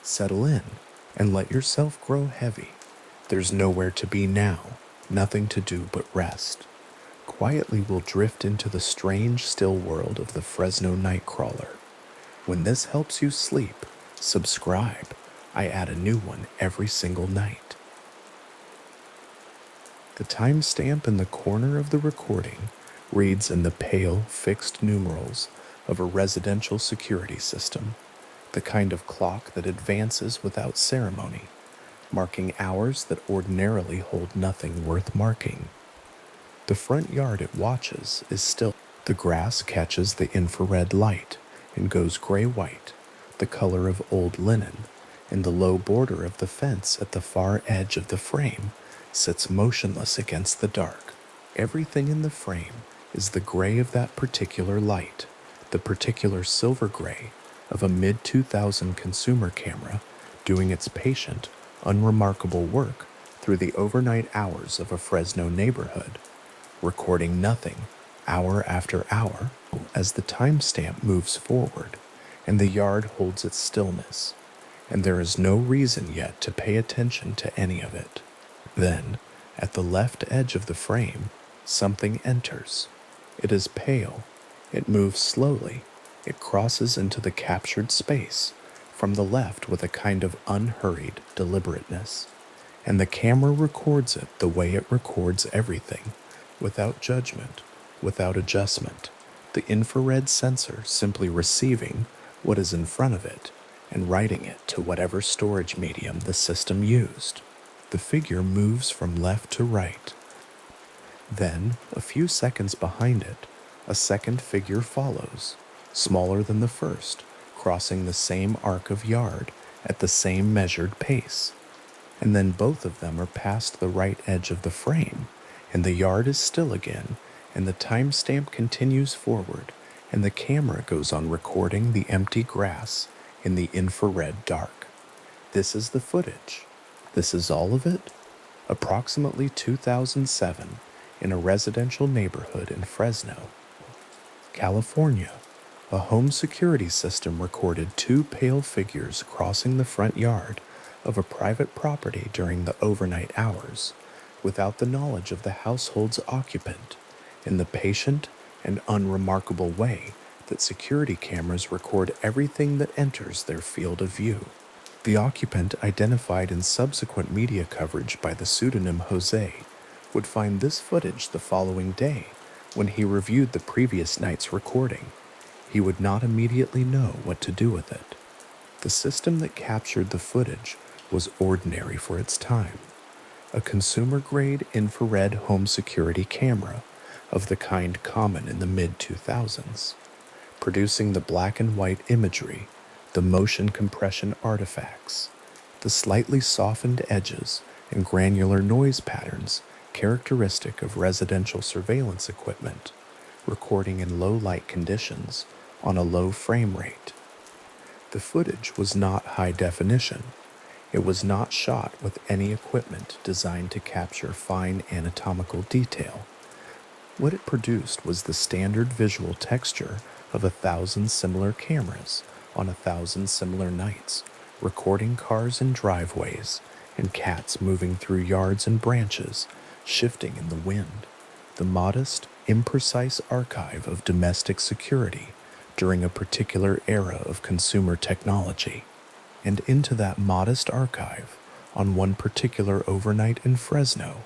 Settle in and let yourself grow heavy. There's nowhere to be now, nothing to do but rest. Quietly we'll drift into the strange, still world of the Fresno Nightcrawler. When this helps you sleep, subscribe. I add a new one every single night. The timestamp in the corner of the recording reads in the pale, fixed numerals of a residential security system, the kind of clock that advances without ceremony, marking hours that ordinarily hold nothing worth marking. The front yard it watches is still. The grass catches the infrared light and goes gray-white, the color of old linen, and the low border of the fence at the far edge of the frame sits motionless against the dark. Everything in the frame is the gray of that particular light, the particular silver gray of a mid-2000 consumer camera doing its patient, unremarkable work through the overnight hours of a Fresno neighborhood, recording nothing hour after hour as the timestamp moves forward and the yard holds its stillness, and there is no reason yet to pay attention to any of it. Then, at the left edge of the frame, something enters. It is pale. It moves slowly. It crosses into the captured space from the left with a kind of unhurried deliberateness, and the camera records it the way it records everything, without judgment, without adjustment, the infrared sensor simply receiving what is in front of it and writing it to whatever storage medium the system used. The figure moves from left to right. Then, a few seconds behind it, a second figure follows, smaller than the first, crossing the same arc of yard at the same measured pace. And then both of them are past the right edge of the frame, and the yard is still again, and the timestamp continues forward, and the camera goes on recording the empty grass in the infrared dark. This is the footage. This is all of it? Approximately 2007, in a residential neighborhood in Fresno, California, a home security system recorded two pale figures crossing the front yard of a private property during the overnight hours, without the knowledge of the household's occupant, in the patient and unremarkable way that security cameras record everything that enters their field of view. The occupant, identified in subsequent media coverage by the pseudonym Jose, would find this footage the following day when he reviewed the previous night's recording. He would not immediately know what to do with it. The system that captured the footage was ordinary for its time, a consumer-grade infrared home security camera of the kind common in the mid-2000s, producing the black and white imagery, the motion compression artifacts, the slightly softened edges and granular noise patterns characteristic of residential surveillance equipment, recording in low light conditions on a low frame rate. The footage was not high definition. It was not shot with any equipment designed to capture fine anatomical detail. What it produced was the standard visual texture of 1,000 similar cameras on 1,000 similar nights, recording cars in driveways and cats moving through yards and branches, shifting in the wind, the modest, imprecise archive of domestic security during a particular era of consumer technology. And into that modest archive, on one particular overnight in Fresno,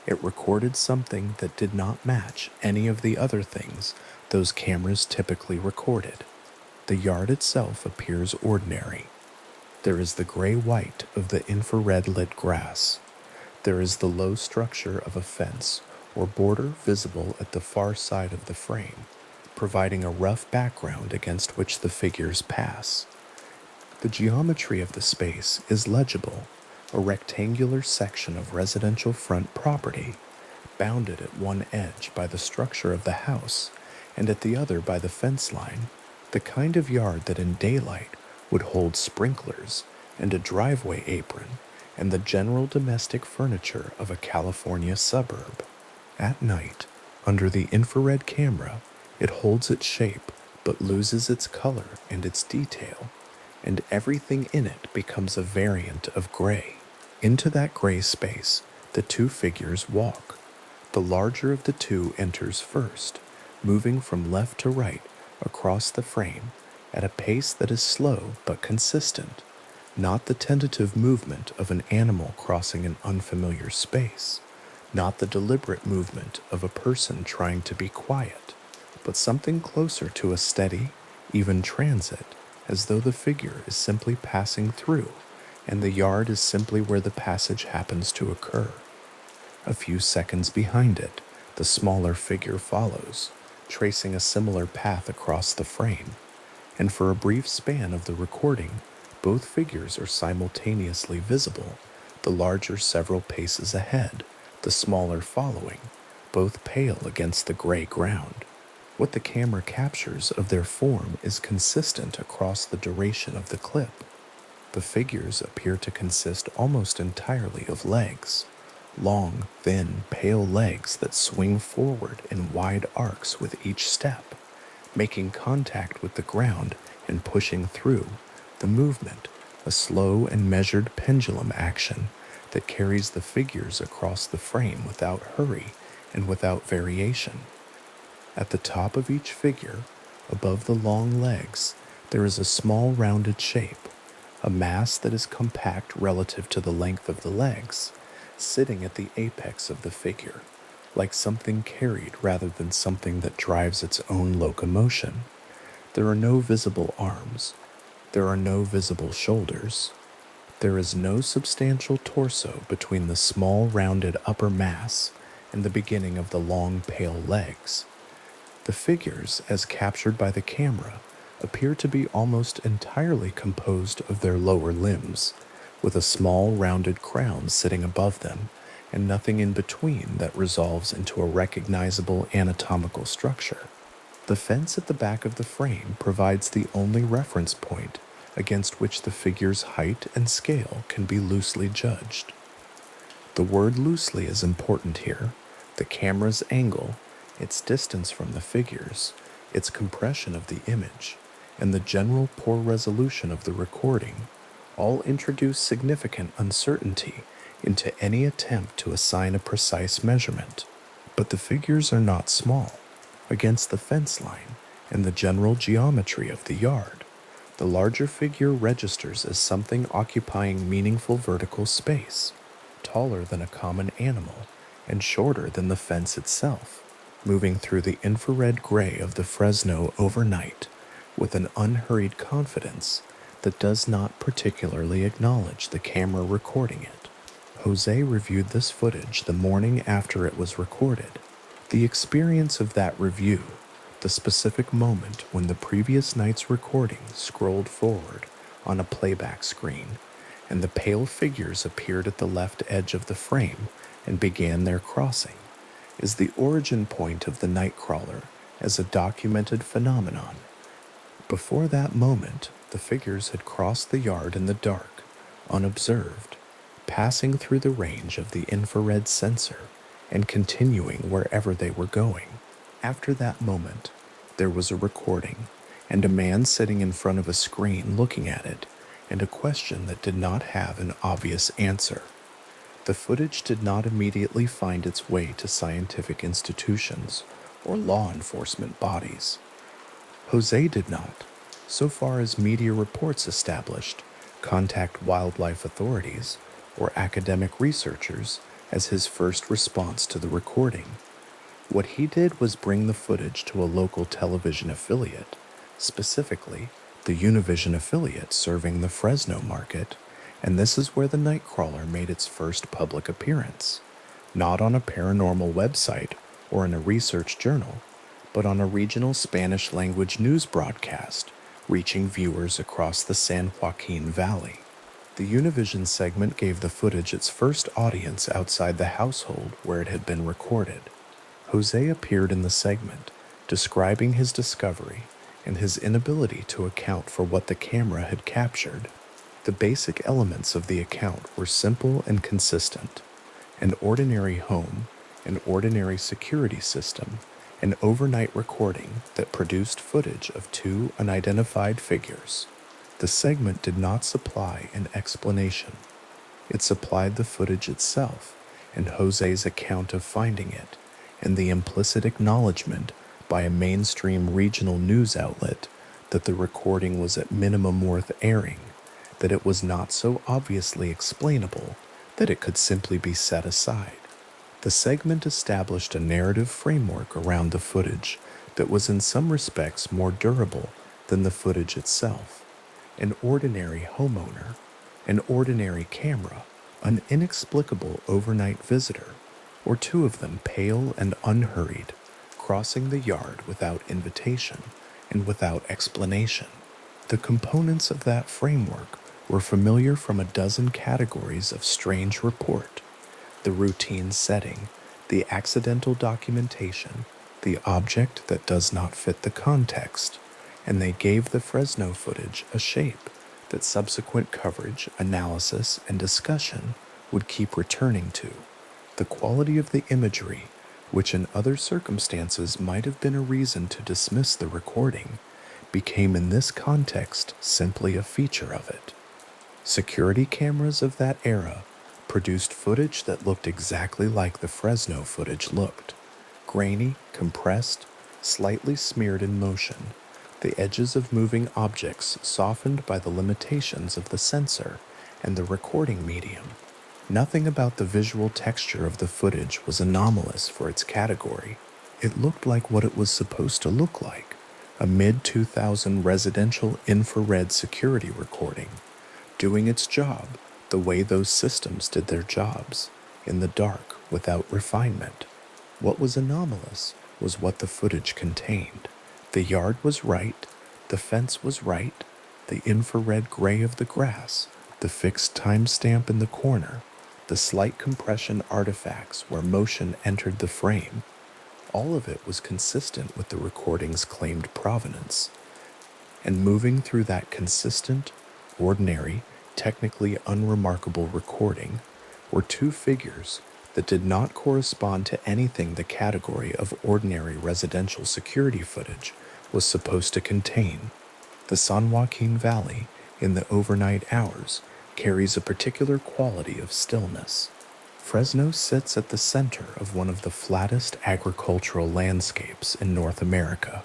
it recorded something that did not match any of the other things those cameras typically recorded. The yard itself appears ordinary. There is the gray-white of the infrared-lit grass. There is the low structure of a fence or border visible at the far side of the frame, providing a rough background against which the figures pass. The geometry of the space is legible, a rectangular section of residential front property, bounded at one edge by the structure of the house and at the other by the fence line, the kind of yard that in daylight would hold sprinklers and a driveway apron and the general domestic furniture of a California suburb. At night, under the infrared camera, it holds its shape but loses its color and its detail, and everything in it becomes a variant of gray. Into that gray space, the two figures walk. The larger of the two enters first, moving from left to right across the frame at a pace that is slow but consistent, not the tentative movement of an animal crossing an unfamiliar space, not the deliberate movement of a person trying to be quiet, but something closer to a steady, even transit, as though the figure is simply passing through and the yard is simply where the passage happens to occur. A few seconds behind it, the smaller figure follows, tracing a similar path across the frame, and for a brief span of the recording, both figures are simultaneously visible, the larger several paces ahead, the smaller following, both pale against the gray ground. What the camera captures of their form is consistent across the duration of the clip. The figures appear to consist almost entirely of legs, long, thin, pale legs that swing forward in wide arcs with each step, making contact with the ground and pushing through. The movement, a slow and measured pendulum action that carries the figures across the frame without hurry and without variation. At the top of each figure, above the long legs, there is a small rounded shape, a mass that is compact relative to the length of the legs, sitting at the apex of the figure, like something carried rather than something that drives its own locomotion. There are no visible arms. There are no visible shoulders. There is no substantial torso between the small rounded upper mass and the beginning of the long pale legs. The figures, as captured by the camera, appear to be almost entirely composed of their lower limbs, with a small rounded crown sitting above them, and nothing in between that resolves into a recognizable anatomical structure. The fence at the back of the frame provides the only reference point against which the figure's height and scale can be loosely judged. The word loosely is important here. The camera's angle, its distance from the figures, its compression of the image, and the general poor resolution of the recording all introduce significant uncertainty into any attempt to assign a precise measurement. But the figures are not small. Against the fence line and the general geometry of the yard, the larger figure registers as something occupying meaningful vertical space, taller than a common animal and shorter than the fence itself, moving through the infrared gray of the Fresno overnight with an unhurried confidence that does not particularly acknowledge the camera recording it. Jose reviewed this footage the morning after it was recorded. The experience of that review, the specific moment when the previous night's recording scrolled forward on a playback screen, and the pale figures appeared at the left edge of the frame and began their crossing, is the origin point of the Nightcrawler as a documented phenomenon. Before that moment, the figures had crossed the yard in the dark, unobserved, passing through the range of the infrared sensor and continuing wherever they were going. After that moment, there was a recording, and a man sitting in front of a screen looking at it, and a question that did not have an obvious answer. The footage did not immediately find its way to scientific institutions or law enforcement bodies. Jose did not, so far as media reports established, contact wildlife authorities or academic researchers as his first response to the recording. What he did was bring the footage to a local television affiliate, specifically the Univision affiliate serving the Fresno market, and this is where the Nightcrawler made its first public appearance, not on a paranormal website or in a research journal, but on a regional Spanish-language news broadcast, reaching viewers across the San Joaquin Valley. The Univision segment gave the footage its first audience outside the household where it had been recorded. Jose appeared in the segment, describing his discovery and his inability to account for what the camera had captured. The basic elements of the account were simple and consistent: an ordinary home, an ordinary security system, an overnight recording that produced footage of two unidentified figures. The segment did not supply an explanation. It supplied the footage itself and Jose's account of finding it, and the implicit acknowledgement by a mainstream regional news outlet that the recording was at minimum worth airing, that it was not so obviously explainable that it could simply be set aside. The segment established a narrative framework around the footage that was in some respects more durable than the footage itself. An ordinary homeowner, an ordinary camera, an inexplicable overnight visitor, or two of them pale and unhurried, crossing the yard without invitation and without explanation. The components of that framework were familiar from a dozen categories of strange report: the routine setting, the accidental documentation, the object that does not fit the context, and they gave the Fresno footage a shape that subsequent coverage, analysis, and discussion would keep returning to. The quality of the imagery, which in other circumstances might have been a reason to dismiss the recording, became in this context simply a feature of it. Security cameras of that era produced footage that looked exactly like the Fresno footage looked: grainy, compressed, slightly smeared in motion, the edges of moving objects softened by the limitations of the sensor and the recording medium. Nothing about the visual texture of the footage was anomalous for its category. It looked like what it was supposed to look like: a mid-2000 residential infrared security recording, doing its job the way those systems did their jobs, in the dark without refinement. What was anomalous was what the footage contained. The yard was right, the fence was right, the infrared gray of the grass, the fixed timestamp in the corner, the slight compression artifacts where motion entered the frame. All of it was consistent with the recording's claimed provenance. And moving through that consistent, ordinary, technically unremarkable recording were two figures that did not correspond to anything the category of ordinary residential security footage was supposed to contain. The San Joaquin Valley, in the overnight hours, carries a particular quality of stillness. Fresno sits at the center of one of the flattest agricultural landscapes in North America,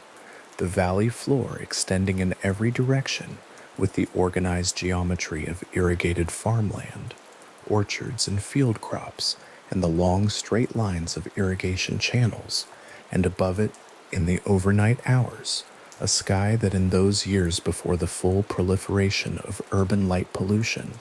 the valley floor extending in every direction with the organized geometry of irrigated farmland, orchards and field crops, and the long straight lines of irrigation channels, and above it, in the overnight hours, a sky that in those years before the full proliferation of urban light pollution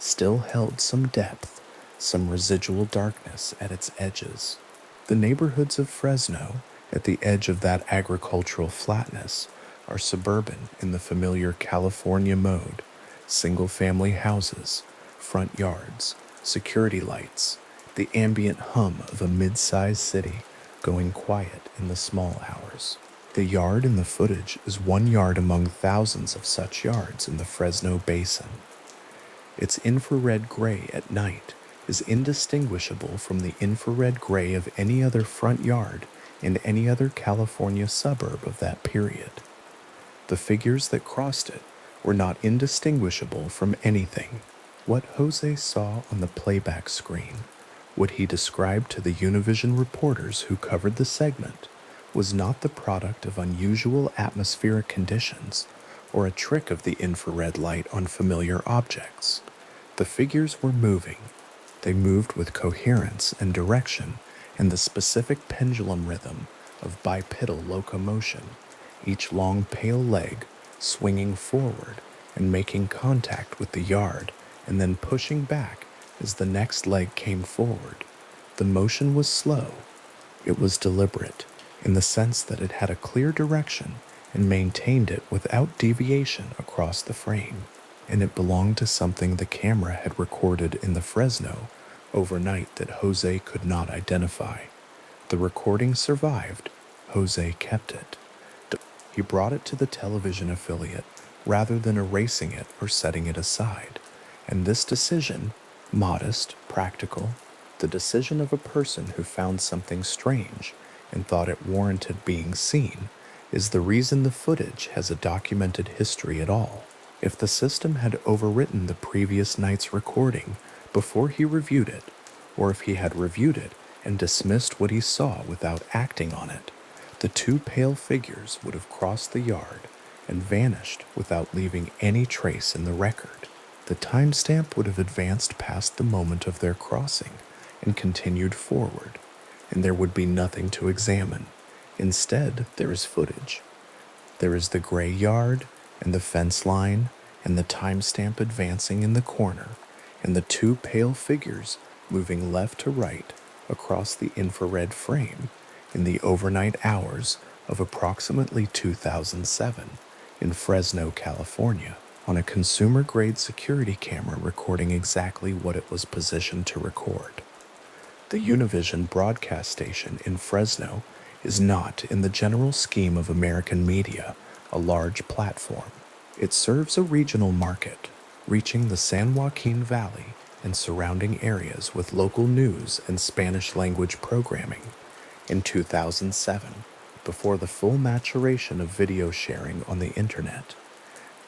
still held some depth, some residual darkness at its edges. The neighborhoods of Fresno, at the edge of that agricultural flatness, are suburban in the familiar California mode: single-family houses, front yards, security lights, the ambient hum of a mid-sized city going quiet in the small hours. The yard in the footage is one yard among thousands of such yards in the Fresno basin. Its infrared gray at night is indistinguishable from the infrared gray of any other front yard in any other California suburb of that period. The figures that crossed it were not indistinguishable from anything. What Jose saw on the playback screen, what he described to the Univision reporters who covered the segment, was not the product of unusual atmospheric conditions or a trick of the infrared light on familiar objects. The figures were moving. They moved with coherence and direction and the specific pendulum rhythm of bipedal locomotion, each long pale leg swinging forward and making contact with the yard and then pushing back as the next leg came forward. The motion was slow. It was deliberate, in the sense that it had a clear direction and maintained it without deviation across the frame, and it belonged to something the camera had recorded in the Fresno overnight that Jose could not identify. The recording survived. Jose kept it. He brought it to the television affiliate rather than erasing it or setting it aside, and this decision, modest, practical, the decision of a person who found something strange and thought it warranted being seen, is the reason the footage has a documented history at all. If the system had overwritten the previous night's recording before he reviewed it, or if he had reviewed it and dismissed what he saw without acting on it, the two pale figures would have crossed the yard and vanished without leaving any trace in the record. The timestamp would have advanced past the moment of their crossing and continued forward, and there would be nothing to examine. Instead, there is footage. There is the gray yard and the fence line and the timestamp advancing in the corner, and the two pale figures moving left to right across the infrared frame in the overnight hours of approximately 2007 in Fresno, California, on a consumer-grade security camera recording exactly what it was positioned to record. The Univision broadcast station in Fresno is not, in the general scheme of American media, a large platform. It serves a regional market, reaching the San Joaquin Valley and surrounding areas with local news and Spanish-language programming. In 2007, before the full maturation of video sharing on the internet,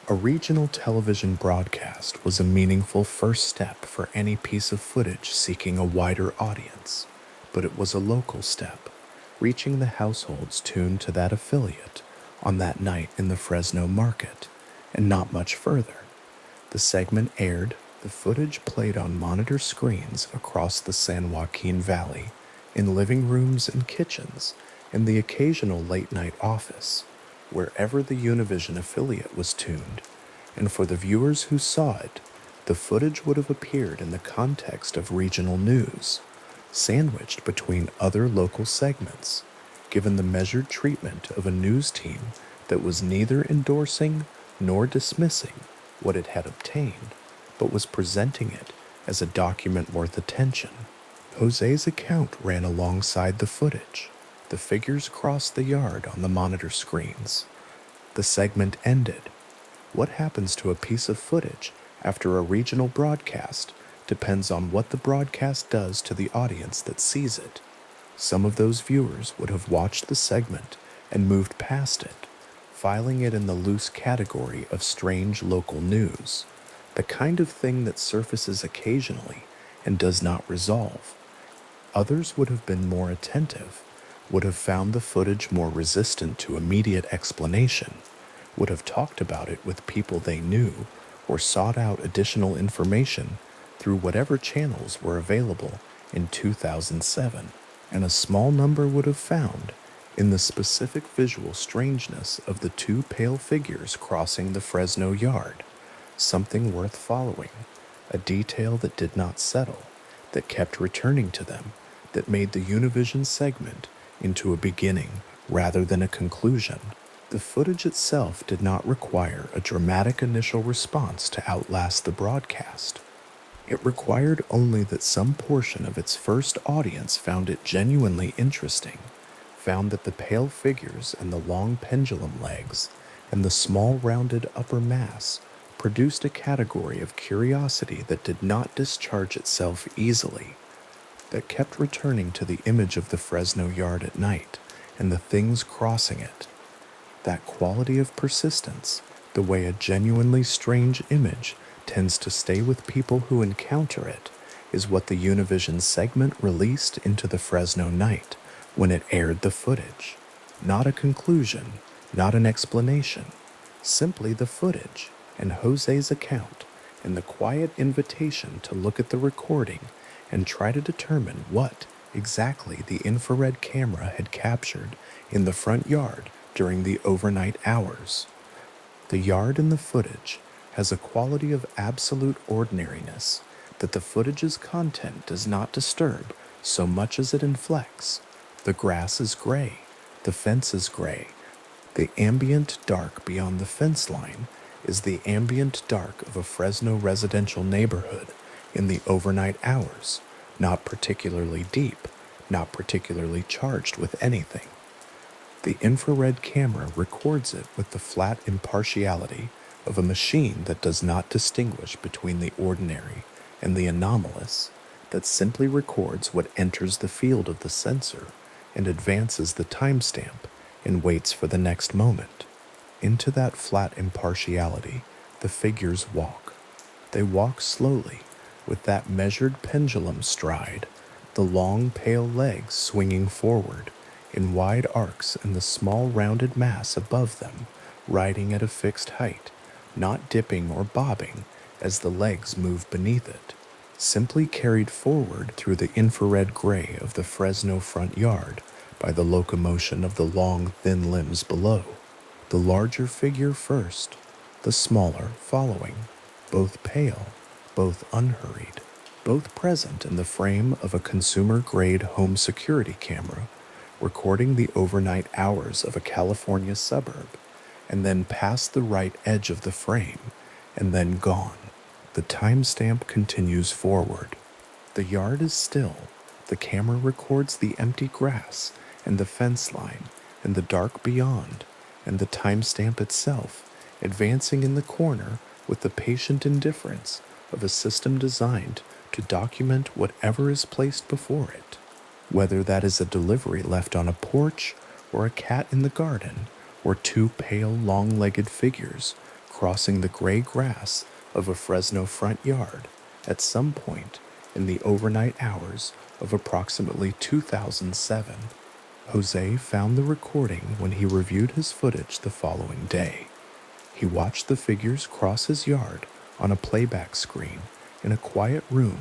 a regional television broadcast was a meaningful first step for any piece of footage seeking a wider audience, but it was a local step, reaching the households tuned to that affiliate on that night in the Fresno market, and not much further. The segment aired, the footage played on monitor screens across the San Joaquin Valley, in living rooms and kitchens, and the occasional late-night office, wherever the Univision affiliate was tuned, and for the viewers who saw it, the footage would have appeared in the context of regional news, sandwiched between other local segments, given the measured treatment of a news team that was neither endorsing nor dismissing what it had obtained, but was presenting it as a document worth attention. Jose's account ran alongside the footage. The figures crossed the yard on the monitor screens. The segment ended. What happens to a piece of footage after a regional broadcast depends on what the broadcast does to the audience that sees it. Some of those viewers would have watched the segment and moved past it, filing it in the loose category of strange local news, the kind of thing that surfaces occasionally and does not resolve. Others would have been more attentive, would have found the footage more resistant to immediate explanation, would have talked about it with people they knew, or sought out additional information through whatever channels were available in 2007, and a small number would have found, in the specific visual strangeness of the two pale figures crossing the Fresno yard, something worth following, a detail that did not settle, that kept returning to them, that made the Univision segment into a beginning rather than a conclusion. The footage itself did not require a dramatic initial response to outlast the broadcast. It required only that some portion of its first audience found it genuinely interesting, found that the pale figures and the long pendulum legs and the small rounded upper mass produced a category of curiosity that did not discharge itself easily, that kept returning to the image of the Fresno yard at night and the things crossing it. That quality of persistence, the way a genuinely strange image tends to stay with people who encounter it, is what the Univision segment released into the Fresno night when it aired the footage. Not a conclusion, not an explanation, simply the footage and Jose's account and the quiet invitation to look at the recording and try to determine what exactly the infrared camera had captured in the front yard during the overnight hours. The yard in the footage has a quality of absolute ordinariness that the footage's content does not disturb so much as it inflects. The grass is gray, the fence is gray. The ambient dark beyond the fence line is the ambient dark of a Fresno residential neighborhood in the overnight hours, not particularly deep, not particularly charged with anything. The infrared camera records it with the flat impartiality of a machine that does not distinguish between the ordinary and the anomalous, that simply records what enters the field of the sensor and advances the timestamp and waits for the next moment. Into that flat impartiality, The figures walk. They walk slowly, with that measured pendulum stride, the long pale legs swinging forward in wide arcs and the small rounded mass above them riding at a fixed height, not dipping or bobbing as the legs move beneath it, simply carried forward through the infrared gray of the Fresno front yard by the locomotion of the long, thin limbs below. The larger figure first, the smaller following, both pale, both unhurried, both present in the frame of a consumer-grade home security camera, recording the overnight hours of a California suburb, and then past the right edge of the frame, and then gone. The timestamp continues forward. The yard is still. The camera records the empty grass and the fence line and the dark beyond, and the timestamp itself advancing in the corner with the patient indifference of a system designed to document whatever is placed before it, whether that is a delivery left on a porch or a cat in the garden or two pale, long-legged figures crossing the gray grass of a Fresno front yard at some point in the overnight hours of approximately 2007. Jose found the recording when he reviewed his footage the following day. He watched the figures cross his yard on a playback screen in a quiet room,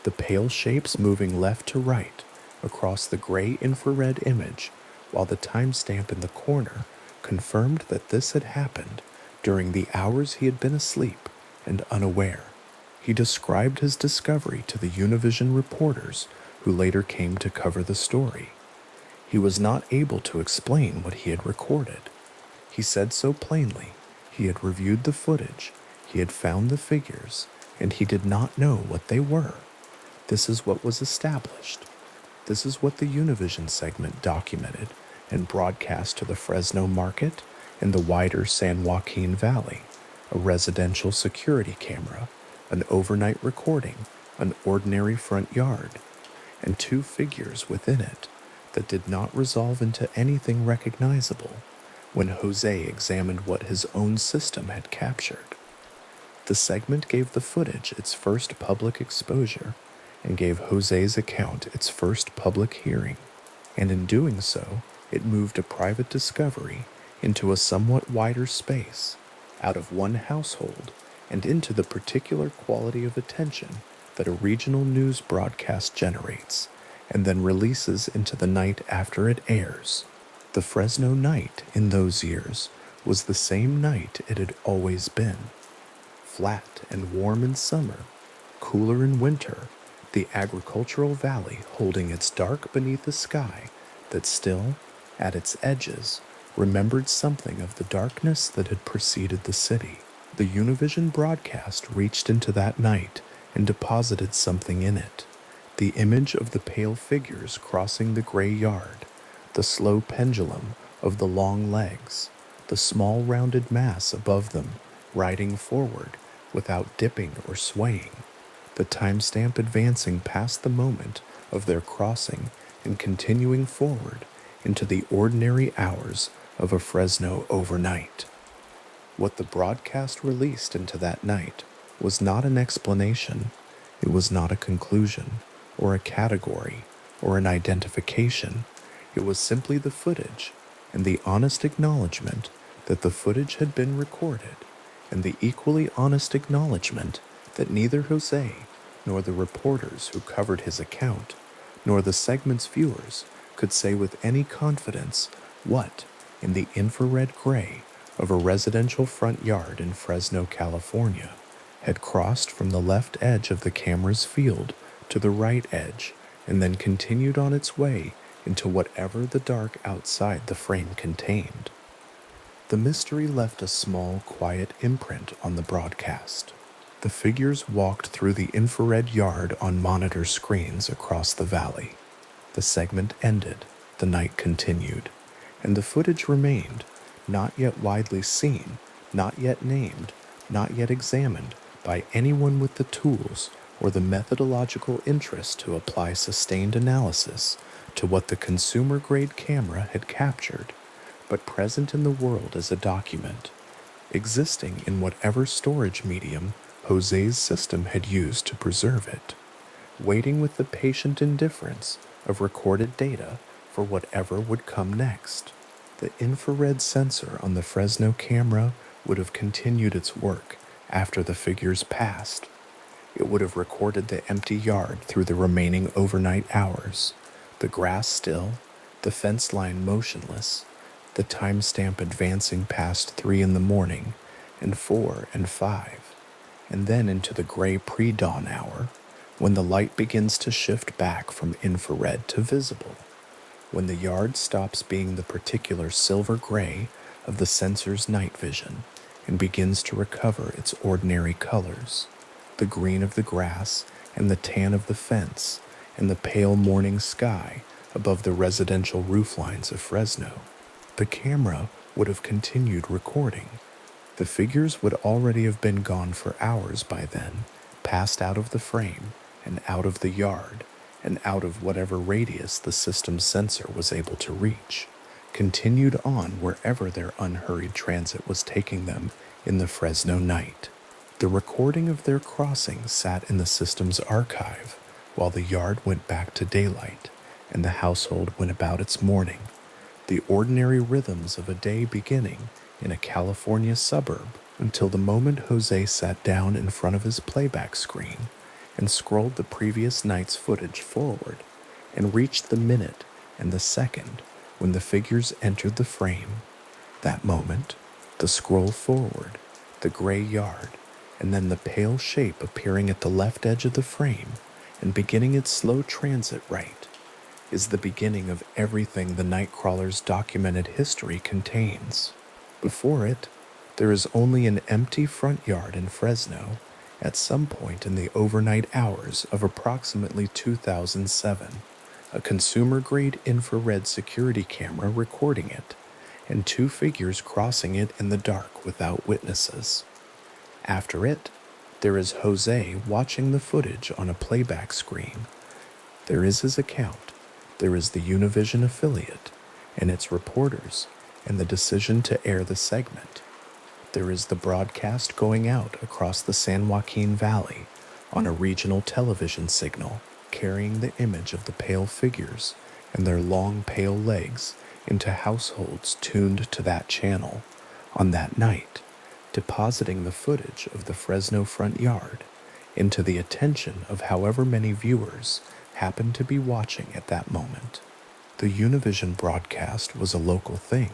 the pale shapes moving left to right across the gray infrared image, while the timestamp in the corner confirmed that this had happened during the hours he had been asleep and unaware. He described his discovery to the Univision reporters who later came to cover the story. He was not able to explain what he had recorded. He said so plainly. He had reviewed the footage, he had found the figures, and he did not know what they were. This is what was established. This is what the Univision segment documented and broadcast to the Fresno market and the wider San Joaquin Valley: a residential security camera, an overnight recording, an ordinary front yard, and two figures within it that did not resolve into anything recognizable when Jose examined what his own system had captured. The segment gave the footage its first public exposure and gave Jose's account its first public hearing, and in doing so, it moved a private discovery into a somewhat wider space, out of one household, and into the particular quality of attention that a regional news broadcast generates, and then releases into the night after it airs. The Fresno night in those years was the same night it had always been. Flat and warm in summer, cooler in winter, the agricultural valley holding its dark beneath a sky that still, at its edges, remembered something of the darkness that had preceded the city. The Univision broadcast reached into that night and deposited something in it. The image of the pale figures crossing the gray yard, the slow pendulum of the long legs, the small rounded mass above them riding forward without dipping or swaying, the timestamp advancing past the moment of their crossing and continuing forward into the ordinary hours of a Fresno overnight. What the broadcast released into that night was not an explanation, it was not a conclusion, or a category, or an identification. It was simply the footage, and the honest acknowledgement that the footage had been recorded, and the equally honest acknowledgement that neither Jose, nor the reporters who covered his account, nor the segment's viewers could say with any confidence what, in the infrared gray of a residential front yard in Fresno, California, had crossed from the left edge of the camera's field to the right edge, and then continued on its way into whatever the dark outside the frame contained. The mystery left a small, quiet imprint on the broadcast. The figures walked through the infrared yard on monitor screens across the valley. The segment ended, the night continued, and the footage remained, not yet widely seen, not yet named, not yet examined by anyone with the tools or the methodological interest to apply sustained analysis to what the consumer-grade camera had captured, but present in the world as a document, existing in whatever storage medium Jose's system had used to preserve it, waiting with the patient indifference of recorded data for whatever would come next. The infrared sensor on the Fresno camera would have continued its work after the figures passed. It would have recorded the empty yard through the remaining overnight hours, the grass still, the fence line motionless, the timestamp advancing past 3 in the morning and 4 and 5, and then into the gray pre-dawn hour, when the light begins to shift back from infrared to visible, when the yard stops being the particular silver gray of the sensor's night vision and begins to recover its ordinary colors, the green of the grass and the tan of the fence and the pale morning sky above the residential rooflines of Fresno. The camera would have continued recording. The figures would already have been gone for hours by then, passed out of the frame and out of the yard and out of whatever radius the system's sensor was able to reach, continued on wherever their unhurried transit was taking them in the Fresno night. The recording of their crossing sat in the system's archive while the yard went back to daylight and the household went about its morning, the ordinary rhythms of a day beginning in a California suburb until the moment Jose sat down in front of his playback screen and scrolled the previous night's footage forward and reached the minute and the second when the figures entered the frame. That moment, the scroll forward, the gray yard, and then the pale shape appearing at the left edge of the frame and beginning its slow transit right, is the beginning of everything the Nightcrawler's documented history contains. Before it, there is only an empty front yard in Fresno at some point in the overnight hours of approximately 2007, a consumer-grade infrared security camera recording it, and 2 figures crossing it in the dark without witnesses. After it, there is Jose watching the footage on a playback screen. There is his account, there is the Univision affiliate, and its reporters, and the decision to air the segment. There is the broadcast going out across the San Joaquin Valley on a regional television signal, carrying the image of the pale figures and their long pale legs into households tuned to that channel on that night, depositing the footage of the Fresno front yard into the attention of however many viewers happened to be watching at that moment. The Univision broadcast was a local thing.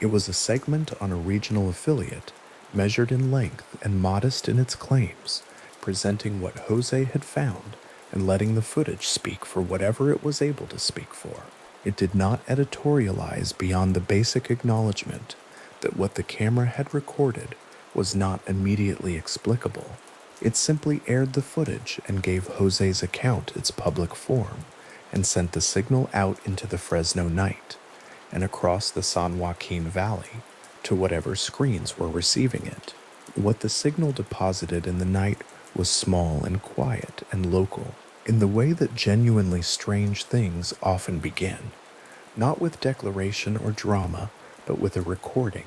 It was a segment on a regional affiliate, measured in length and modest in its claims, presenting what Jose had found and letting the footage speak for whatever it was able to speak for. It did not editorialize beyond the basic acknowledgement that what the camera had recorded was not immediately explicable. It simply aired the footage and gave Jose's account its public form and sent the signal out into the Fresno night and across the San Joaquin Valley to whatever screens were receiving it. What the signal deposited in the night was small and quiet and local, in the way that genuinely strange things often begin, not with declaration or drama, but with a recording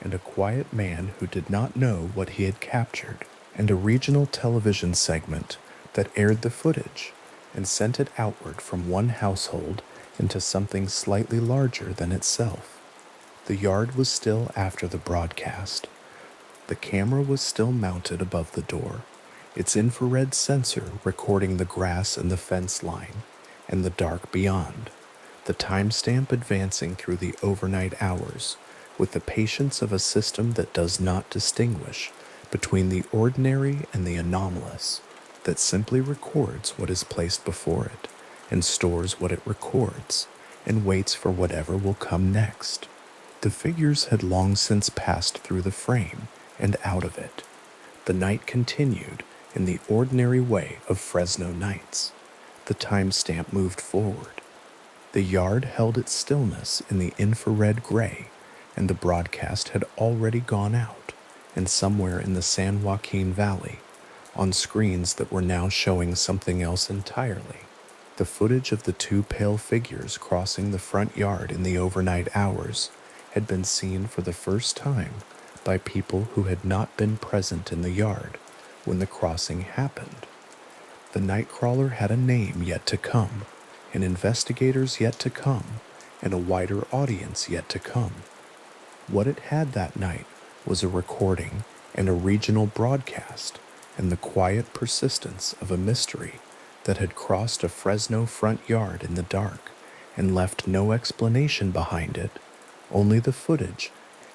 and a quiet man who did not know what he had captured, and a regional television segment that aired the footage and sent it outward from one household into something slightly larger than itself. The yard was still after the broadcast. The camera was still mounted above the door, its infrared sensor recording the grass and the fence line and the dark beyond, the timestamp advancing through the overnight hours with the patience of a system that does not distinguish between the ordinary and the anomalous, that simply records what is placed before it and stores what it records and waits for whatever will come next. The figures had long since passed through the frame and out of it. The night continued in the ordinary way of Fresno nights. The timestamp moved forward. The yard held its stillness in the infrared gray, and the broadcast had already gone out, and somewhere in the San Joaquin Valley, on screens that were now showing something else entirely, the footage of the 2 pale figures crossing the front yard in the overnight hours had been seen for the first time by people who had not been present in the yard when the crossing happened. The Nightcrawler had a name yet to come, and investigators yet to come, and a wider audience yet to come. What it had that night was a recording and a regional broadcast, and the quiet persistence of a mystery that had crossed a Fresno front yard in the dark and left no explanation behind it, only the footage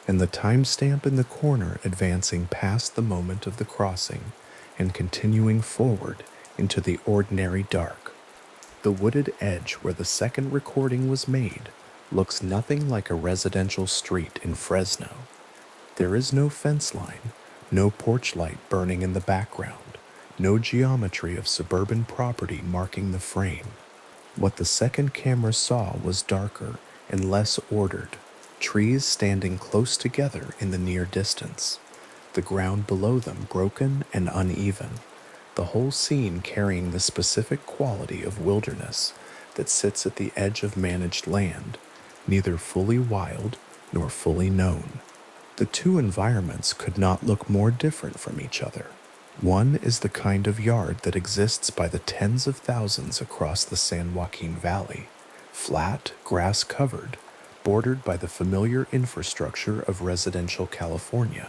and the timestamp in the corner advancing past the moment of the crossing and continuing forward into the ordinary dark. The wooded edge where the second recording was made looks nothing like a residential street in Fresno. There is no fence line, no porch light burning in the background, no geometry of suburban property marking the frame. What the second camera saw was darker and less ordered, trees standing close together in the near distance, the ground below them broken and uneven, the whole scene carrying the specific quality of wilderness that sits at the edge of managed land, neither fully wild nor fully known. The two environments could not look more different from each other. One is the kind of yard that exists by the tens of thousands across the San Joaquin Valley, flat, grass-covered, bordered by the familiar infrastructure of residential California.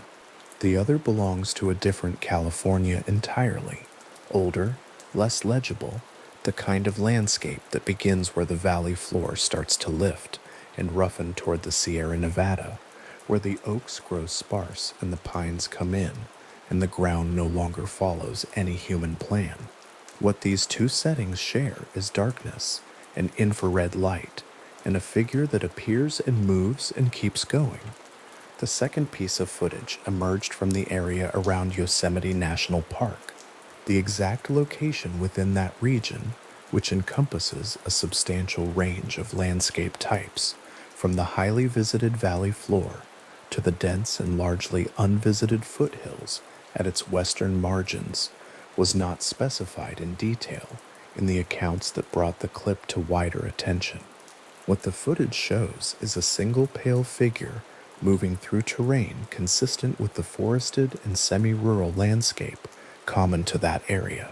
The other belongs to a different California entirely, older, less legible, the kind of landscape that begins where the valley floor starts to lift and roughen toward the Sierra Nevada, where the oaks grow sparse and the pines come in, and the ground no longer follows any human plan. What these two settings share is darkness, and infrared light, and a figure that appears and moves and keeps going. The second piece of footage emerged from the area around Yosemite National Park, the exact location within that region, which encompasses a substantial range of landscape types, from the highly visited valley floor to the dense and largely unvisited foothills at its western margins, was not specified in detail in the accounts that brought the clip to wider attention. What the footage shows is a single pale figure moving through terrain consistent with the forested and semi-rural landscape common to that area.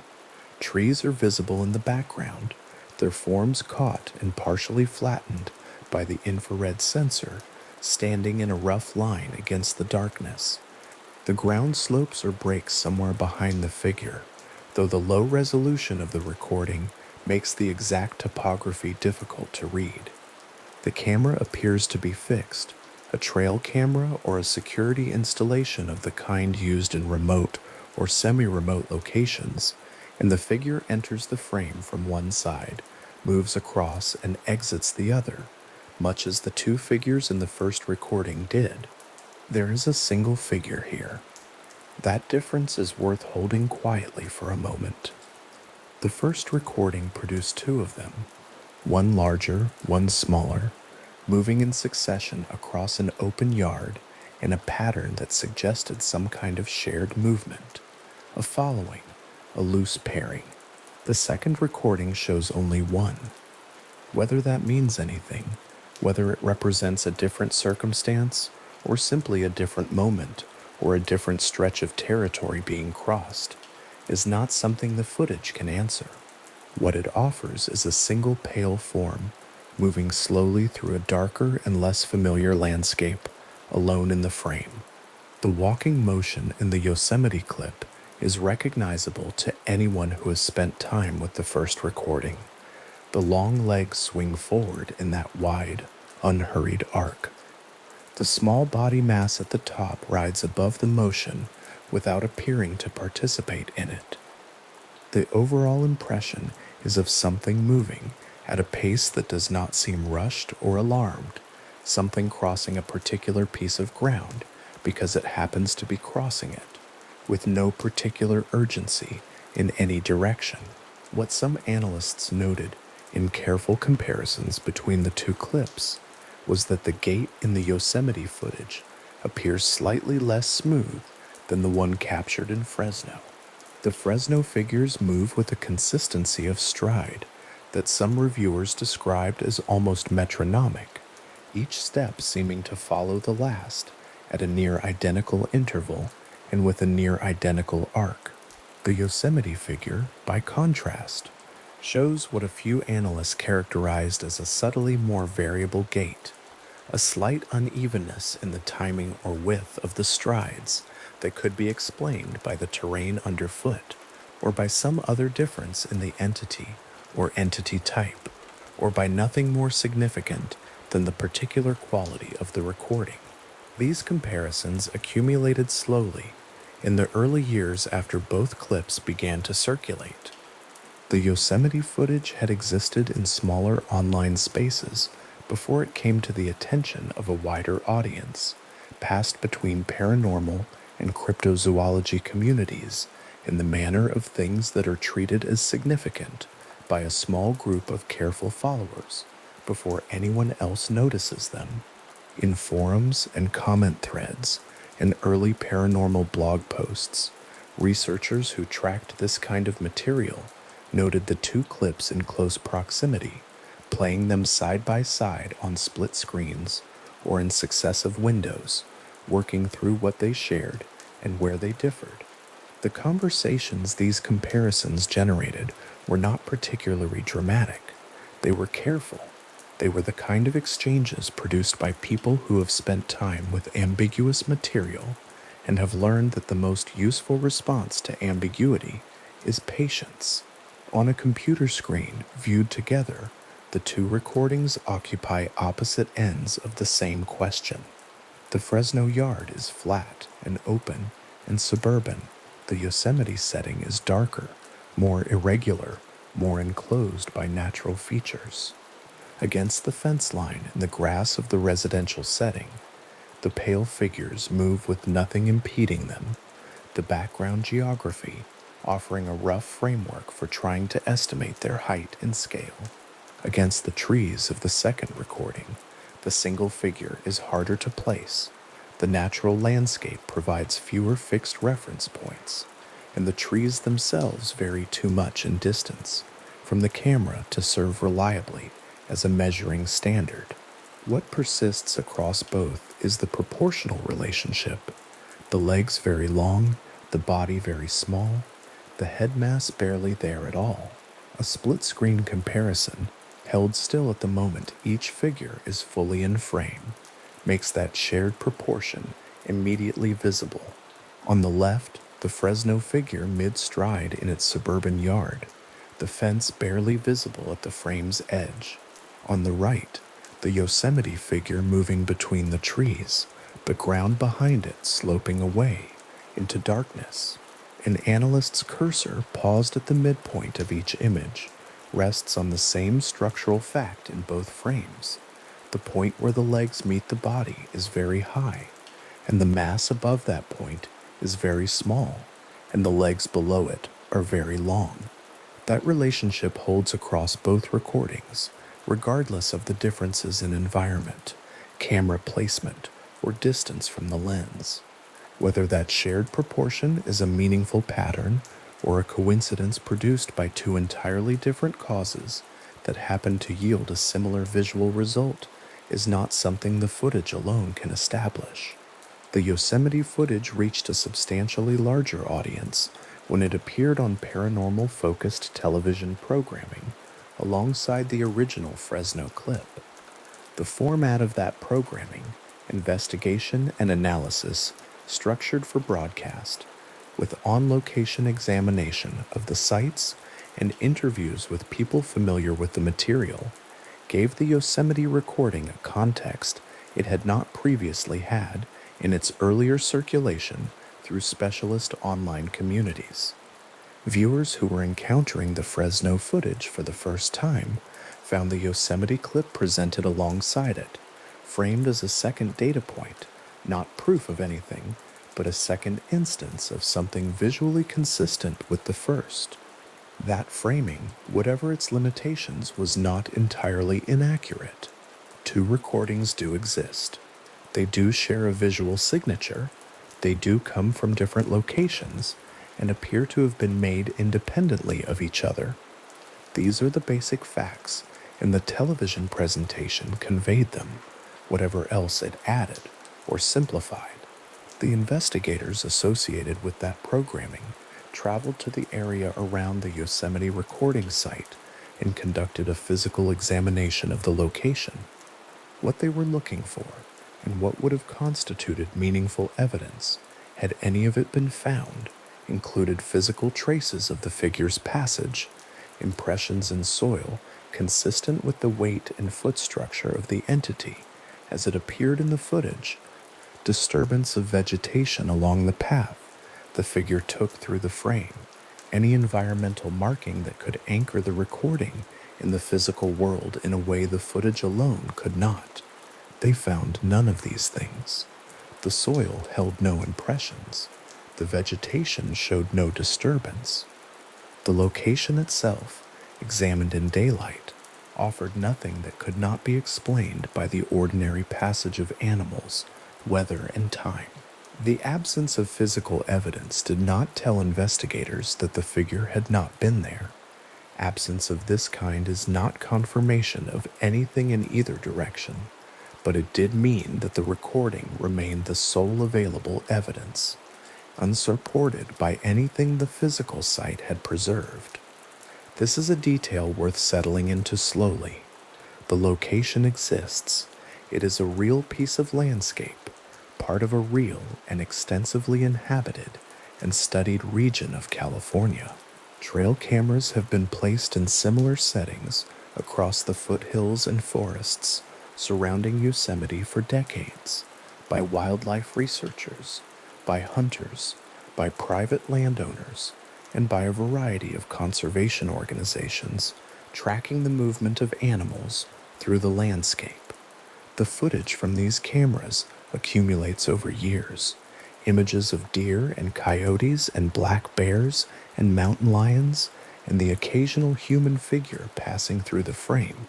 Trees are visible in the background, their forms caught and partially flattened by the infrared sensor, standing in a rough line against the darkness. The ground slopes or breaks somewhere behind the figure, though the low resolution of the recording makes the exact topography difficult to read. The camera appears to be fixed, a trail camera or a security installation of the kind used in remote or semi-remote locations, and the figure enters the frame from one side, moves across, and exits the other, much as the two figures in the first recording did. There is a single figure here. That difference is worth holding quietly for a moment. The first recording produced two of them, one larger, one smaller, moving in succession across an open yard in a pattern that suggested some kind of shared movement, a following, a loose pairing. The second recording shows only one. Whether that means anything, whether it represents a different circumstance, or simply a different moment, or a different stretch of territory being crossed, is not something the footage can answer. What it offers is a single pale form, moving slowly through a darker and less familiar landscape, alone in the frame. The walking motion in the Yosemite clip is recognizable to anyone who has spent time with the first recording. The long legs swing forward in that wide, unhurried arc. The small body mass at the top rides above the motion without appearing to participate in it. The overall impression is of something moving at a pace that does not seem rushed or alarmed, something crossing a particular piece of ground because it happens to be crossing it, with no particular urgency in any direction. What some analysts noted in careful comparisons between the two clips was that the gait in the Yosemite footage appears slightly less smooth than the one captured in Fresno. The Fresno figures move with a consistency of stride that some reviewers described as almost metronomic, each step seeming to follow the last at a near identical interval and with a near identical arc. The Yosemite figure, by contrast, shows what a few analysts characterized as a subtly more variable gait, a slight unevenness in the timing or width of the strides that could be explained by the terrain underfoot, or by some other difference in the entity or entity type, or by nothing more significant than the particular quality of the recording. These comparisons accumulated slowly in the early years after both clips began to circulate. The Yosemite footage had existed in smaller online spaces before it came to the attention of a wider audience, passed between paranormal and cryptozoology communities in the manner of things that are treated as significant by a small group of careful followers before anyone else notices them. In forums and comment threads and early paranormal blog posts, researchers who tracked this kind of material noted the two clips in close proximity, playing them side by side on split screens or in successive windows, working through what they shared and where they differed. The conversations these comparisons generated were not particularly dramatic. They were careful. They were the kind of exchanges produced by people who have spent time with ambiguous material and have learned that the most useful response to ambiguity is patience. On a computer screen viewed together, the two recordings occupy opposite ends of the same question. The Fresno yard is flat and open and suburban. The Yosemite setting is darker, more irregular, more enclosed by natural features. Against the fence line in the grass of the residential setting, the pale figures move with nothing impeding them, the background geography offering a rough framework for trying to estimate their height and scale. Against the trees of the second recording, the single figure is harder to place. The natural landscape provides fewer fixed reference points, and the trees themselves vary too much in distance from the camera to serve reliably as a measuring standard. What persists across both is the proportional relationship. The legs very long, the body very small, the head mass barely there at all. A split-screen comparison, held still at the moment each figure is fully in frame, makes that shared proportion immediately visible. On the left, the Fresno figure mid-stride in its suburban yard, the fence barely visible at the frame's edge. On the right, the Yosemite figure moving between the trees, the ground behind it sloping away into darkness. An analyst's cursor paused at the midpoint of each image rests on the same structural fact in both frames. The point where the legs meet the body is very high, and the mass above that point is very small, and the legs below it are very long. That relationship holds across both recordings, regardless of the differences in environment, camera placement, or distance from the lens. Whether that shared proportion is a meaningful pattern or a coincidence produced by two entirely different causes that happen to yield a similar visual result is not something the footage alone can establish. The Yosemite footage reached a substantially larger audience when it appeared on paranormal-focused television programming alongside the original Fresno clip. The format of that programming, investigation and analysis, structured for broadcast, with on-location examination of the sites and interviews with people familiar with the material, gave the Yosemite recording a context it had not previously had in its earlier circulation through specialist online communities. Viewers who were encountering the Fresno footage for the first time found the Yosemite clip presented alongside it, framed as a second data point, not proof of anything, but a second instance of something visually consistent with the first. That framing, whatever its limitations, was not entirely inaccurate. Two recordings do exist. They do share a visual signature. They do come from different locations and appear to have been made independently of each other. These are the basic facts, and the television presentation conveyed them, whatever else it added or simplified. The investigators associated with that programming traveled to the area around the Yosemite recording site and conducted a physical examination of the location. What they were looking for, and what would have constituted meaningful evidence, had any of it been found, included physical traces of the figure's passage, impressions in soil consistent with the weight and foot structure of the entity as it appeared in the footage, disturbance of vegetation along the path the figure took through the frame, any environmental marking that could anchor the recording in the physical world in a way the footage alone could not. They found none of these things. The soil held no impressions. The vegetation showed no disturbance. The location itself, examined in daylight, offered nothing that could not be explained by the ordinary passage of animals, weather, and time. The absence of physical evidence did not tell investigators that the figure had not been there. Absence of this kind is not confirmation of anything in either direction, but it did mean that the recording remained the sole available evidence, unsupported by anything the physical site had preserved. This is a detail worth settling into slowly. The location exists. It is a real piece of landscape, part of a real and extensively inhabited and studied region of California. Trail cameras have been placed in similar settings across the foothills and forests surrounding Yosemite for decades, by wildlife researchers, by hunters, by private landowners, and by a variety of conservation organizations tracking the movement of animals through the landscape. The footage from these cameras accumulates over years. Images of deer and coyotes and black bears and mountain lions and the occasional human figure passing through the frame,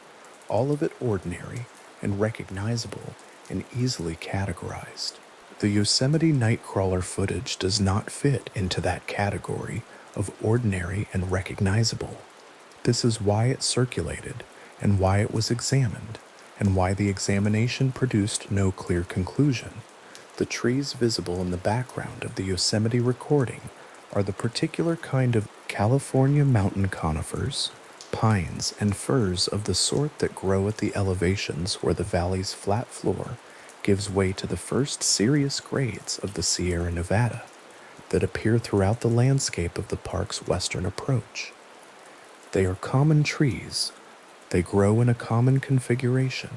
all of it ordinary and recognizable and easily categorized. The Yosemite Nightcrawler footage does not fit into that category of ordinary and recognizable. This is why it circulated and why it was examined, and why the examination produced no clear conclusion. The trees visible in the background of the Yosemite recording are the particular kind of California mountain conifers, pines, and firs of the sort that grow at the elevations where the valley's flat floor gives way to the first serious grades of the Sierra Nevada that appear throughout the landscape of the park's western approach. They are common trees. They grow in a common configuration,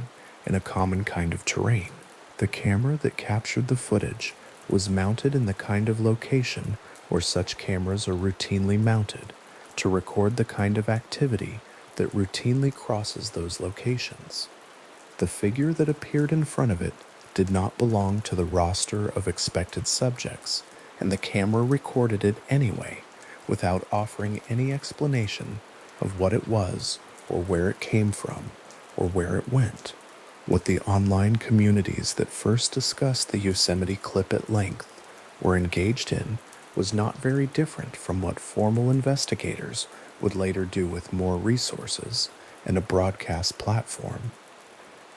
in a common kind of terrain. The camera that captured the footage was mounted in the kind of location where such cameras are routinely mounted, to record the kind of activity that routinely crosses those locations. The figure that appeared in front of it did not belong to the roster of expected subjects, and the camera recorded it anyway, without offering any explanation of what it was, or where it came from, or where it went. What the online communities that first discussed the Yosemite clip at length were engaged in was not very different from what formal investigators would later do with more resources and a broadcast platform.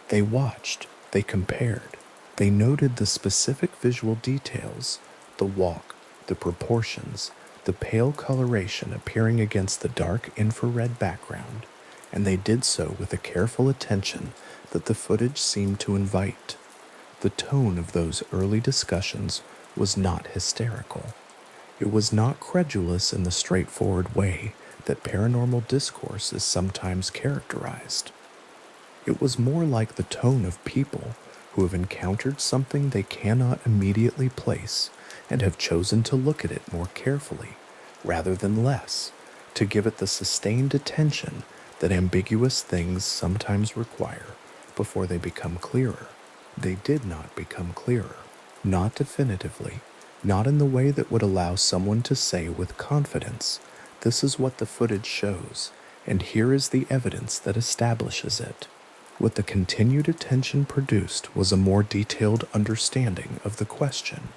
They watched, they compared, they noted the specific visual details, the walk, the proportions, the pale coloration appearing against the dark infrared background, and they did so with a careful attention that the footage seemed to invite. The tone of those early discussions was not hysterical. It was not credulous in the straightforward way that paranormal discourse is sometimes characterized. It was more like the tone of people who have encountered something they cannot immediately place and have chosen to look at it more carefully, rather than less, to give it the sustained attention that ambiguous things sometimes require before they become clearer. They did not become clearer, not definitively, not in the way that would allow someone to say with confidence, "This is what the footage shows, and here is the evidence that establishes it." What the continued attention produced was a more detailed understanding of the question,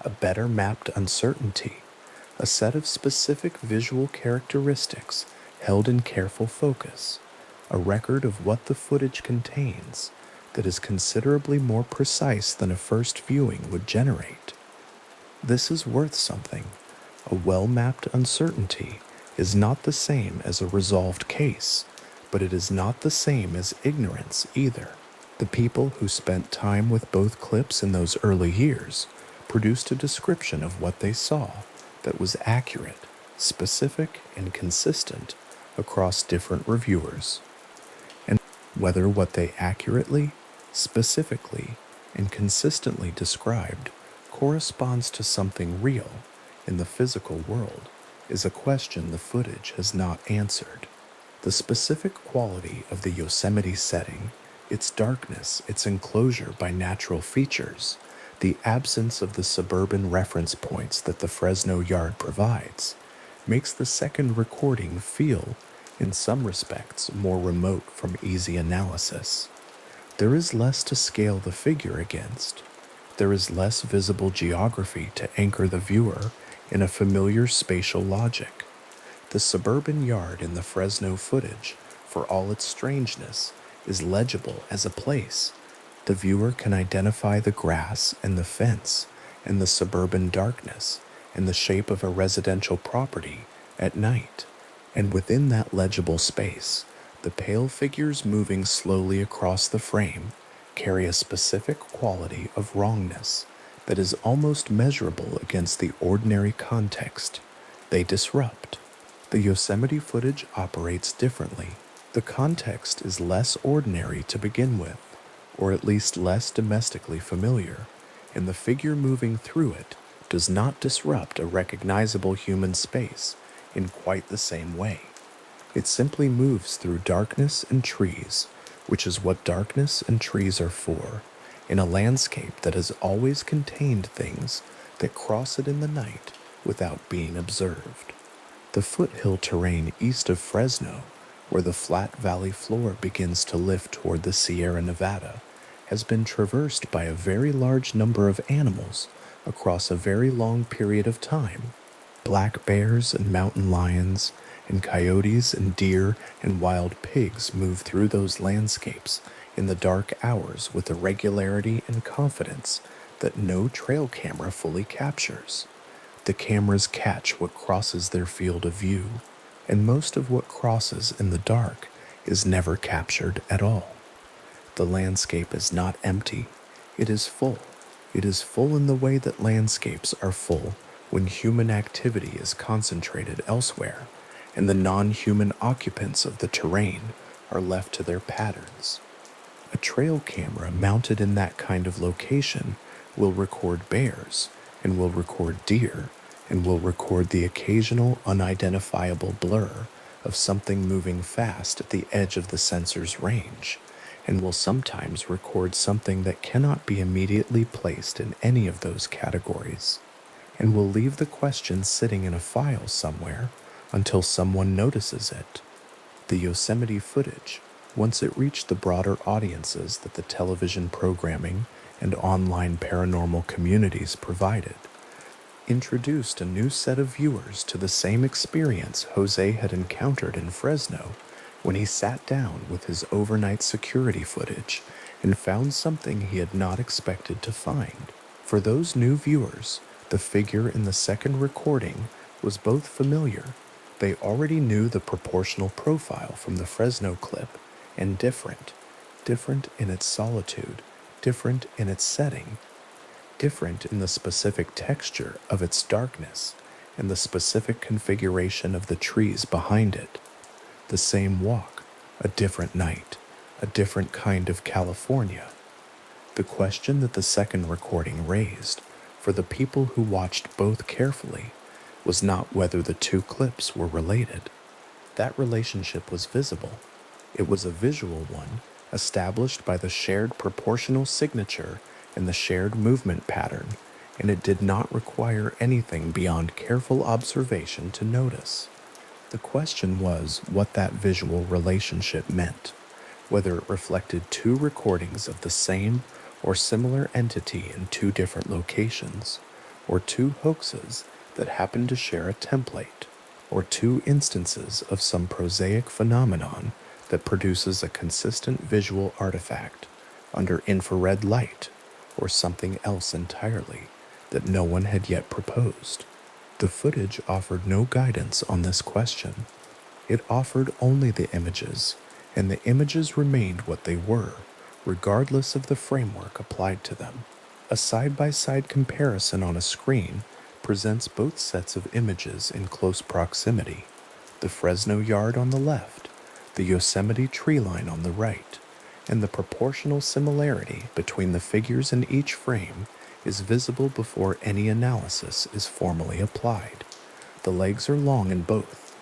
a better mapped uncertainty, a set of specific visual characteristics held in careful focus, a record of what the footage contains that is considerably more precise than a first viewing would generate. This is worth something. A well-mapped uncertainty is not the same as a resolved case, but it is not the same as ignorance either. The people who spent time with both clips in those early years produced a description of what they saw that was accurate, specific, and consistent across different reviewers. And whether what they accurately, specifically, and consistently described corresponds to something real in the physical world is a question the footage has not answered. The specific quality of the Yosemite setting, its darkness, its enclosure by natural features, the absence of the suburban reference points that the Fresno yard provides, makes the second recording feel, in some respects, more remote from easy analysis. There is less to scale the figure against. There is less visible geography to anchor the viewer in a familiar spatial logic. The suburban yard in the Fresno footage, for all its strangeness, is legible as a place. The viewer can identify the grass and the fence and the suburban darkness and the shape of a residential property at night. And within that legible space, the pale figures moving slowly across the frame carry a specific quality of wrongness that is almost measurable against the ordinary context. They disrupt. The Yosemite footage operates differently. The context is less ordinary to begin with, or at least less domestically familiar, and the figure moving through it does not disrupt a recognizable human space in quite the same way. It simply moves through darkness and trees, which is what darkness and trees are for, in a landscape that has always contained things that cross it in the night without being observed. The foothill terrain east of Fresno, where the flat valley floor begins to lift toward the Sierra Nevada, has been traversed by a very large number of animals across a very long period of time. Black bears and mountain lions and coyotes and deer and wild pigs move through those landscapes in the dark hours with a regularity and confidence that no trail camera fully captures. The cameras catch what crosses their field of view, and most of what crosses in the dark is never captured at all. The landscape is not empty, it is full. It is full in the way that landscapes are full when human activity is concentrated elsewhere, and the non-human occupants of the terrain are left to their patterns. A trail camera mounted in that kind of location will record bears, and will record deer, and will record the occasional unidentifiable blur of something moving fast at the edge of the sensor's range, and will sometimes record something that cannot be immediately placed in any of those categories, and will leave the question sitting in a file somewhere until someone notices it. The Yosemite footage, once it reached the broader audiences that the television programming and online paranormal communities provided, introduced a new set of viewers to the same experience Jose had encountered in Fresno when he sat down with his overnight security footage and found something he had not expected to find. For those new viewers, the figure in the second recording was both familiar. They already knew the proportional profile from the Fresno clip, and different in its solitude, different in its setting, different in the specific texture of its darkness and the specific configuration of the trees behind it. The same walk, a different night, a different kind of California. The question that the second recording raised, for the people who watched both carefully, was not whether the two clips were related. That relationship was visible. It was a visual one, established by the shared proportional signature and the shared movement pattern, and it did not require anything beyond careful observation to notice. The question was what that visual relationship meant, whether it reflected two recordings of the same or similar entity in two different locations, or two hoaxes that happened to share a template, or two instances of some prosaic phenomenon that produces a consistent visual artifact under infrared light, or something else entirely that no one had yet proposed. The footage offered no guidance on this question. It offered only the images, and the images remained what they were, regardless of the framework applied to them. A side-by-side comparison on a screen presents both sets of images in close proximity: the Fresno yard on the left, the Yosemite tree line on the right, and the proportional similarity between the figures in each frame is visible before any analysis is formally applied. The legs are long in both.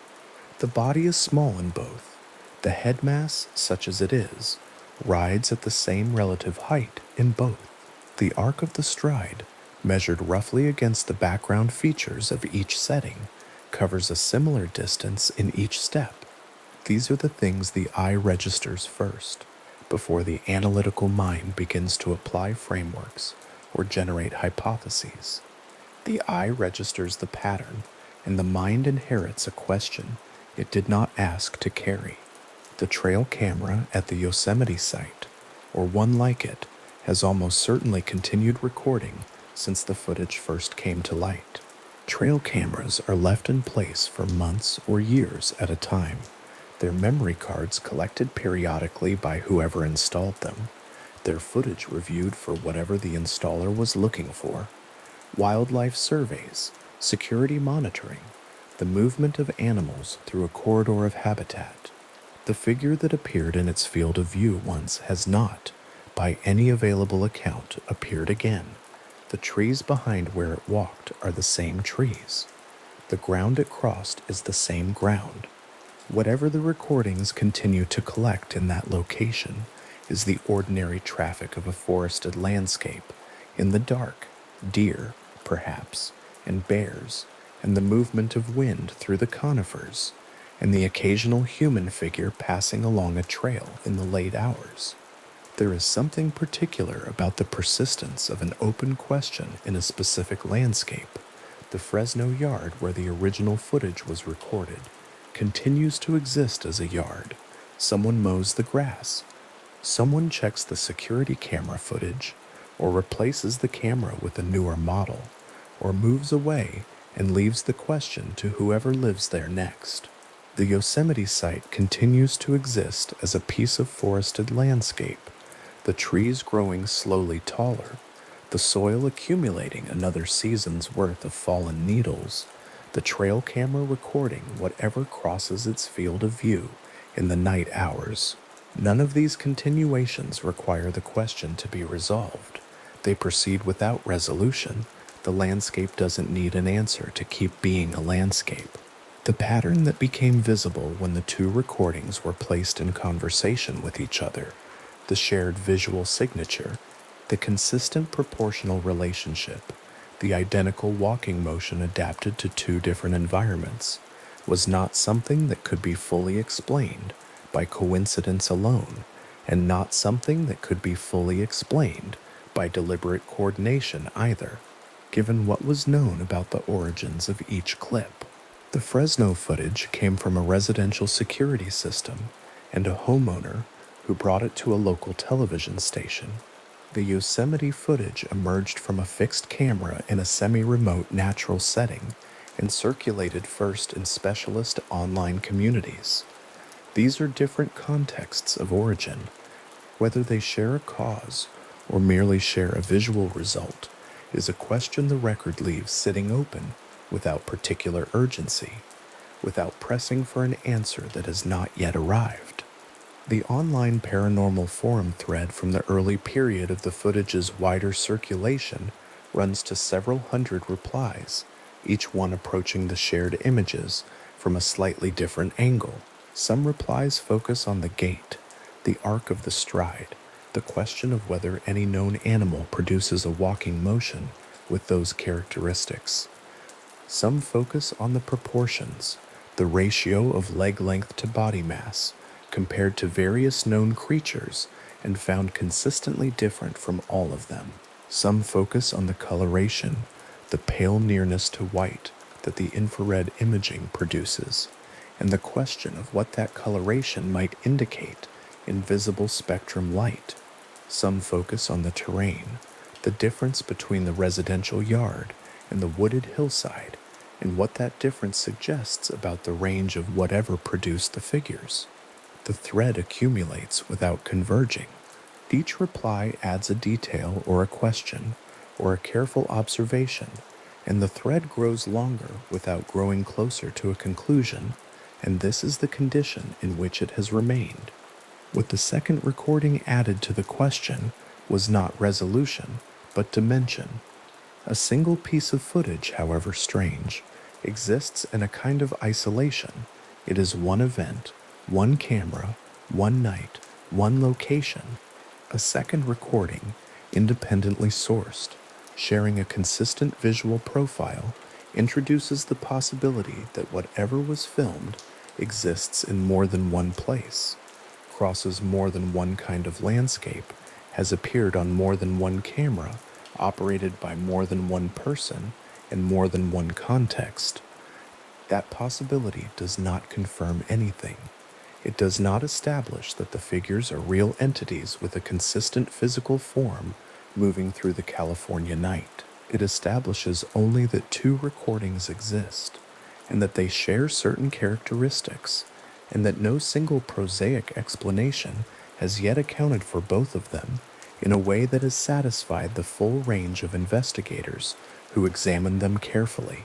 The body is small in both. The head mass, such as it is, rides at the same relative height in both. The arc of the stride, measured roughly against the background features of each setting, covers a similar distance in each step. These are the things the eye registers first, before the analytical mind begins to apply frameworks or generate hypotheses. The eye registers the pattern, and the mind inherits a question it did not ask to carry. The trail camera at the Yosemite site, or one like it, has almost certainly continued recording since the footage first came to light. Trail cameras are left in place for months or years at a time, their memory cards collected periodically by whoever installed them, their footage reviewed for whatever the installer was looking for, wildlife surveys, security monitoring, the movement of animals through a corridor of habitat. The figure that appeared in its field of view once has not, by any available account, appeared again. The trees behind where it walked are the same trees. The ground it crossed is the same ground. Whatever the recordings continue to collect in that location is the ordinary traffic of a forested landscape, in the dark, deer, perhaps, and bears, and the movement of wind through the conifers, and the occasional human figure passing along a trail in the late hours. There is something particular about the persistence of an open question in a specific landscape. The Fresno yard where the original footage was recorded continues to exist as a yard. Someone mows the grass. Someone checks the security camera footage, or replaces the camera with a newer model, or moves away and leaves the question to whoever lives there next. The Yosemite site continues to exist as a piece of forested landscape, the trees growing slowly taller, the soil accumulating another season's worth of fallen needles, the trail camera recording whatever crosses its field of view in the night hours. None of these continuations require the question to be resolved. They proceed without resolution. The landscape doesn't need an answer to keep being a landscape. The pattern that became visible when the two recordings were placed in conversation with each other, the shared visual signature, the consistent proportional relationship, the identical walking motion adapted to two different environments, was not something that could be fully explained by coincidence alone, and not something that could be fully explained by deliberate coordination either, given what was known about the origins of each clip. The Fresno footage came from a residential security system and a homeowner who brought it to a local television station. The Yosemite footage emerged from a fixed camera in a semi-remote natural setting and circulated first in specialist online communities. These are different contexts of origin. Whether they share a cause or merely share a visual result is a question the record leaves sitting open without particular urgency, without pressing for an answer that has not yet arrived. The online paranormal forum thread from the early period of the footage's wider circulation runs to several hundred replies, each one approaching the shared images from a slightly different angle. Some replies focus on the gait, the arc of the stride, the question of whether any known animal produces a walking motion with those characteristics. Some focus on the proportions, the ratio of leg length to body mass, compared to various known creatures and found consistently different from all of them. Some focus on the coloration, the pale nearness to white that the infrared imaging produces, and the question of what that coloration might indicate in visible spectrum light. Some focus on the terrain, The difference between the residential yard and the wooded hillside, and what that difference suggests about the range of whatever produced the figures. The thread accumulates without converging. Each reply adds a detail or a question or a careful observation, and the thread grows longer without growing closer to a conclusion, and this is the condition in which it has remained. What the second recording added to the question was not resolution, but dimension. A single piece of footage, however strange, exists in a kind of isolation. It is one event, one camera, one night, one location. A second recording, independently sourced, sharing a consistent visual profile, introduces the possibility that whatever was filmed exists in more than one place, crosses more than one kind of landscape, has appeared on more than one camera, operated by more than one person, in more than one context. That possibility does not confirm anything. It does not establish that the figures are real entities with a consistent physical form moving through the California night. It establishes only that two recordings exist, and that they share certain characteristics, and that no single prosaic explanation has yet accounted for both of them in a way that has satisfied the full range of investigators who examined them carefully.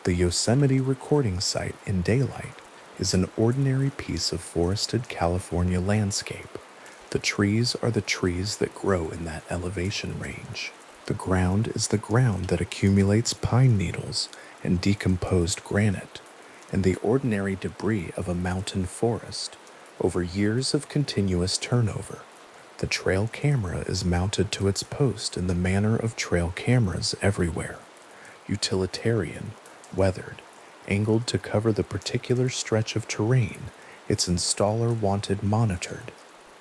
The Yosemite recording site in daylight is an ordinary piece of forested California landscape. The trees are the trees that grow in that elevation range. The ground is the ground that accumulates pine needles and decomposed granite, and the ordinary debris of a mountain forest over years of continuous turnover. The trail camera is mounted to its post in the manner of trail cameras everywhere, utilitarian, weathered, angled to cover the particular stretch of terrain its installer wanted monitored.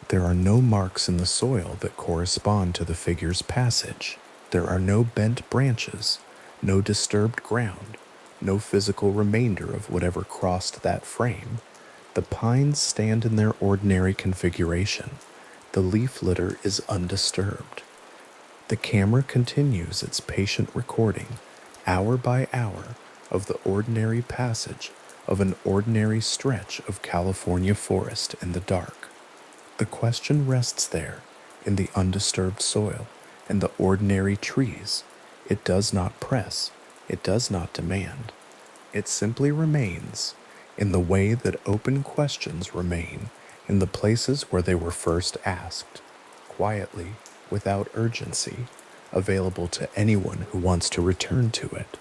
There are no marks in the soil that correspond to the figure's passage. There are no bent branches, no disturbed ground, no physical remainder of whatever crossed that frame. The pines stand in their ordinary configuration. The leaf litter is undisturbed. The camera continues its patient recording, hour by hour, of the ordinary passage of an ordinary stretch of California forest in the dark. The question rests there, in the undisturbed soil and the ordinary trees. It does not press, it does not demand. It simply remains, in the way that open questions remain in the places where they were first asked, quietly, without urgency, available to anyone who wants to return to it,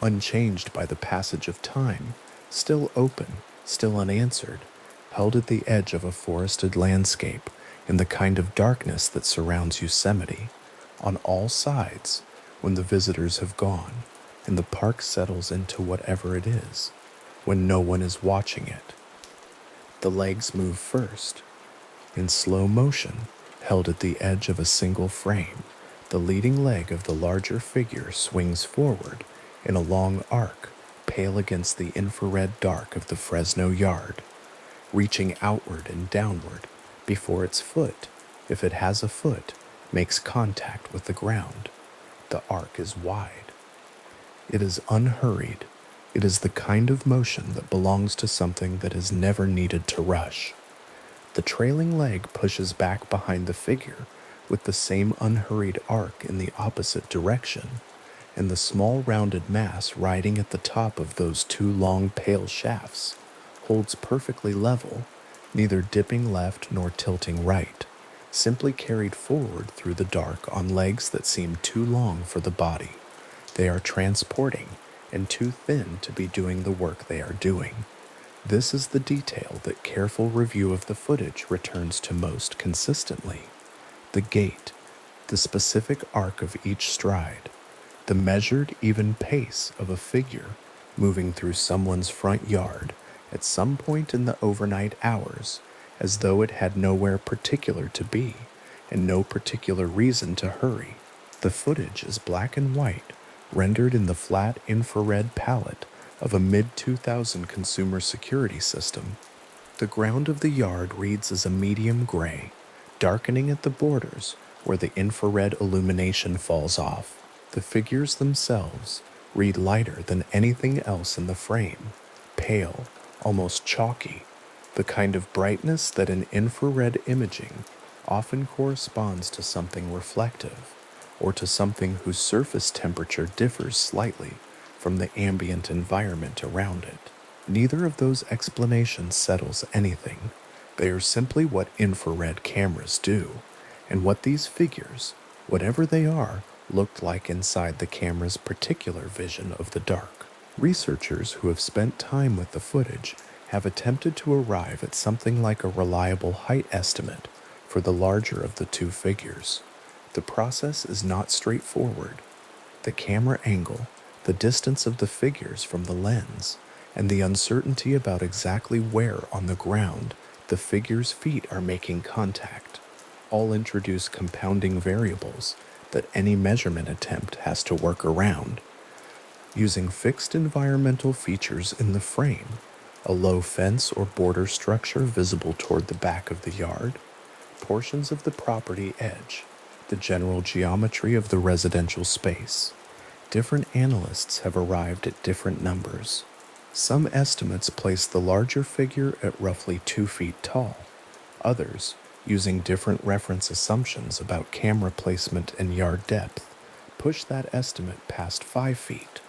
unchanged by the passage of time, still open, still unanswered, held at the edge of a forested landscape in the kind of darkness that surrounds Yosemite, on all sides, when the visitors have gone, and the park settles into whatever it is, when no one is watching it. The legs move first. In slow motion, held at the edge of a single frame, the leading leg of the larger figure swings forward in a long arc, pale against the infrared dark of the Fresno yard, reaching outward and downward before its foot, if it has a foot, makes contact with the ground. The arc is wide. It is unhurried. It is the kind of motion that belongs to something that is never needed to rush. The trailing leg pushes back behind the figure with the same unhurried arc in the opposite direction, and the small rounded mass riding at the top of those two long pale shafts holds perfectly level, neither dipping left nor tilting right, simply carried forward through the dark on legs that seem too long for the body. They are transporting, and too thin to be doing the work they are doing. This is the detail that careful review of the footage returns to most consistently. The gait, the specific arc of each stride, the measured, even pace of a figure moving through someone's front yard at some point in the overnight hours, as though it had nowhere particular to be and no particular reason to hurry. The footage is black and white, rendered in the flat infrared palette of a mid-2000 consumer security system. The ground of the yard reads as a medium gray, darkening at the borders where the infrared illumination falls off. The figures themselves read lighter than anything else in the frame, pale, almost chalky, the kind of brightness that in infrared imaging often corresponds to something reflective, or to something whose surface temperature differs slightly from the ambient environment around it. Neither of those explanations settles anything. They are simply what infrared cameras do, and what these figures, whatever they are, looked like inside the camera's particular vision of the dark. Researchers who have spent time with the footage have attempted to arrive at something like a reliable height estimate for the larger of the two figures. The process is not straightforward. The camera angle, the distance of the figures from the lens, and the uncertainty about exactly where on the ground the figures' feet are making contact all introduce compounding variables that any measurement attempt has to work around. Using fixed environmental features in the frame, a low fence or border structure visible toward the back of the yard, portions of the property edge, the general geometry of the residential space, different analysts have arrived at different numbers. Some estimates place the larger figure at roughly 2 feet tall. Others, using different reference assumptions about camera placement and yard depth, push that estimate past 5 feet.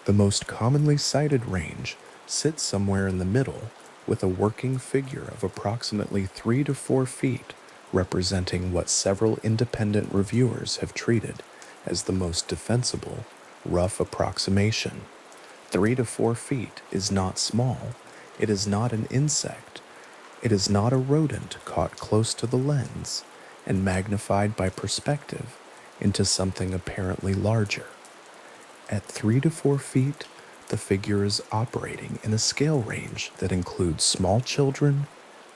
The most commonly cited range sits somewhere in the middle, with a working figure of approximately 3 to 4 feet, representing what several independent reviewers have treated as the most defensible, rough approximation. 3 to 4 feet is not small. It is not an insect. It is not a rodent caught close to the lens and magnified by perspective into something apparently larger. At 3 to 4 feet, the figure is operating in a scale range that includes small children,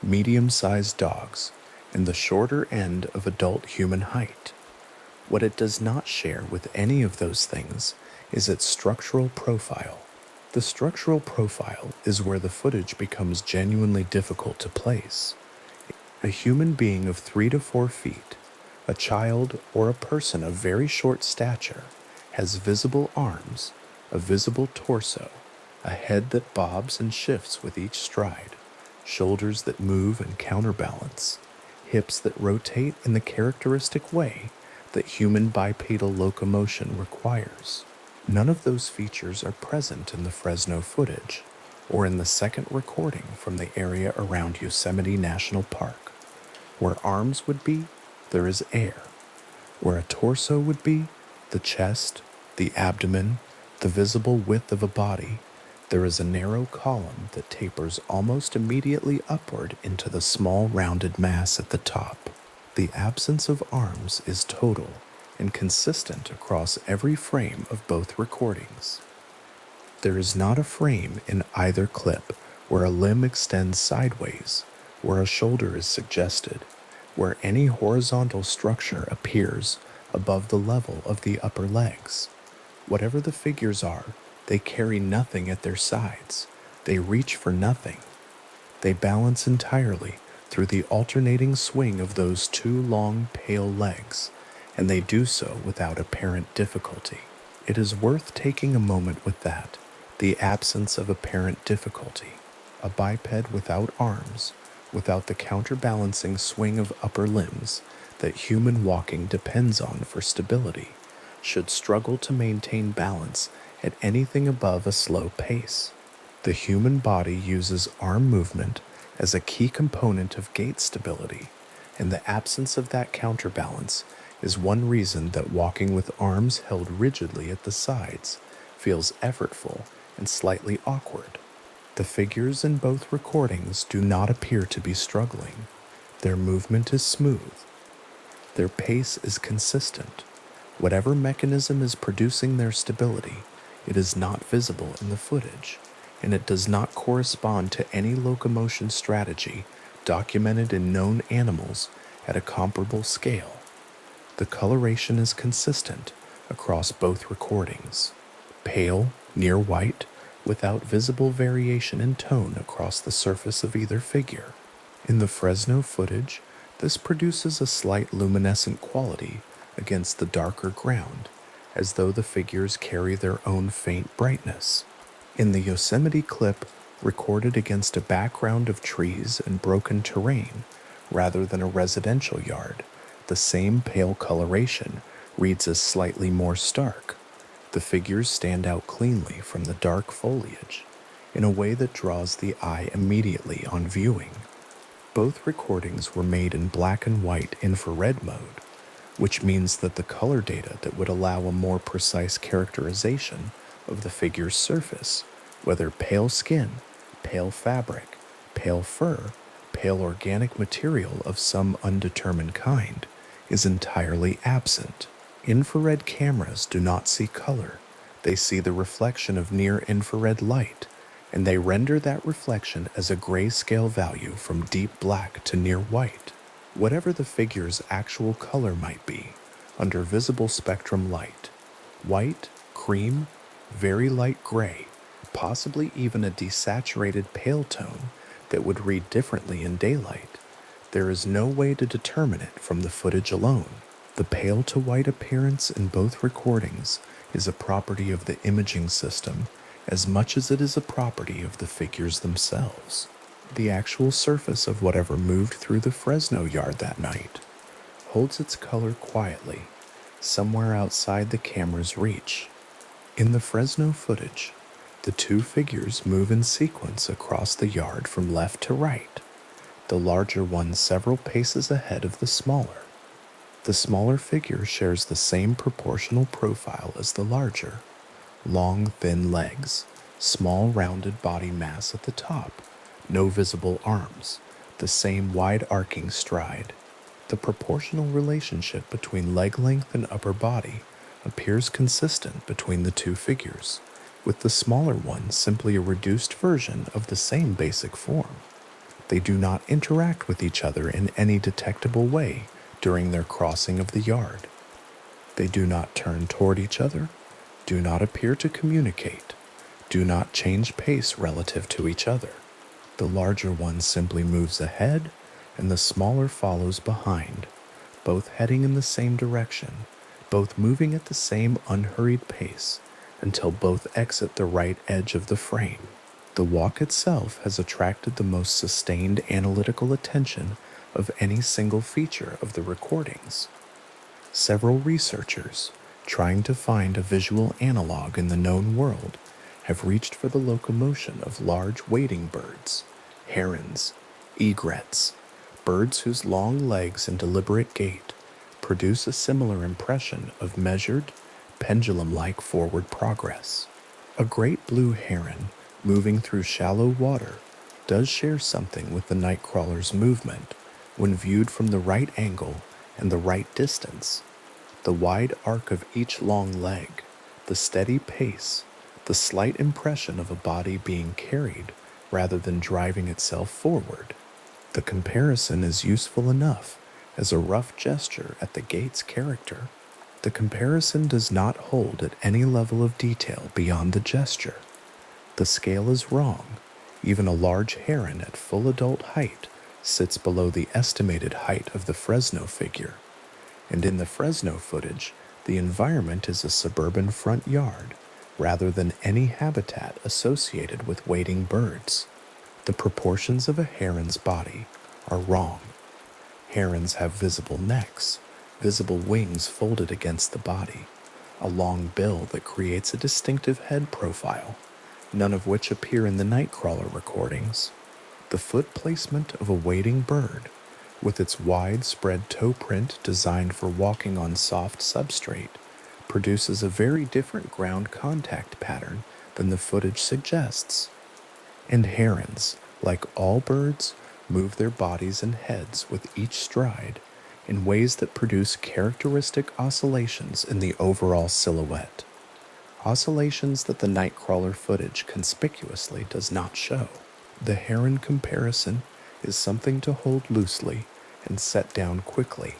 medium-sized dogs, and the shorter end of adult human height. What it does not share with any of those things is its structural profile. The structural profile is where the footage becomes genuinely difficult to place. A human being of 3 to 4 feet, a child or a person of very short stature, has visible arms, a visible torso, a head that bobs and shifts with each stride, shoulders that move and counterbalance, hips that rotate in the characteristic way that human bipedal locomotion requires. None of those features are present in the Fresno footage or in the second recording from the area around Yosemite National Park. Where arms would be, there is air. Where a torso would be, the chest, the abdomen, the visible width of a body, there is a narrow column that tapers almost immediately upward into the small rounded mass at the top. The absence of arms is total and consistent across every frame of both recordings. There is not a frame in either clip where a limb extends sideways, where a shoulder is suggested, where any horizontal structure appears above the level of the upper legs. Whatever the figures are, they carry nothing at their sides. They reach for nothing. They balance entirely through the alternating swing of those two long, pale legs, and they do so without apparent difficulty. It is worth taking a moment with that, the absence of apparent difficulty. A biped without arms, without the counterbalancing swing of upper limbs that human walking depends on for stability, should struggle to maintain balance at anything above a slow pace. The human body uses arm movement as a key component of gait stability, and the absence of that counterbalance is one reason that walking with arms held rigidly at the sides feels effortful and slightly awkward. The figures in both recordings do not appear to be struggling. Their movement is smooth. Their pace is consistent. Whatever mechanism is producing their stability, it is not visible in the footage, and it does not correspond to any locomotion strategy documented in known animals at a comparable scale. The coloration is consistent across both recordings, pale, near white, without visible variation in tone across the surface of either figure. In the Fresno footage, This produces a slight luminescent quality against the darker ground, as though the figures carry their own faint brightness. In the Yosemite clip, recorded against a background of trees and broken terrain, rather than a residential yard, the same pale coloration reads as slightly more stark. The figures stand out cleanly from the dark foliage in a way that draws the eye immediately on viewing. Both recordings were made in black and white infrared mode, which means that the color data that would allow a more precise characterization of the figure's surface, whether pale skin, pale fabric, pale fur, pale organic material of some undetermined kind, is entirely absent. Infrared cameras do not see color. They see the reflection of near-infrared light, and they render that reflection as a grayscale value from deep black to near white. Whatever the figure's actual color might be, under visible spectrum light, white, cream, very light gray, possibly even a desaturated pale tone that would read differently in daylight, there is no way to determine it from the footage alone. The pale to white appearance in both recordings is a property of the imaging system as much as it is a property of the figures themselves. The actual surface of whatever moved through the Fresno yard that night holds its color quietly, somewhere outside the camera's reach. In the Fresno footage, the two figures move in sequence across the yard from left to right, the larger one several paces ahead of the smaller. The smaller figure shares the same proportional profile as the larger: long, thin legs, small, rounded body mass at the top, no visible arms, the same wide arcing stride. The proportional relationship between leg length and upper body appears consistent between the two figures, with the smaller one simply a reduced version of the same basic form. They do not interact with each other in any detectable way during their crossing of the yard. They do not turn toward each other, do not appear to communicate, do not change pace relative to each other. The larger one simply moves ahead, and the smaller follows behind, both heading in the same direction, both moving at the same unhurried pace, until both exit the right edge of the frame. The walk itself has attracted the most sustained analytical attention of any single feature of the recordings. Several researchers, trying to find a visual analog in the known world, have reached for the locomotion of large wading birds, herons, egrets, birds whose long legs and deliberate gait produce a similar impression of measured, pendulum-like forward progress. A great blue heron moving through shallow water does share something with the Nightcrawler's movement when viewed from the right angle and the right distance. The wide arc of each long leg, the steady pace, the slight impression of a body being carried rather than driving itself forward. The comparison is useful enough as a rough gesture at the gate's character. The comparison does not hold at any level of detail beyond the gesture. The scale is wrong. Even a large heron at full adult height sits below the estimated height of the Fresno figure. And in the Fresno footage, the environment is a suburban front yard rather than any habitat associated with wading birds. The proportions of a heron's body are wrong. Herons have visible necks, visible wings folded against the body, a long bill that creates a distinctive head profile, none of which appear in the Nightcrawler recordings. The foot placement of a wading bird, with its wide spread toe print designed for walking on soft substrate, produces a very different ground contact pattern than the footage suggests. And herons, like all birds, move their bodies and heads with each stride in ways that produce characteristic oscillations in the overall silhouette. Oscillations that the Nightcrawler footage conspicuously does not show. The heron comparison is something to hold loosely and set down quickly.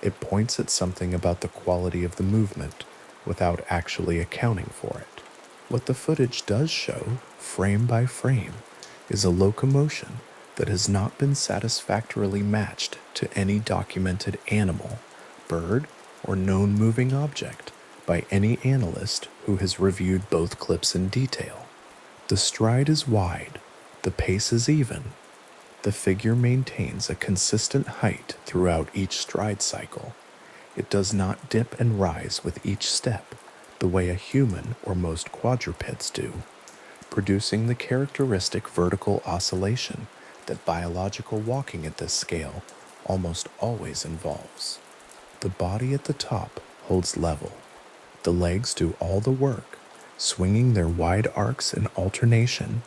It points at something about the quality of the movement without actually accounting for it. What the footage does show, frame by frame, is a locomotion that has not been satisfactorily matched to any documented animal, bird, or known moving object by any analyst who has reviewed both clips in detail. The stride is wide, the pace is even, the figure maintains a consistent height throughout each stride cycle. It does not dip and rise with each step the way a human or most quadrupeds do, producing the characteristic vertical oscillation that biological walking at this scale almost always involves. The body at the top holds level. The legs do all the work, swinging their wide arcs in alternation,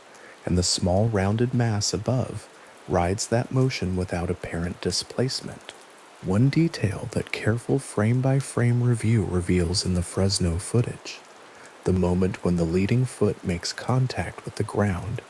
and the small rounded mass above rides that motion without apparent displacement. One detail that careful frame-by-frame review reveals in the Fresno footage, the moment when the leading foot makes contact with the ground,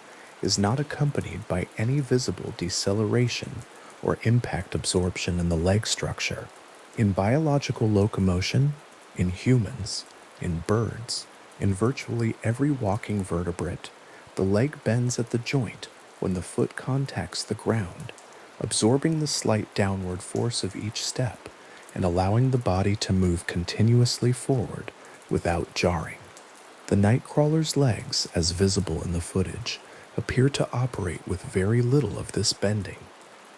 is not accompanied by any visible deceleration or impact absorption in the leg structure. In biological locomotion, in humans, in birds, in virtually every walking vertebrate, the leg bends at the joint when the foot contacts the ground, absorbing the slight downward force of each step and allowing the body to move continuously forward without jarring. The Nightcrawler's legs, as visible in the footage, appear to operate with very little of this bending.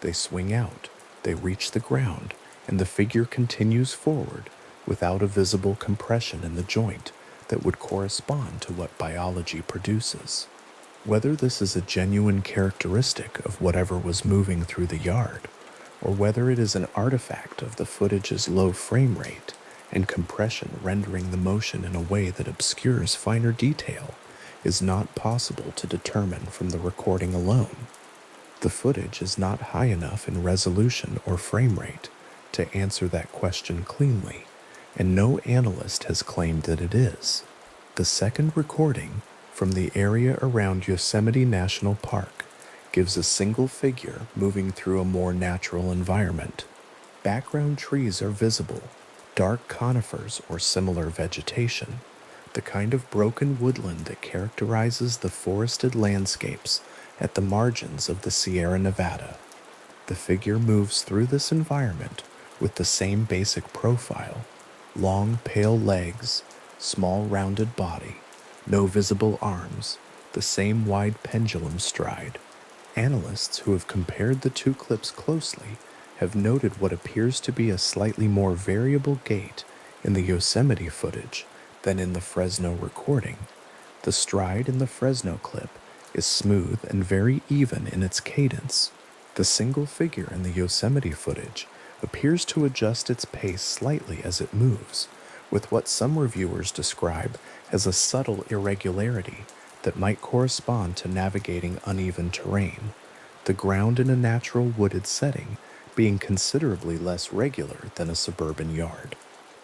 They swing out, they reach the ground, and the figure continues forward without a visible compression in the joint that would correspond to what biology produces. Whether this is a genuine characteristic of whatever was moving through the yard, or whether it is an artifact of the footage's low frame rate and compression rendering the motion in a way that obscures finer detail, is not possible to determine from the recording alone. The footage is not high enough in resolution or frame rate to answer that question cleanly, and no analyst has claimed that it is. The second recording, from the area around Yosemite National Park, gives a single figure moving through a more natural environment. Background trees are visible, dark conifers or similar vegetation, the kind of broken woodland that characterizes the forested landscapes at the margins of the Sierra Nevada. The figure moves through this environment with the same basic profile: long, pale legs, small, rounded body, no visible arms, the same wide pendulum stride. Analysts who have compared the two clips closely have noted what appears to be a slightly more variable gait in the Yosemite footage than in the Fresno recording. The stride in the Fresno clip is smooth and very even in its cadence. The single figure in the Yosemite footage appears to adjust its pace slightly as it moves, with what some reviewers describe as a subtle irregularity that might correspond to navigating uneven terrain, the ground in a natural wooded setting being considerably less regular than a suburban yard.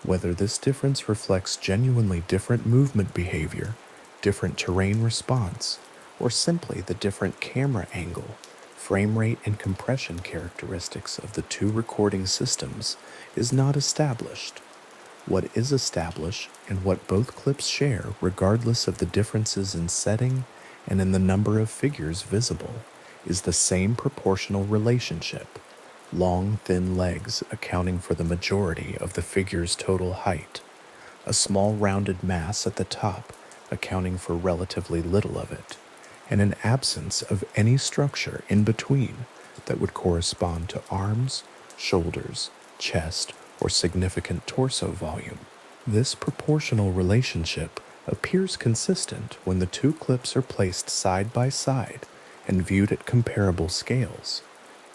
Whether this difference reflects genuinely different movement behavior, different terrain response, or simply the different camera angle, frame rate, and compression characteristics of the two recording systems is not established. What is established, and what both clips share regardless of the differences in setting and in the number of figures visible, is the same proportional relationship: long, thin legs accounting for the majority of the figure's total height, a small rounded mass at the top accounting for relatively little of it, and an absence of any structure in between that would correspond to arms, shoulders, chest, or significant torso volume. This proportional relationship appears consistent when the two clips are placed side by side and viewed at comparable scales.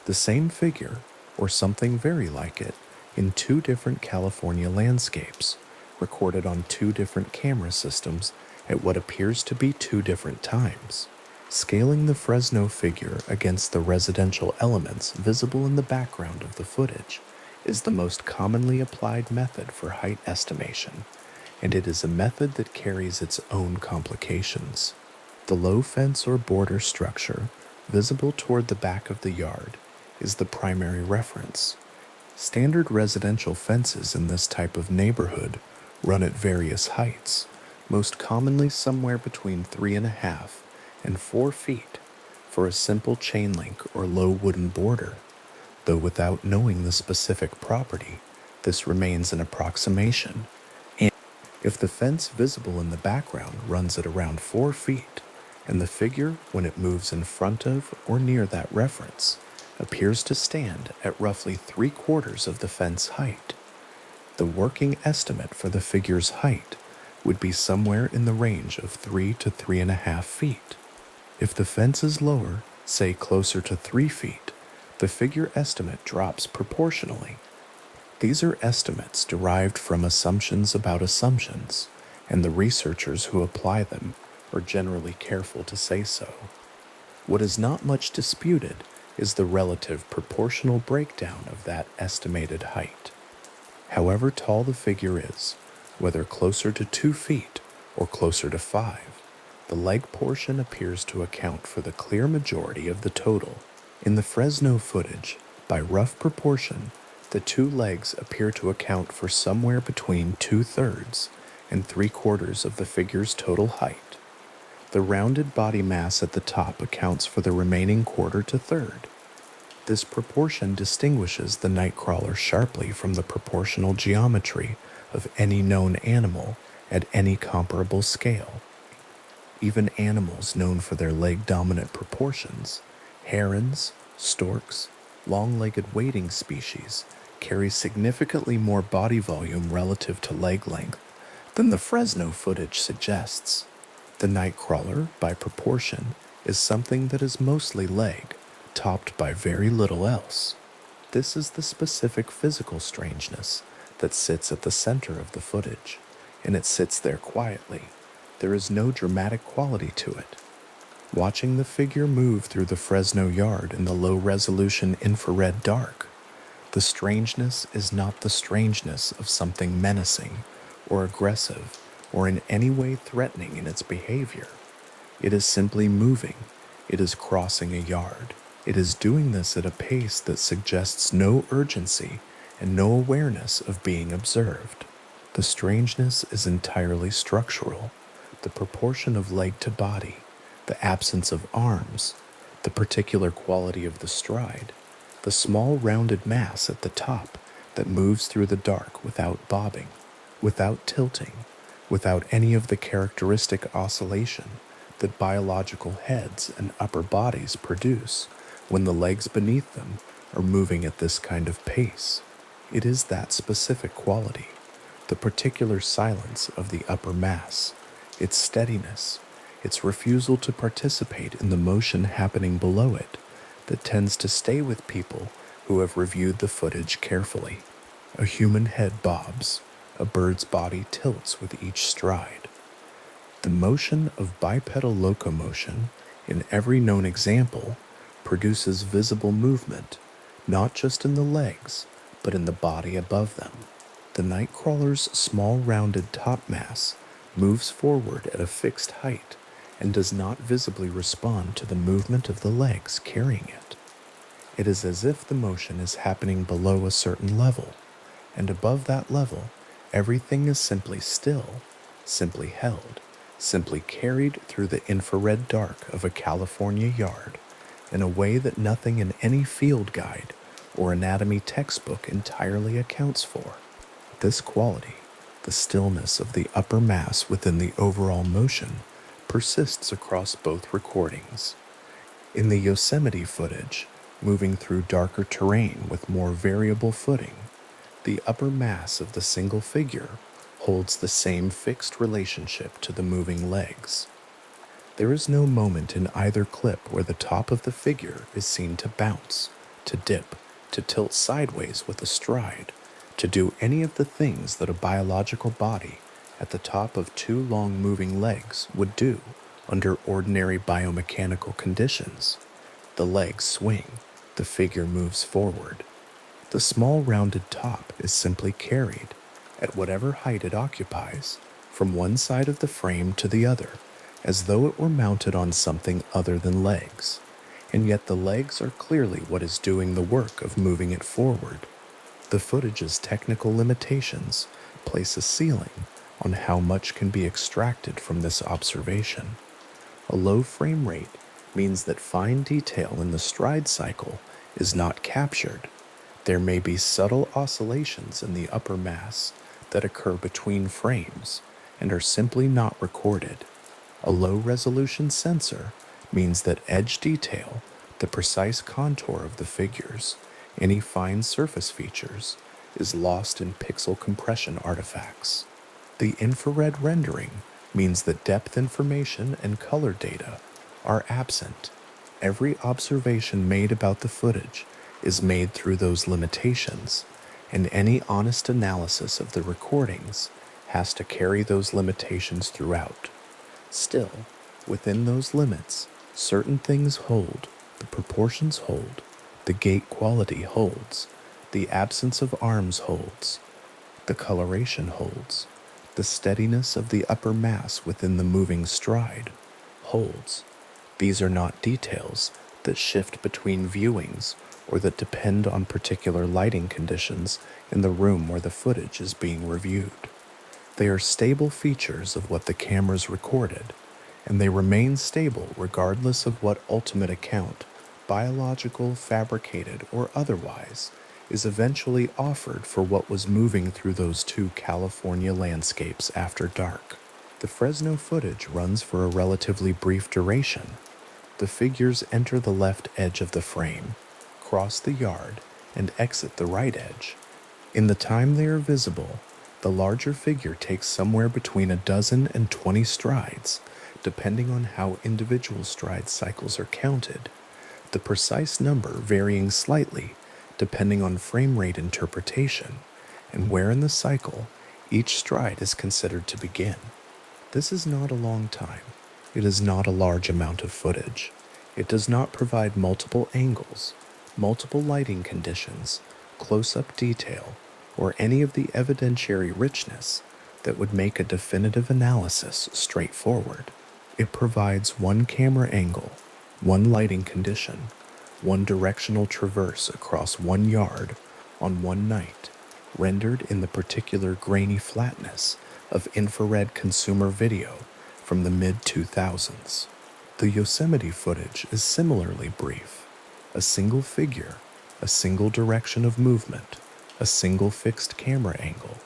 The same figure, or something very like it, in two different California landscapes, recorded on two different camera systems at what appears to be two different times. Scaling the Fresno figure against the residential elements visible in the background of the footage is the most commonly applied method for height estimation, and it is a method that carries its own complications. The low fence or border structure, visible toward the back of the yard, is the primary reference. Standard residential fences in this type of neighborhood run at various heights, most commonly somewhere between 3.5 and 4 feet, for a simple chain link or low wooden border, though without knowing the specific property, this remains an approximation. And if the fence visible in the background runs at around 4 feet, and the figure, when it moves in front of or near that reference, appears to stand at roughly 3/4 of the fence height, the working estimate for the figure's height would be somewhere in the range of 3 to 3.5 feet. If the fence is lower, say closer to 3 feet, the figure estimate drops proportionally. These are estimates derived from assumptions about assumptions, and the researchers who apply them are generally careful to say so. What is not much disputed is the relative proportional breakdown of that estimated height. However tall the figure is, whether closer to 2 feet or closer to 5, the leg portion appears to account for the clear majority of the total. In the Fresno footage, by rough proportion, the 2 legs appear to account for somewhere between 2/3 and 3/4 of the figure's total height. The rounded body mass at the top accounts for the remaining 1/4 to 1/3. This proportion distinguishes the Nightcrawler sharply from the proportional geometry of any known animal at any comparable scale. Even animals known for their leg-dominant proportions, herons, storks, long-legged wading species, carry significantly more body volume relative to leg length than the Fresno footage suggests. The Nightcrawler, by proportion, is something that is mostly leg, topped by very little else. This is the specific physical strangeness that sits at the center of the footage, and it sits there quietly. There is no dramatic quality to it. Watching the figure move through the Fresno yard in the low-resolution infrared dark, the strangeness is not the strangeness of something menacing or aggressive or in any way threatening in its behavior. It is simply moving. It is crossing a yard. It is doing this at a pace that suggests no urgency and no awareness of being observed. The strangeness is entirely structural. The proportion of leg to body, the absence of arms, the particular quality of the stride, the small rounded mass at the top that moves through the dark without bobbing, without tilting, without any of the characteristic oscillation that biological heads and upper bodies produce when the legs beneath them are moving at this kind of pace. It is that specific quality, the particular silence of the upper mass, its steadiness, its refusal to participate in the motion happening below it, that tends to stay with people who have reviewed the footage carefully. A human head bobs, a bird's body tilts with each stride. The motion of bipedal locomotion, in every known example, produces visible movement, not just in the legs, but in the body above them. The Nightcrawler's small rounded top mass moves forward at a fixed height and does not visibly respond to the movement of the legs carrying it. It is as if the motion is happening below a certain level, and above that level, everything is simply still, simply held, simply carried through the infrared dark of a California yard in a way that nothing in any field guide or anatomy textbook entirely accounts for. This quality, the stillness of the upper mass within the overall motion, persists across both recordings. In the Yosemite footage, moving through darker terrain with more variable footing, the upper mass of the single figure holds the same fixed relationship to the moving legs. There is no moment in either clip where the top of the figure is seen to bounce, to dip, to tilt sideways with a stride, to do any of the things that a biological body at the top of 2 long moving legs would do under ordinary biomechanical conditions. The legs swing, the figure moves forward. The small rounded top is simply carried, at whatever height it occupies, from one side of the frame to the other, as though it were mounted on something other than legs, and yet the legs are clearly what is doing the work of moving it forward. The footage's technical limitations place a ceiling on how much can be extracted from this observation. A low frame rate means that fine detail in the stride cycle is not captured. There may be subtle oscillations in the upper mass that occur between frames and are simply not recorded. A low-resolution sensor means that edge detail, the precise contour of the figures, any fine surface features, is lost in pixel compression artifacts. The infrared rendering means that depth information and color data are absent. Every observation made about the footage is made through those limitations, and any honest analysis of the recordings has to carry those limitations throughout. Still, within those limits, certain things hold, the proportions hold, the gate quality holds, the absence of arms holds, the coloration holds, the steadiness of the upper mass within the moving stride holds. These are not details that shift between viewings or that depend on particular lighting conditions in the room where the footage is being reviewed. They are stable features of what the cameras recorded, and they remain stable regardless of what ultimate account, biological, fabricated, or otherwise, is eventually offered for what was moving through those two California landscapes after dark. The Fresno footage runs for a relatively brief duration. The figures enter the left edge of the frame, cross the yard, and exit the right edge. In the time they are visible, the larger figure takes somewhere between 12 and 20 strides, depending on how individual stride cycles are counted, the precise number varying slightly depending on frame rate interpretation and where in the cycle each stride is considered to begin. This is not a long time. It is not a large amount of footage. It does not provide multiple angles, multiple lighting conditions, close-up detail, or any of the evidentiary richness that would make a definitive analysis straightforward. It provides one camera angle, one lighting condition, one directional traverse across one yard on one night, rendered in the particular grainy flatness of infrared consumer video from the mid-2000s. The Yosemite footage is similarly brief. A single figure, a single direction of movement, a single fixed camera angle,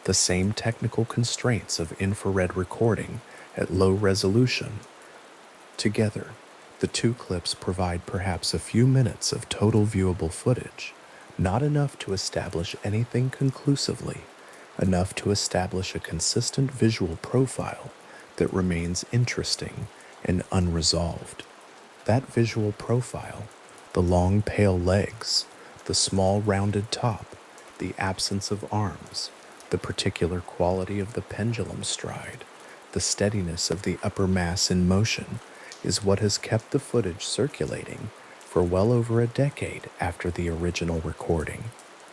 the same technical constraints of infrared recording at low resolution. Together, the two clips provide perhaps a few minutes of total viewable footage, not enough to establish anything conclusively, enough to establish a consistent visual profile that remains interesting and unresolved. That visual profile, the long pale legs, the small rounded top, the absence of arms, the particular quality of the pendulum stride, the steadiness of the upper mass in motion, is what has kept the footage circulating for well over a decade after the original recording.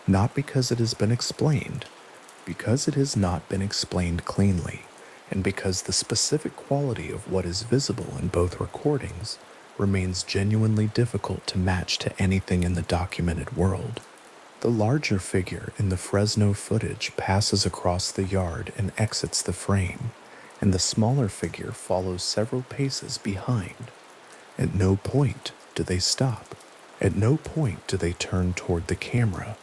Not because it has been explained, because it has not been explained cleanly, and because the specific quality of what is visible in both recordings remains genuinely difficult to match to anything in the documented world. The larger figure in the Fresno footage passes across the yard and exits the frame, and the smaller figure follows several paces behind. At no point do they stop. At no point do they turn toward the camera.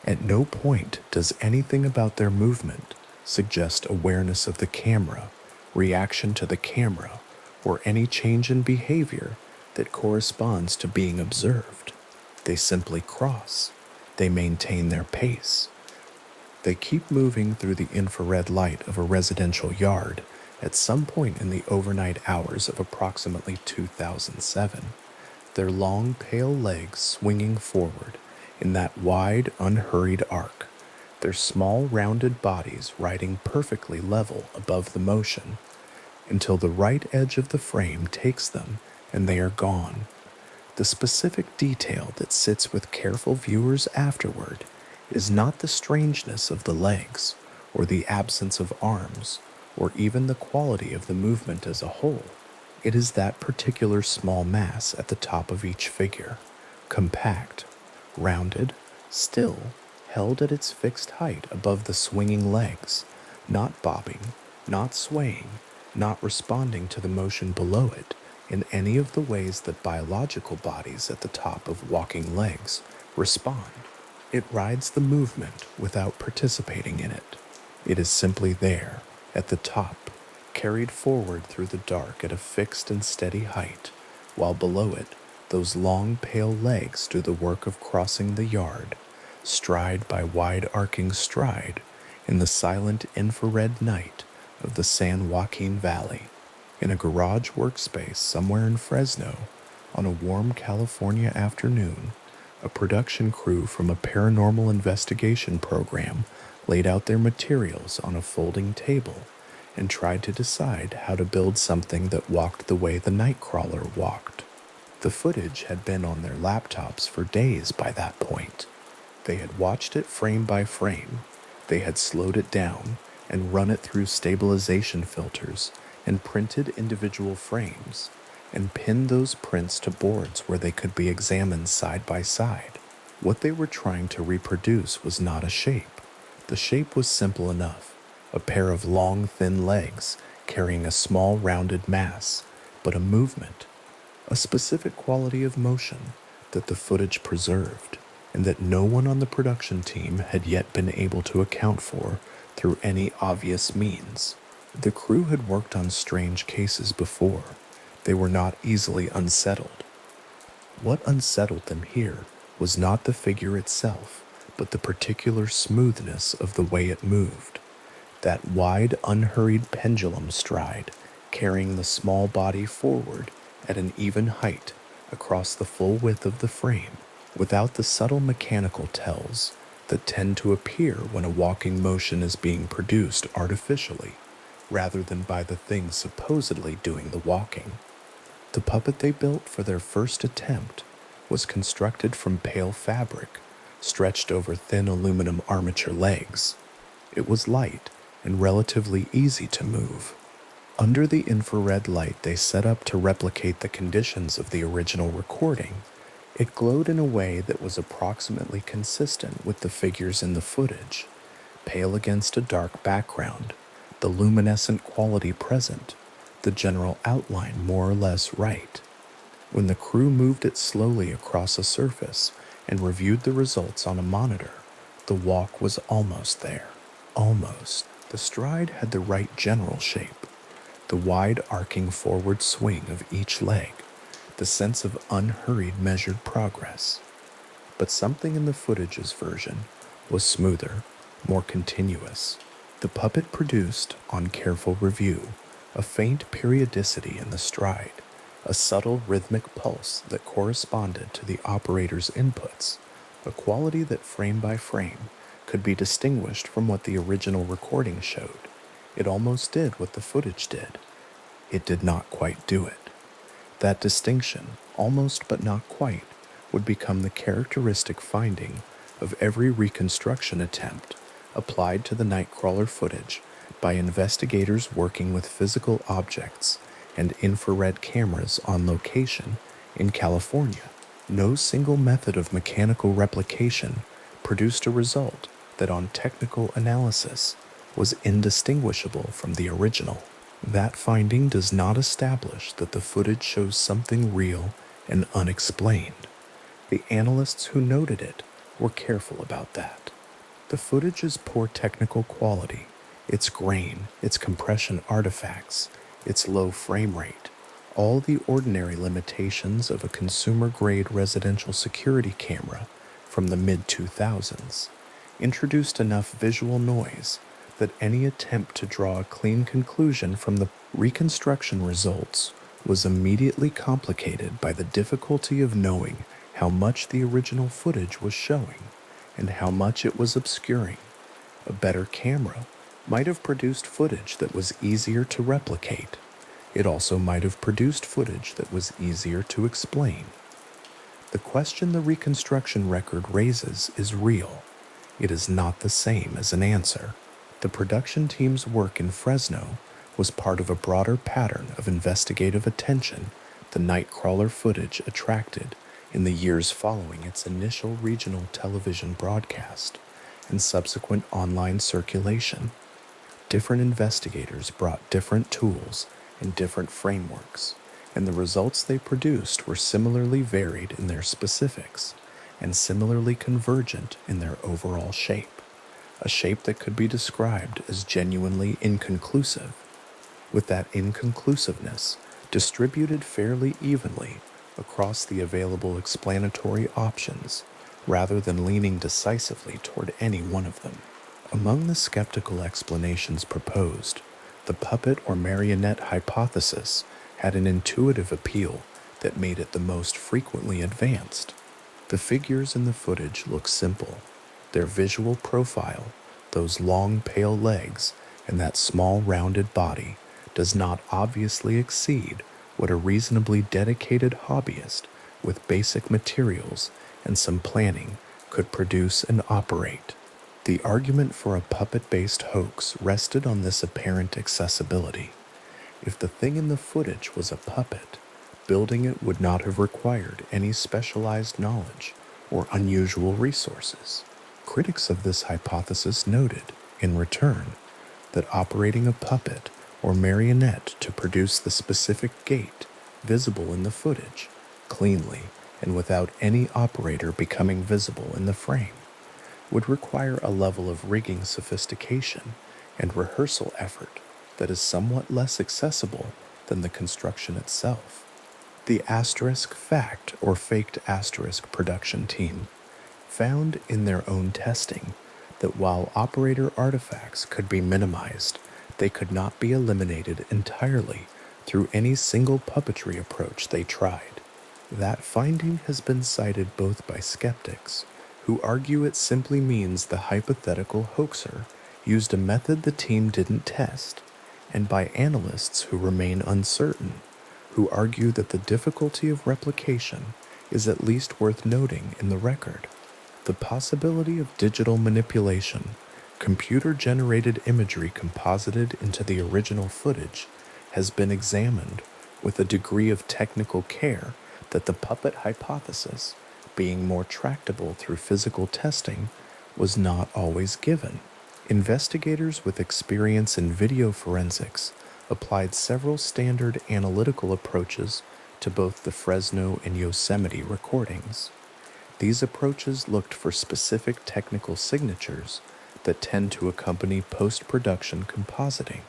At no point does anything about their movement suggest awareness of the camera, reaction to the camera, or any change in behavior that corresponds to being observed. They simply cross. They maintain their pace. They keep moving through the infrared light of a residential yard at some point in the overnight hours of approximately 2007, their long, pale legs swinging forward in that wide, unhurried arc, their small, rounded bodies riding perfectly level above the motion, until the right edge of the frame takes them and they are gone. The specific detail that sits with careful viewers afterward is not the strangeness of the legs, or the absence of arms, or even the quality of the movement as a whole. It is that particular small mass at the top of each figure, compact, rounded, still, held at its fixed height above the swinging legs, not bobbing, not swaying, not responding to the motion below it, in any of the ways that biological bodies at the top of walking legs respond. It rides the movement without participating in it. It is simply there, at the top, carried forward through the dark at a fixed and steady height, while below it, those long pale legs do the work of crossing the yard, stride by wide arcing stride, in the silent infrared night of the San Joaquin Valley. In a garage workspace somewhere in Fresno, on a warm California afternoon, a production crew from a paranormal investigation program laid out their materials on a folding table and tried to decide how to build something that walked the way the Nightcrawler walked. The footage had been on their laptops for days by that point. They had watched it frame by frame. They had slowed it down and run it through stabilization filters and printed individual frames and pinned those prints to boards where they could be examined side by side. What they were trying to reproduce was not a shape. The shape was simple enough, a pair of long, thin legs carrying a small, rounded mass, but a movement, a specific quality of motion that the footage preserved, and that no one on the production team had yet been able to account for through any obvious means. The crew had worked on strange cases before. They were not easily unsettled. What unsettled them here was not the figure itself, but the particular smoothness of the way it moved. That wide, unhurried pendulum stride, carrying the small body forward at an even height across the full width of the frame, without the subtle mechanical tells that tend to appear when a walking motion is being produced artificially, rather than by the thing supposedly doing the walking. The puppet they built for their first attempt was constructed from pale fabric, stretched over thin aluminum armature legs. It was light and relatively easy to move. Under the infrared light they set up to replicate the conditions of the original recording, it glowed in a way that was approximately consistent with the figures in the footage, pale against a dark background, the luminescent quality present, the general outline more or less right. When the crew moved it slowly across a surface and reviewed the results on a monitor, the walk was almost there. Almost. The stride had the right general shape, the wide arcing forward swing of each leg, the sense of unhurried measured progress. But something in the footage's version was smoother, more continuous. The puppet produced, on careful review, a faint periodicity in the stride, a subtle rhythmic pulse that corresponded to the operator's inputs, a quality that frame by frame could be distinguished from what the original recording showed. It almost did what the footage did. It did not quite do it. That distinction, almost but not quite, would become the characteristic finding of every reconstruction attempt applied to the Nightcrawler footage by investigators working with physical objects and infrared cameras on location in California. No single method of mechanical replication produced a result that on technical analysis was indistinguishable from the original. That finding does not establish that the footage shows something real and unexplained. The analysts who noted it were careful about that. The footage's poor technical quality, its grain, its compression artifacts, its low frame rate, all the ordinary limitations of a consumer-grade residential security camera from the mid-2000s, introduced enough visual noise that any attempt to draw a clean conclusion from the reconstruction results was immediately complicated by the difficulty of knowing how much the original footage was showing and how much it was obscuring. A better camera might have produced footage that was easier to replicate. It also might have produced footage that was easier to explain. The question the reconstruction record raises is real. It is not the same as an answer. The production team's work in Fresno was part of a broader pattern of investigative attention the Nightcrawler footage attracted in the years following its initial regional television broadcast and subsequent online circulation. Different investigators brought different tools and different frameworks, and the results they produced were similarly varied in their specifics and similarly convergent in their overall shape, a shape that could be described as genuinely inconclusive, with that inconclusiveness distributed fairly evenly across the available explanatory options rather than leaning decisively toward any one of them. Among the skeptical explanations proposed, the puppet or marionette hypothesis had an intuitive appeal that made it the most frequently advanced. The figures in the footage look simple. Their visual profile, those long pale legs, and that small rounded body, does not obviously exceed what a reasonably dedicated hobbyist with basic materials and some planning could produce and operate. The argument for a puppet-based hoax rested on this apparent accessibility. If the thing in the footage was a puppet, building it would not have required any specialized knowledge or unusual resources. Critics of this hypothesis noted, in return, that operating a puppet or marionette to produce the specific gait visible in the footage, cleanly and without any operator becoming visible in the frame, would require a level of rigging sophistication and rehearsal effort that is somewhat less accessible than the construction itself. The asterisk fact or faked asterisk production team found in their own testing that while operator artifacts could be minimized, they could not be eliminated entirely through any single puppetry approach they tried. That finding has been cited both by skeptics, who argue it simply means the hypothetical hoaxer used a method the team didn't test, and by analysts who remain uncertain, who argue that the difficulty of replication is at least worth noting in the record. The possibility of digital manipulation, computer-generated imagery composited into the original footage, has been examined with a degree of technical care that the puppet hypothesis, being more tractable through physical testing, was not always given. Investigators with experience in video forensics applied several standard analytical approaches to both the Fresno and Yosemite recordings. These approaches looked for specific technical signatures that tend to accompany post-production compositing,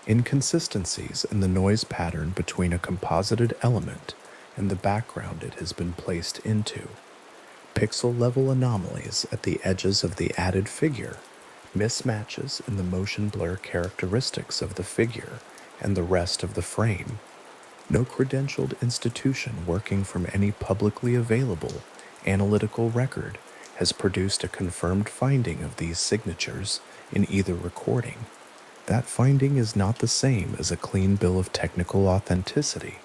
inconsistencies in the noise pattern between a composited element and the background it has been placed into, pixel-level anomalies at the edges of the added figure, mismatches in the motion blur characteristics of the figure and the rest of the frame. No credentialed institution working from any publicly available analytical record has produced a confirmed finding of these signatures in either recording. That finding is not the same as a clean bill of technical authenticity.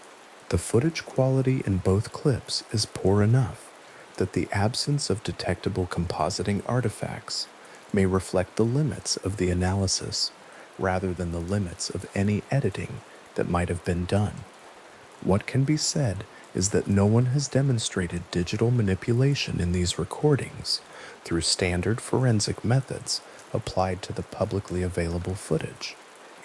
The footage quality in both clips is poor enough that the absence of detectable compositing artifacts may reflect the limits of the analysis rather than the limits of any editing that might have been done. What can be said is that no one has demonstrated digital manipulation in these recordings through standard forensic methods applied to the publicly available footage.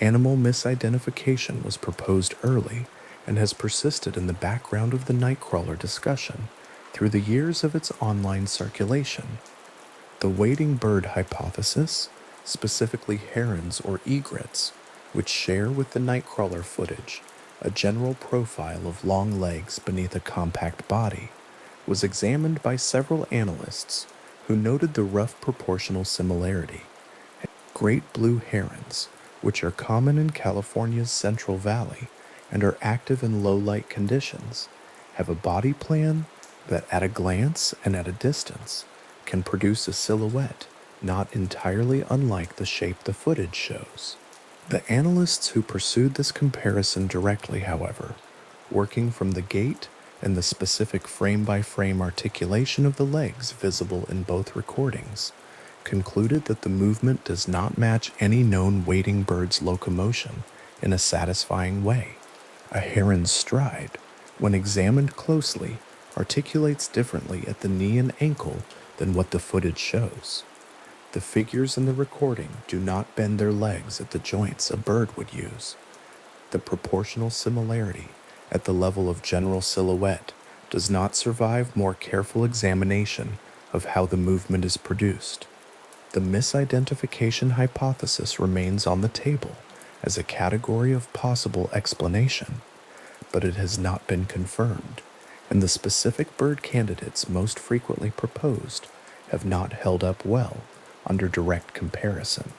Animal misidentification was proposed early and has persisted in the background of the Nightcrawler discussion through the years of its online circulation. The wading bird hypothesis, specifically herons or egrets, which share with the Nightcrawler footage a general profile of long legs beneath a compact body, was examined by several analysts who noted the rough proportional similarity. Great blue herons, which are common in California's Central Valley and are active in low-light conditions, have a body plan that at a glance and at a distance can produce a silhouette not entirely unlike the shape the footage shows. The analysts who pursued this comparison directly, however, working from the gait and the specific frame-by-frame articulation of the legs visible in both recordings, concluded that the movement does not match any known wading bird's locomotion in a satisfying way. A heron's stride, when examined closely, articulates differently at the knee and ankle than what the footage shows. The figures in the recording do not bend their legs at the joints a bird would use. The proportional similarity at the level of general silhouette does not survive more careful examination of how the movement is produced. The misidentification hypothesis remains on the table as a category of possible explanation, but it has not been confirmed, and the specific bird candidates most frequently proposed have not held up well under direct comparison.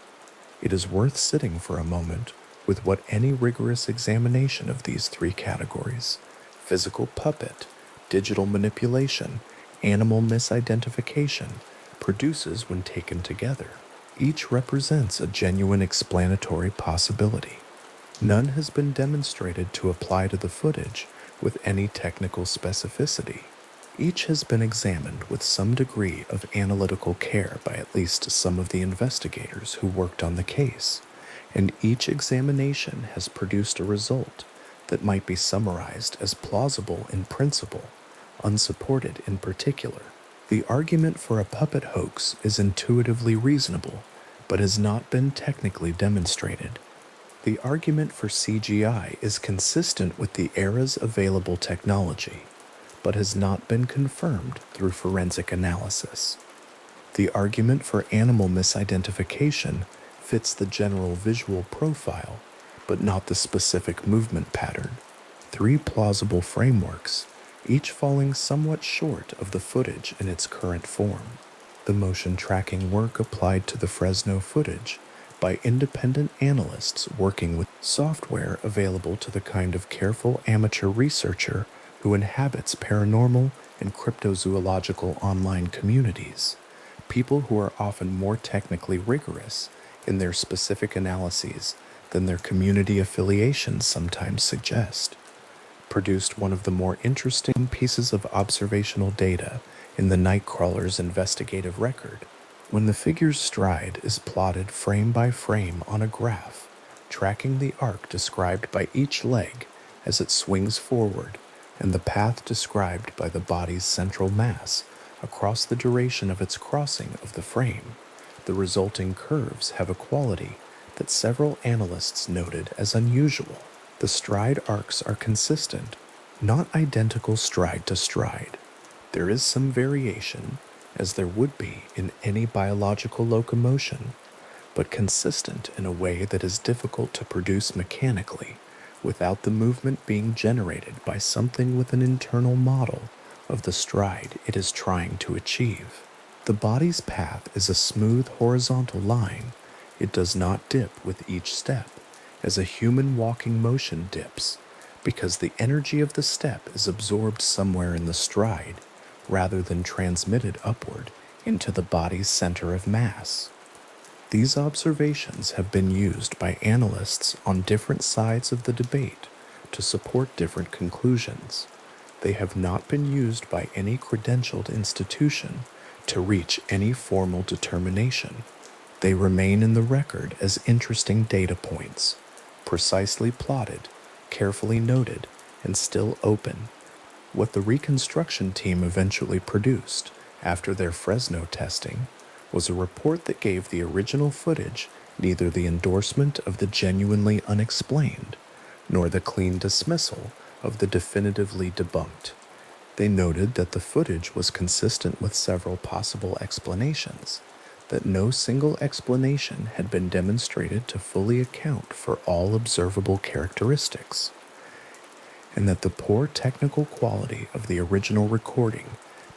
It is worth sitting for a moment with what any rigorous examination of these three categories, physical puppet, digital manipulation, animal misidentification, produces when taken together. Each represents a genuine explanatory possibility. None has been demonstrated to apply to the footage with any technical specificity. Each has been examined with some degree of analytical care by at least some of the investigators who worked on the case, and each examination has produced a result that might be summarized as plausible in principle, unsupported in particular. The argument for a puppet hoax is intuitively reasonable, but has not been technically demonstrated. The argument for CGI is consistent with the era's available technology, but has not been confirmed through forensic analysis. The argument for animal misidentification fits the general visual profile, but not the specific movement pattern. Three plausible frameworks, each falling somewhat short of the footage in its current form. The motion tracking work applied to the Fresno footage by independent analysts working with software available to the kind of careful amateur researcher who inhabits paranormal and cryptozoological online communities, people who are often more technically rigorous in their specific analyses than their community affiliations sometimes suggest, produced one of the more interesting pieces of observational data in the Nightcrawler's investigative record. When the figure's stride is plotted frame by frame on a graph, tracking the arc described by each leg as it swings forward and the path described by the body's central mass across the duration of its crossing of the frame, the resulting curves have a quality that several analysts noted as unusual. The stride arcs are consistent, not identical stride to stride. There is some variation, as there would be in any biological locomotion, but consistent in a way that is difficult to produce mechanically without the movement being generated by something with an internal model of the stride it is trying to achieve. The body's path is a smooth horizontal line. It does not dip with each step, as a human walking motion dips, because the energy of the step is absorbed somewhere in the stride, rather than transmitted upward into the body's center of mass. These observations have been used by analysts on different sides of the debate to support different conclusions. They have not been used by any credentialed institution to reach any formal determination. They remain in the record as interesting data points, precisely plotted, carefully noted, and still open. What the reconstruction team eventually produced after their Fresno testing was a report that gave the original footage neither the endorsement of the genuinely unexplained nor the clean dismissal of the definitively debunked. They noted that the footage was consistent with several possible explanations, that no single explanation had been demonstrated to fully account for all observable characteristics, and that the poor technical quality of the original recording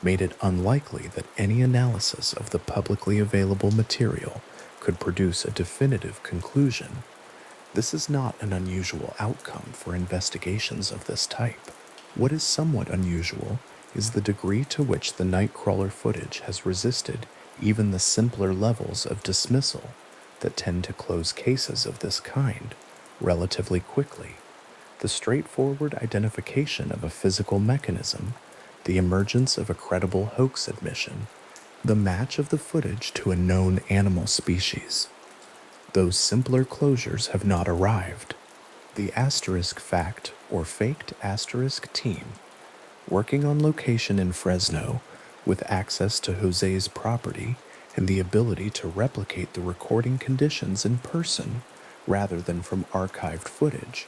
made it unlikely that any analysis of the publicly available material could produce a definitive conclusion. This is not an unusual outcome for investigations of this type. What is somewhat unusual is the degree to which the Nightcrawler footage has resisted even the simpler levels of dismissal that tend to close cases of this kind relatively quickly. The straightforward identification of a physical mechanism, the emergence of a credible hoax admission, the match of the footage to a known animal species. Those simpler closures have not arrived. The asterisk fact or faked asterisk team, working on location in Fresno with access to Jose's property and the ability to replicate the recording conditions in person rather than from archived footage,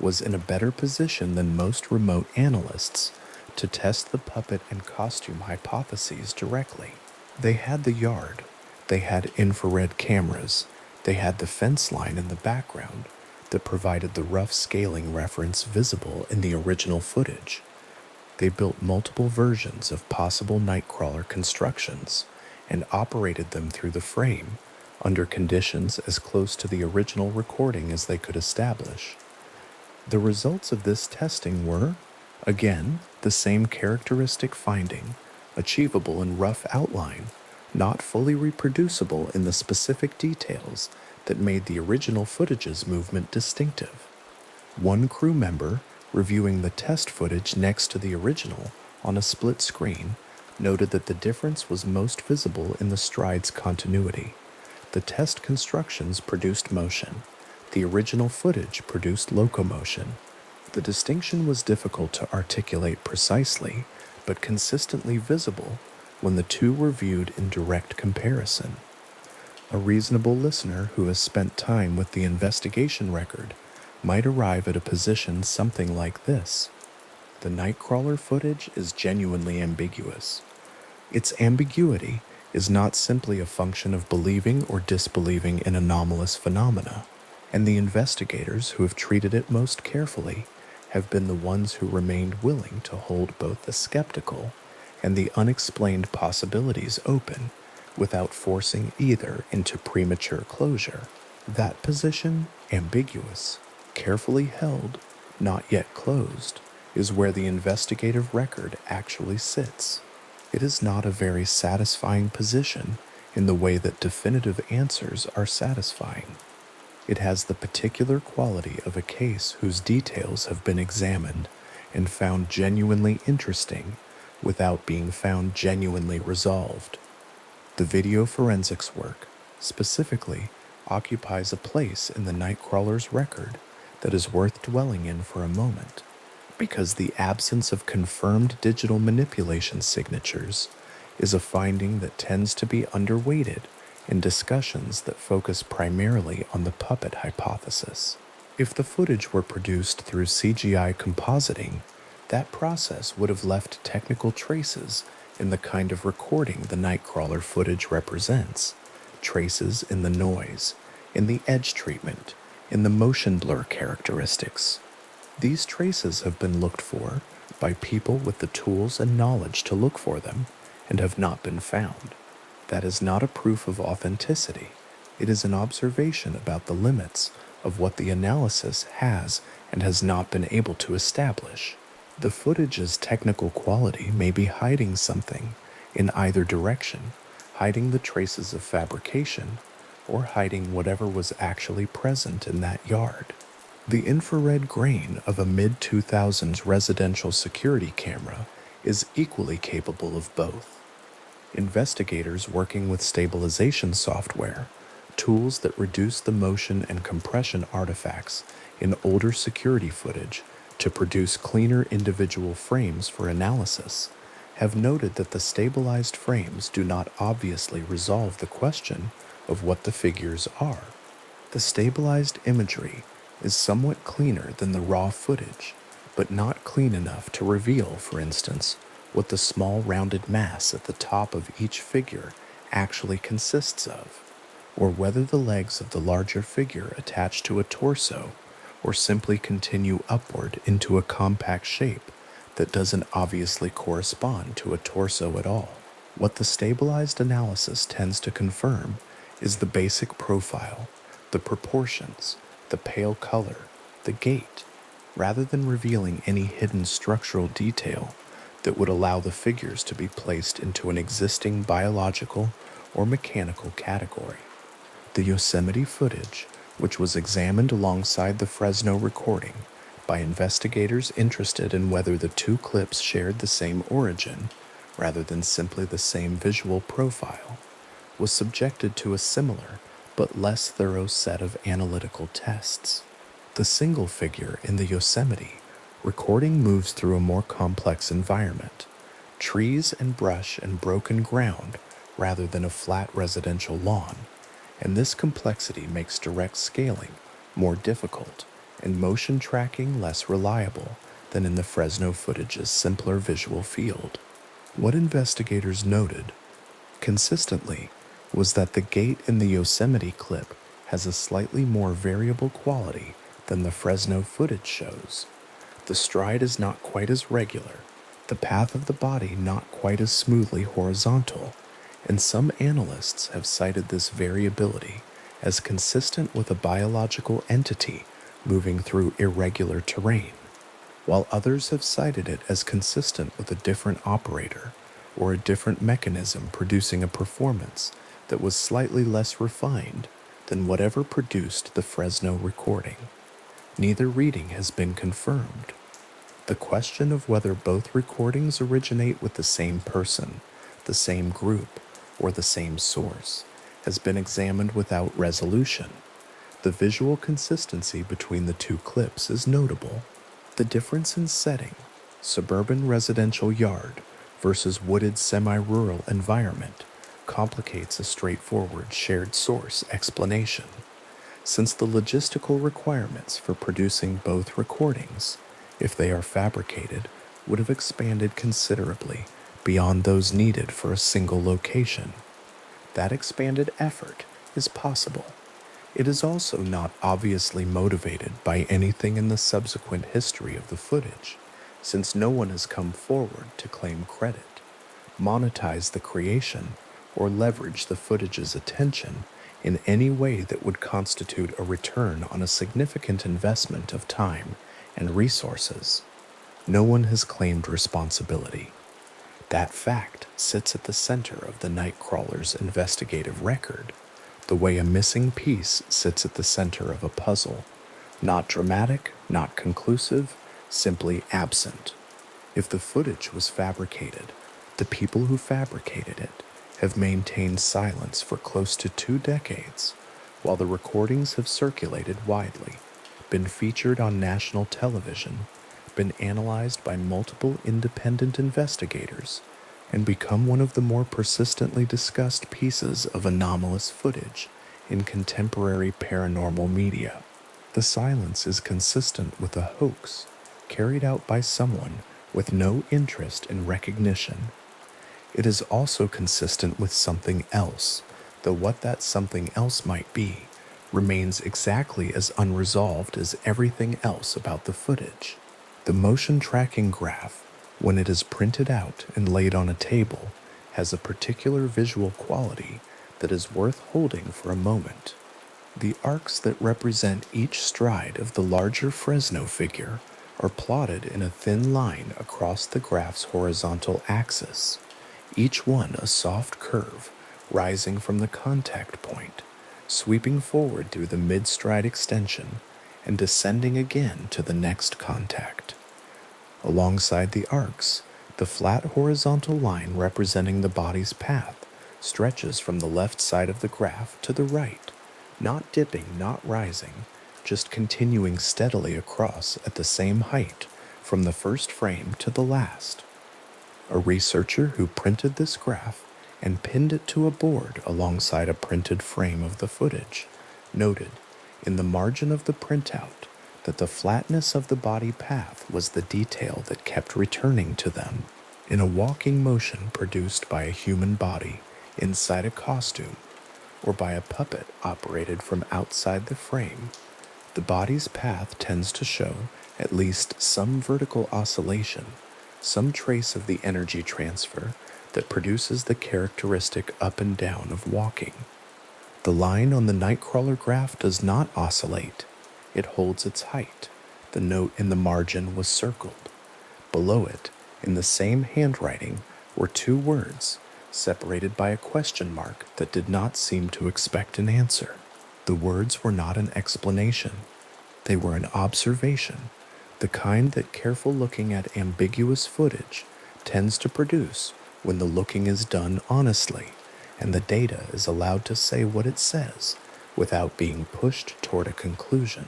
was in a better position than most remote analysts to test the puppet and costume hypotheses directly. They had the yard, they had infrared cameras, they had the fence line in the background that provided the rough scaling reference visible in the original footage. They built multiple versions of possible Nightcrawler constructions and operated them through the frame under conditions as close to the original recording as they could establish. The results of this testing were, again, the same characteristic finding, achievable in rough outline, not fully reproducible in the specific details that made the original footage's movement distinctive. One crew member, reviewing the test footage next to the original on a split screen, noted that the difference was most visible in the stride's continuity. The test constructions produced motion. The original footage produced locomotion. The distinction was difficult to articulate precisely, but consistently visible when the two were viewed in direct comparison. A reasonable listener who has spent time with the investigation record might arrive at a position something like this. The Nightcrawler footage is genuinely ambiguous. Its ambiguity is not simply a function of believing or disbelieving in anomalous phenomena, and the investigators who have treated it most carefully have been the ones who remained willing to hold both the skeptical and the unexplained possibilities open without forcing either into premature closure. That position, ambiguous, carefully held, not yet closed, is where the investigative record actually sits. It is not a very satisfying position in the way that definitive answers are satisfying. It has the particular quality of a case whose details have been examined and found genuinely interesting without being found genuinely resolved. The video forensics work, specifically, occupies a place in the Nightcrawler's record that is worth dwelling in for a moment, because the absence of confirmed digital manipulation signatures is a finding that tends to be underweighted in discussions that focus primarily on the puppet hypothesis. If the footage were produced through CGI compositing, that process would have left technical traces in the kind of recording the Nightcrawler footage represents. Traces in the noise, in the edge treatment, in the motion blur characteristics. These traces have been looked for by people with the tools and knowledge to look for them and have not been found. That is not a proof of authenticity. It is an observation about the limits of what the analysis has and has not been able to establish. The footage's technical quality may be hiding something in either direction, hiding the traces of fabrication, or hiding whatever was actually present in that yard. The infrared grain of a mid-2000s residential security camera is equally capable of both. Investigators working with stabilization software, tools that reduce the motion and compression artifacts in older security footage to produce cleaner individual frames for analysis, have noted that the stabilized frames do not obviously resolve the question of what the figures are. The stabilized imagery is somewhat cleaner than the raw footage, but not clean enough to reveal, for instance, what the small rounded mass at the top of each figure actually consists of, or whether the legs of the larger figure attach to a torso or simply continue upward into a compact shape that doesn't obviously correspond to a torso at all. What the stabilized analysis tends to confirm is the basic profile, the proportions, the pale color, the gait, rather than revealing any hidden structural detail that would allow the figures to be placed into an existing biological or mechanical category. The Yosemite footage, which was examined alongside the Fresno recording by investigators interested in whether the two clips shared the same origin, rather than simply the same visual profile, was subjected to a similar but less thorough set of analytical tests. The single figure in the Yosemite recording moves through a more complex environment, trees and brush and broken ground rather than a flat residential lawn, and this complexity makes direct scaling more difficult and motion tracking less reliable than in the Fresno footage's simpler visual field. What investigators noted consistently was that the gait in the Yosemite clip has a slightly more variable quality than the Fresno footage shows. The stride is not quite as regular, the path of the body not quite as smoothly horizontal, and some analysts have cited this variability as consistent with a biological entity moving through irregular terrain, while others have cited it as consistent with a different operator or a different mechanism producing a performance that was slightly less refined than whatever produced the Fresno recording. Neither reading has been confirmed. The question of whether both recordings originate with the same person, the same group, or the same source has been examined without resolution. The visual consistency between the two clips is notable. The difference in setting, suburban residential yard versus wooded semi-rural environment, complicates a straightforward shared source explanation. Since the logistical requirements for producing both recordings, if they are fabricated, would have expanded considerably beyond those needed for a single location. That expanded effort is possible. It is also not obviously motivated by anything in the subsequent history of the footage, since no one has come forward to claim credit, monetize the creation, or leverage the footage's attention in any way that would constitute a return on a significant investment of time and resources. No one has claimed responsibility. That fact sits at the center of the Nightcrawler's investigative record, the way a missing piece sits at the center of a puzzle, not dramatic, not conclusive, simply absent. If the footage was fabricated, the people who fabricated it have maintained silence for close to 2 decades, while the recordings have circulated widely, been featured on national television, been analyzed by multiple independent investigators, and become one of the more persistently discussed pieces of anomalous footage in contemporary paranormal media. The silence is consistent with a hoax carried out by someone with no interest in recognition. It is also consistent with something else, though what that something else might be remains exactly as unresolved as everything else about the footage. The motion tracking graph, when it is printed out and laid on a table, has a particular visual quality that is worth holding for a moment. The arcs that represent each stride of the larger Fresno figure are plotted in a thin line across the graph's horizontal axis, each one a soft curve rising from the contact point, sweeping forward through the mid-stride extension and descending again to the next contact. Alongside the arcs, the flat horizontal line representing the body's path stretches from the left side of the graph to the right, not dipping, not rising, just continuing steadily across at the same height from the first frame to the last. A researcher who printed this graph and pinned it to a board alongside a printed frame of the footage noted in the margin of the printout that the flatness of the body path was the detail that kept returning to them. In a walking motion produced by a human body inside a costume or by a puppet operated from outside the frame, the body's path tends to show at least some vertical oscillation, some trace of the energy transfer that produces the characteristic up and down of walking. The line on the Nightcrawler graph does not oscillate. It holds its height. The note in the margin was circled. Below it, in the same handwriting, were 2 words, separated by a question mark that did not seem to expect an answer. The words were not an explanation. They were an observation, the kind that careful looking at ambiguous footage tends to produce when the looking is done honestly and the data is allowed to say what it says without being pushed toward a conclusion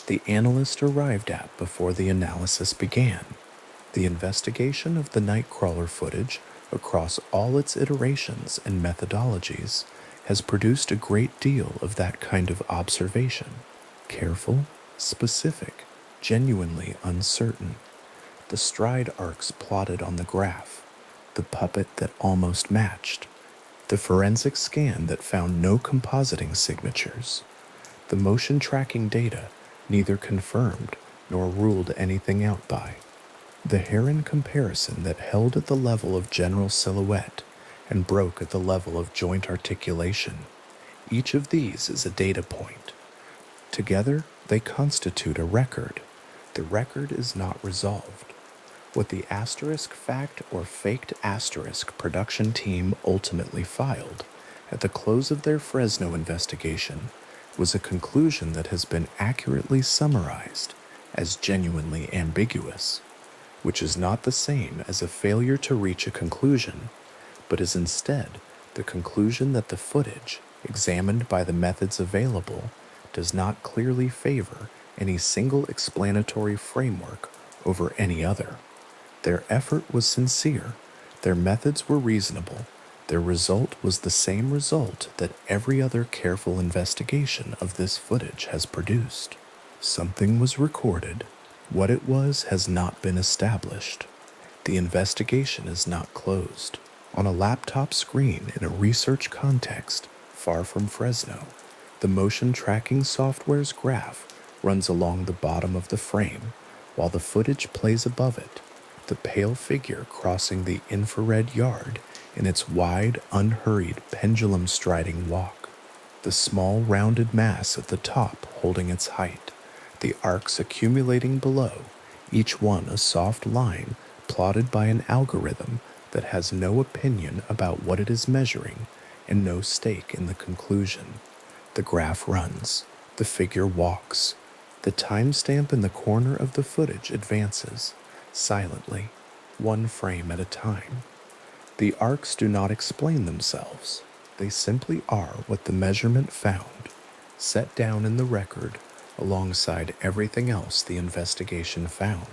the analyst arrived at before the analysis began. The investigation of the Nightcrawler footage across all its iterations and methodologies has produced a great deal of that kind of observation, careful, specific, genuinely uncertain. The stride arcs plotted on the graph, the puppet that almost matched, the forensic scan that found no compositing signatures. The motion tracking data neither confirmed nor ruled anything out by. The Heron comparison that held at the level of general silhouette and broke at the level of joint articulation. Each of these is a data point. Together, they constitute a record. The record is not resolved. What the asterisk fact or faked asterisk production team ultimately filed at the close of their Fresno investigation was a conclusion that has been accurately summarized as genuinely ambiguous, which is not the same as a failure to reach a conclusion, but is instead the conclusion that the footage, examined by the methods available, does not clearly favor any single explanatory framework over any other. Their effort was sincere, their methods were reasonable, their result was the same result that every other careful investigation of this footage has produced. Something was recorded. What it was has not been established. The investigation is not closed. On a laptop screen in a research context, far from Fresno, the motion tracking software's graph runs along the bottom of the frame, while the footage plays above it, the pale figure crossing the infrared yard in its wide, unhurried, pendulum-striding walk, the small, rounded mass at the top holding its height, the arcs accumulating below, each one a soft line plotted by an algorithm that has no opinion about what it is measuring and no stake in the conclusion. The graph runs, the figure walks, the timestamp in the corner of the footage advances, silently, one frame at a time. The arcs do not explain themselves. They simply are what the measurement found, set down in the record alongside everything else the investigation found,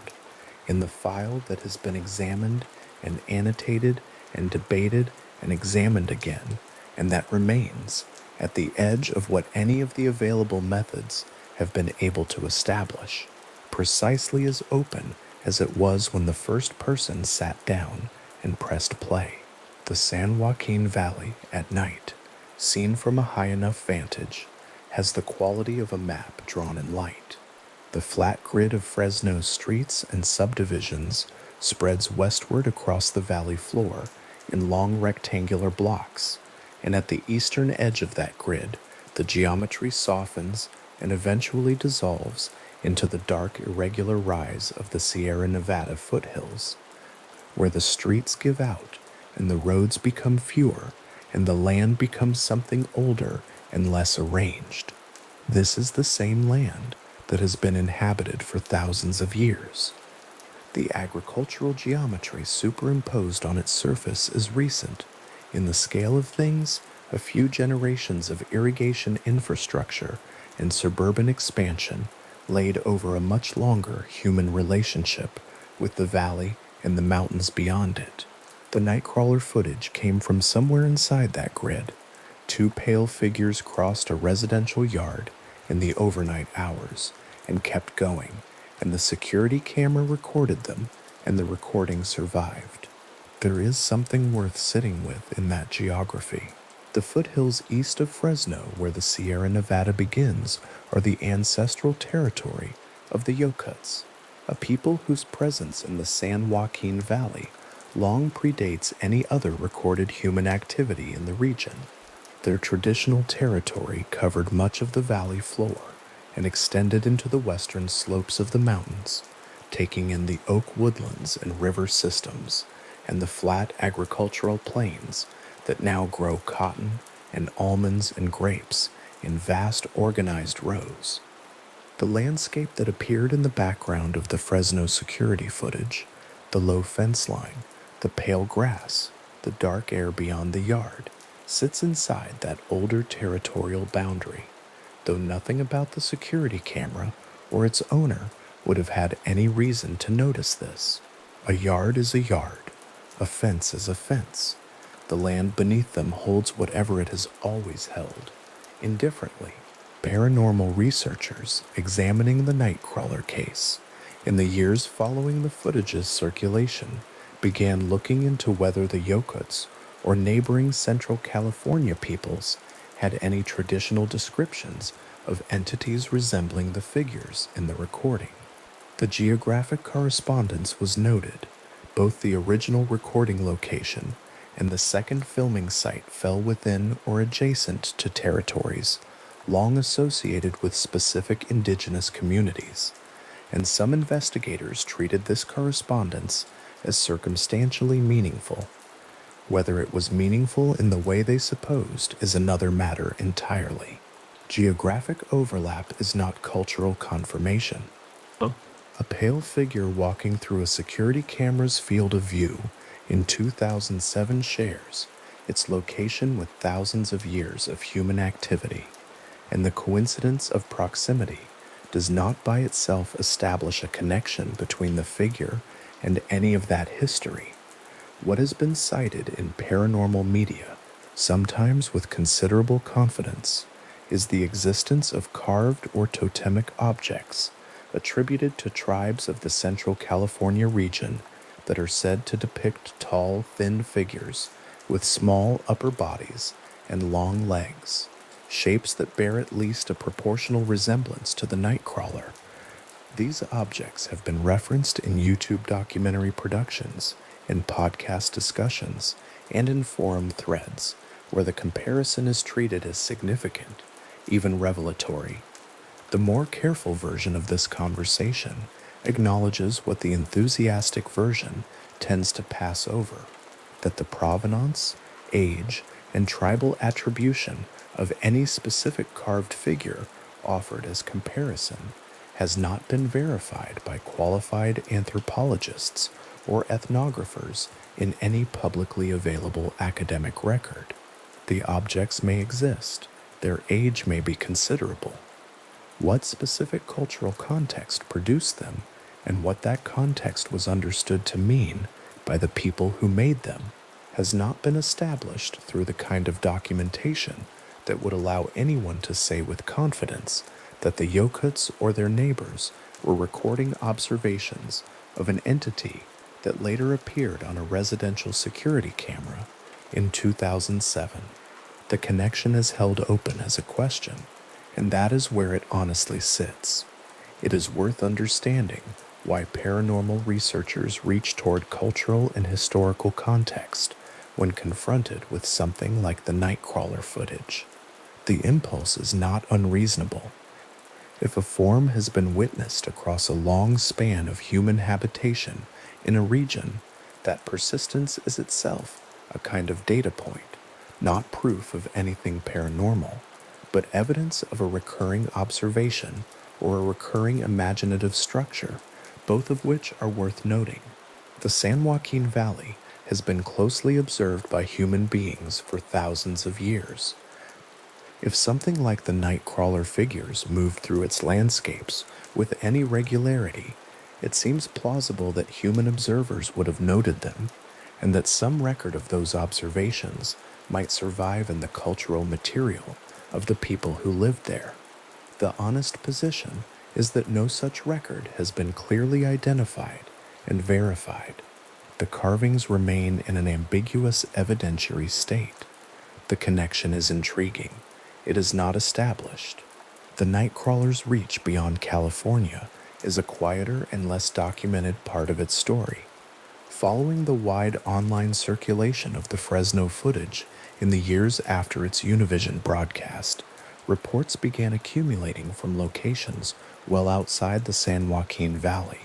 in the file that has been examined and annotated and debated and examined again, and that remains at the edge of what any of the available methods have been able to establish, precisely as open as it was when the first person sat down and pressed play. The San Joaquin Valley at night, seen from a high enough vantage, has the quality of a map drawn in light. The flat grid of Fresno's streets and subdivisions spreads westward across the valley floor in long rectangular blocks, and at the eastern edge of that grid, the geometry softens and eventually dissolves into the dark, irregular rise of the Sierra Nevada foothills, where the streets give out and the roads become fewer and the land becomes something older and less arranged. This is the same land that has been inhabited for thousands of years. The agricultural geometry superimposed on its surface is recent. In the scale of things, a few generations of irrigation infrastructure and suburban expansion laid over a much longer human relationship with the valley and the mountains beyond it. The Nightcrawler footage came from somewhere inside that grid. Two pale figures crossed a residential yard in the overnight hours and kept going, and the security camera recorded them, and the recording survived. There is something worth sitting with in that geography. The foothills east of Fresno, where the Sierra Nevada begins, are the ancestral territory of the Yokuts, a people whose presence in the San Joaquin Valley long predates any other recorded human activity in the region. Their traditional territory covered much of the valley floor and extended into the western slopes of the mountains, taking in the oak woodlands and river systems and the flat agricultural plains that now grow cotton and almonds and grapes in vast organized rows. The landscape that appeared in the background of the Fresno security footage, the low fence line, the pale grass, the dark air beyond the yard, sits inside that older territorial boundary, though nothing about the security camera or its owner would have had any reason to notice this. A yard is a yard. A fence is a fence. The land beneath them holds whatever it has always held, indifferently, Paranormal researchers examining the Nightcrawler case in the years following the footage's circulation began looking into whether the Yokuts or neighboring Central California peoples had any traditional descriptions of entities resembling the figures in the recording. The geographic correspondence was noted. Both the original recording location and the second filming site fell within or adjacent to territories long associated with specific indigenous communities, and some investigators treated this correspondence as circumstantially meaningful. Whether it was meaningful in the way they supposed is another matter entirely. Geographic overlap is not cultural confirmation. A pale figure walking through a security camera's field of view in 2007 shares its location with thousands of years of human activity, and the coincidence of proximity does not by itself establish a connection between the figure and any of that history. What has been cited in paranormal media, sometimes with considerable confidence, is the existence of carved or totemic objects attributed to tribes of the Central California region that are said to depict tall, thin figures with small upper bodies and long legs, shapes that bear at least a proportional resemblance to the Nightcrawler. These objects have been referenced in YouTube documentary productions, in podcast discussions, and in forum threads, where the comparison is treated as significant, even revelatory. The more careful version of this conversation acknowledges what the enthusiastic version tends to pass over, that the provenance, age, and tribal attribution of any specific carved figure offered as comparison has not been verified by qualified anthropologists or ethnographers in any publicly available academic record. The objects may exist, their age may be considerable. What specific cultural context produced them, and what that context was understood to mean by the people who made them, has not been established through the kind of documentation that would allow anyone to say with confidence that the Yokuts or their neighbors were recording observations of an entity that later appeared on a residential security camera in 2007. The connection is held open as a question, and that is where it honestly sits. It is worth understanding why paranormal researchers reach toward cultural and historical context when confronted with something like the Nightcrawler footage. The impulse is not unreasonable. If a form has been witnessed across a long span of human habitation in a region, that persistence is itself a kind of data point, not proof of anything paranormal, but evidence of a recurring observation or a recurring imaginative structure, both of which are worth noting. The San Joaquin Valley has been closely observed by human beings for thousands of years. If something like the Nightcrawler figures moved through its landscapes with any regularity, it seems plausible that human observers would have noted them, and that some record of those observations might survive in the cultural material of the people who lived there. The honest position is that no such record has been clearly identified and verified. The carvings remain in an ambiguous evidentiary state. The connection is intriguing. It is not established. The Nightcrawler's reach beyond California is a quieter and less documented part of its story. Following the wide online circulation of the Fresno footage in the years after its Univision broadcast, reports began accumulating from locations well outside the San Joaquin Valley.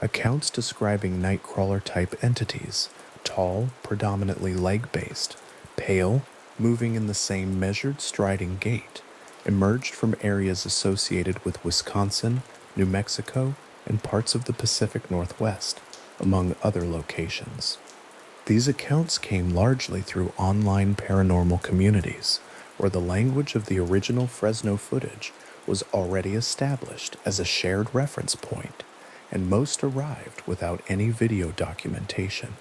Accounts describing Nightcrawler-type entities, tall, predominantly leg-based, pale, moving in the same measured striding gait, emerged from areas associated with Wisconsin, New Mexico, and parts of the Pacific Northwest, among other locations. These accounts came largely through online paranormal communities, where the language of the original Fresno footage was already established as a shared reference point, and most arrived without any video documentation.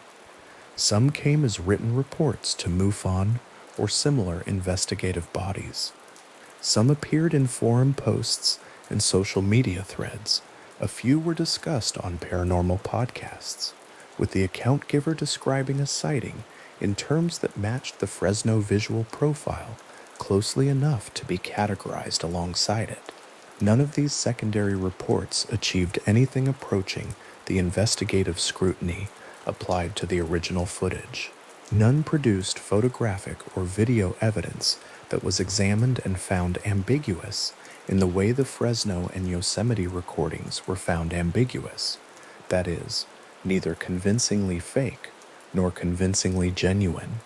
Some came as written reports to MUFON or similar investigative bodies. Some appeared in forum posts and social media threads. A few were discussed on paranormal podcasts, with the account giver describing a sighting in terms that matched the Fresno visual profile closely enough to be categorized alongside it. None of these secondary reports achieved anything approaching the investigative scrutiny applied to the original footage. None produced photographic or video evidence that was examined and found ambiguous in the way the Fresno and Yosemite recordings were found ambiguous. That is, neither convincingly fake nor convincingly genuine.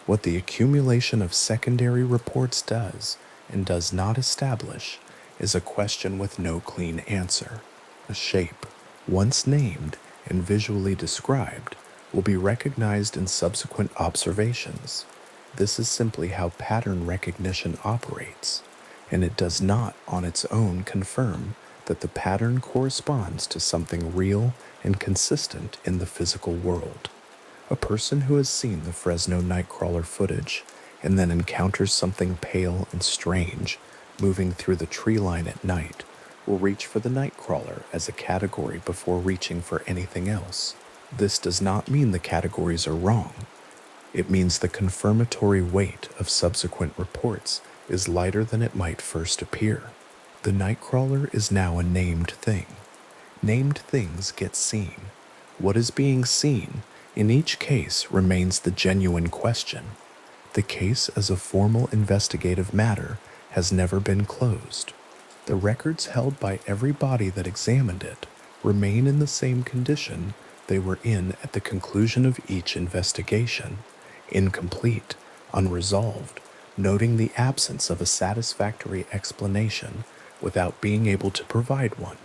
What the accumulation of secondary reports does and does not establish is a question with no clean answer. A shape, once named and visually described, will be recognized in subsequent observations. This is simply how pattern recognition operates, and it does not on its own confirm that the pattern corresponds to something real and consistent in the physical world. A person who has seen the Fresno Nightcrawler footage and then encounters something pale and strange moving through the tree line at night will reach for the Nightcrawler as a category before reaching for anything else. This does not mean the categories are wrong. It means the confirmatory weight of subsequent reports is lighter than it might first appear. The Nightcrawler is now a named thing. Named things get seen. What is being seen in each case remains the genuine question. The case as a formal investigative matter has never been closed. The records held by every body that examined it remain in the same condition they were in at the conclusion of each investigation, incomplete, unresolved, noting the absence of a satisfactory explanation without being able to provide one.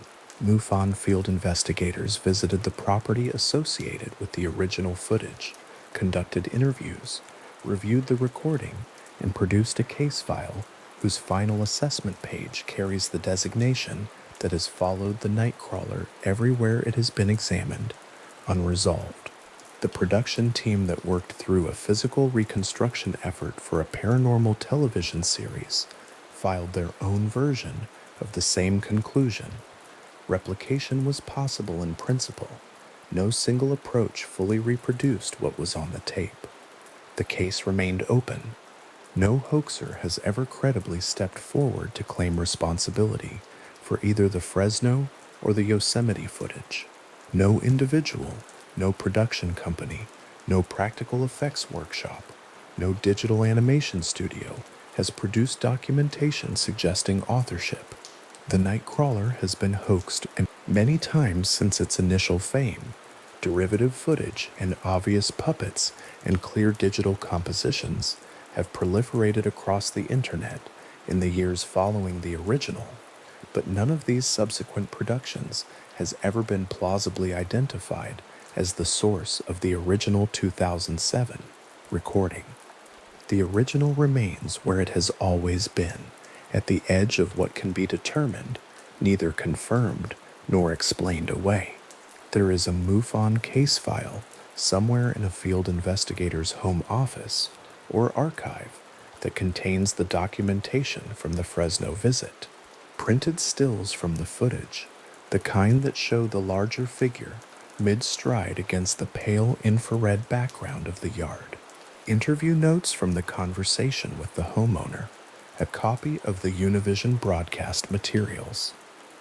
MUFON field investigators visited the property associated with the original footage, conducted interviews, reviewed the recording, and produced a case file whose final assessment page carries the designation that has followed the Nightcrawler everywhere it has been examined, unresolved. The production team that worked through a physical reconstruction effort for a paranormal television series filed their own version of the same conclusion. Replication was possible in principle. No single approach fully reproduced what was on the tape. The case remained open. No hoaxer has ever credibly stepped forward to claim responsibility for either the Fresno or the Yosemite footage. No individual, no production company, no practical effects workshop, no digital animation studio has produced documentation suggesting authorship. The Nightcrawler has been hoaxed many times since its initial fame. Derivative footage and obvious puppets and clear digital compositions have proliferated across the internet in the years following the original, but none of these subsequent productions has ever been plausibly identified as the source of the original 2007 recording. The original remains where it has always been, at the edge of what can be determined, neither confirmed nor explained away. There is a MUFON case file somewhere in a field investigator's home office or archive that contains the documentation from the Fresno visit. Printed stills from the footage, the kind that show the larger figure mid-stride against the pale infrared background of the yard. Interview notes from the conversation with the homeowner, a copy of the Univision broadcast materials,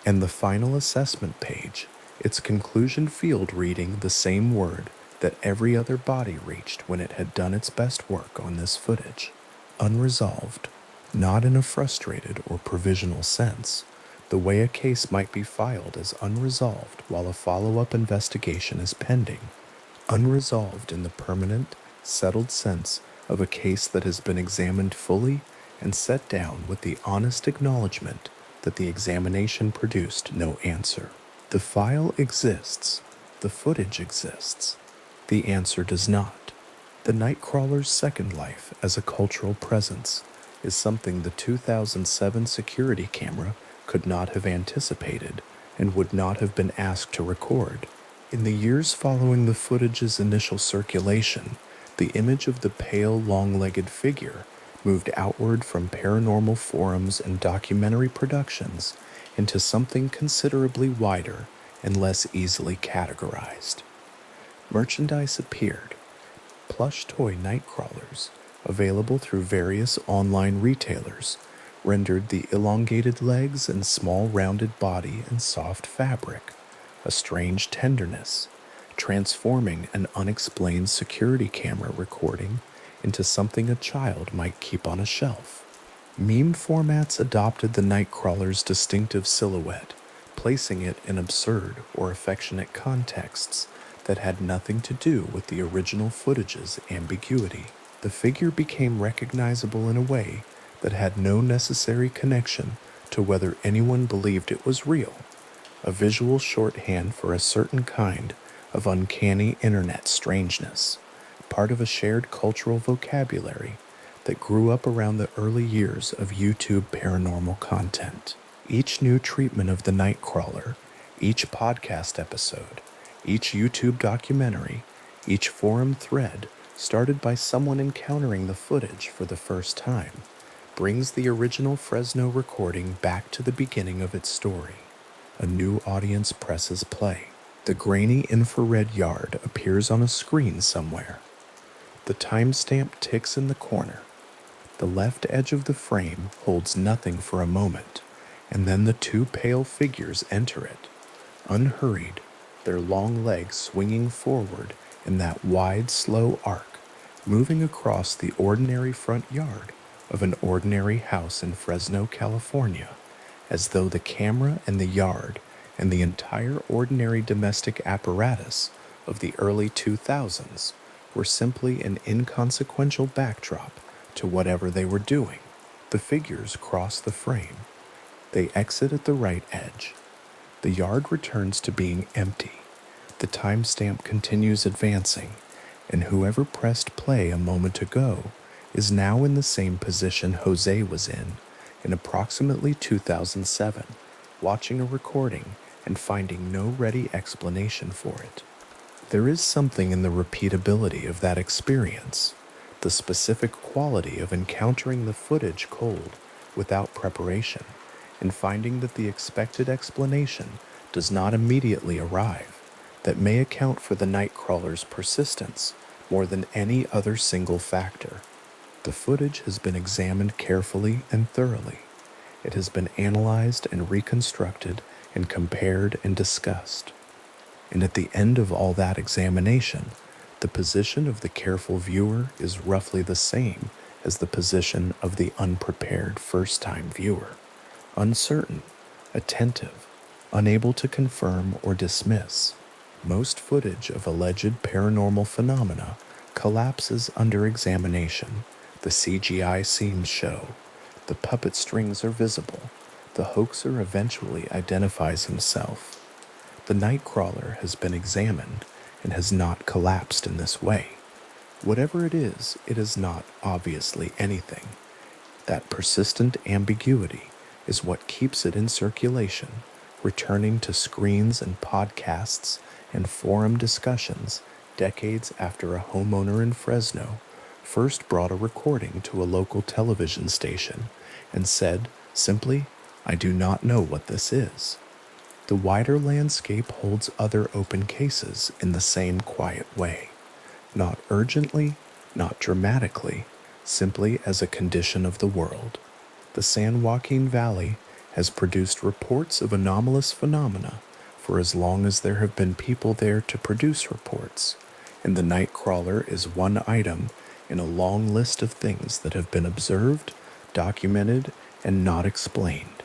and the final assessment page, its conclusion field reading the same word that every other body reached when it had done its best work on this footage. Unresolved, not in a frustrated or provisional sense, the way a case might be filed as unresolved while a follow-up investigation is pending. Unresolved in the permanent, settled sense of a case that has been examined fully and set down with the honest acknowledgement that the examination produced no answer. The file exists. The footage exists. The answer does not. The Nightcrawler's second life as a cultural presence is something the 2007 security camera could not have anticipated and would not have been asked to record. In the years following the footage's initial circulation, the image of the pale, long-legged figure moved outward from paranormal forums and documentary productions into something considerably wider and less easily categorized. Merchandise appeared, plush toy Nightcrawlers, available through various online retailers, rendered the elongated legs and small rounded body and soft fabric a strange tenderness, transforming an unexplained security camera recording into something a child might keep on a shelf. Meme formats adopted the Nightcrawler's distinctive silhouette, placing it in absurd or affectionate contexts that had nothing to do with the original footage's ambiguity. The figure became recognizable in a way that had no necessary connection to whether anyone believed it was real, a visual shorthand for a certain kind of uncanny internet strangeness, part of a shared cultural vocabulary that grew up around the early years of YouTube paranormal content. Each new treatment of the Nightcrawler, each podcast episode, each YouTube documentary, each forum thread started by someone encountering the footage for the first time, brings the original Fresno recording back to the beginning of its story. A new audience presses play. The grainy infrared yard appears on a screen somewhere. The timestamp ticks in the corner. The left edge of the frame holds nothing for a moment, and then the two pale figures enter it, unhurried, their long legs swinging forward in that wide, slow arc, moving across the ordinary front yard of an ordinary house in Fresno, California, as though the camera and the yard and the entire ordinary domestic apparatus of the early 2000s were simply an inconsequential backdrop to whatever they were doing. The figures cross the frame. They exit at the right edge. The yard returns to being empty. The timestamp continues advancing, and whoever pressed play a moment ago is now in the same position Jose was in approximately 2007, watching a recording and finding no ready explanation for it. There is something in the repeatability of that experience, the specific quality of encountering the footage cold, without preparation, and finding that the expected explanation does not immediately arrive, that may account for the Nightcrawler's persistence more than any other single factor. The footage has been examined carefully and thoroughly. It has been analyzed and reconstructed and compared and discussed. And at the end of all that examination, the position of the careful viewer is roughly the same as the position of the unprepared first-time viewer, uncertain, attentive, unable to confirm or dismiss. Most footage of alleged paranormal phenomena collapses under examination. The CGI scenes show. The puppet strings are visible. The hoaxer eventually identifies himself. The Nightcrawler has been examined and has not collapsed in this way. Whatever it is not obviously anything. That persistent ambiguity is what keeps it in circulation, returning to screens and podcasts and forum discussions decades after a homeowner in Fresno first brought a recording to a local television station and said, simply, "I do not know what this is." The wider landscape holds other open cases in the same quiet way, not urgently, not dramatically, simply as a condition of the world. The San Joaquin Valley has produced reports of anomalous phenomena for as long as there have been people there to produce reports, and the Nightcrawler is one item in a long list of things that have been observed, documented, and not explained.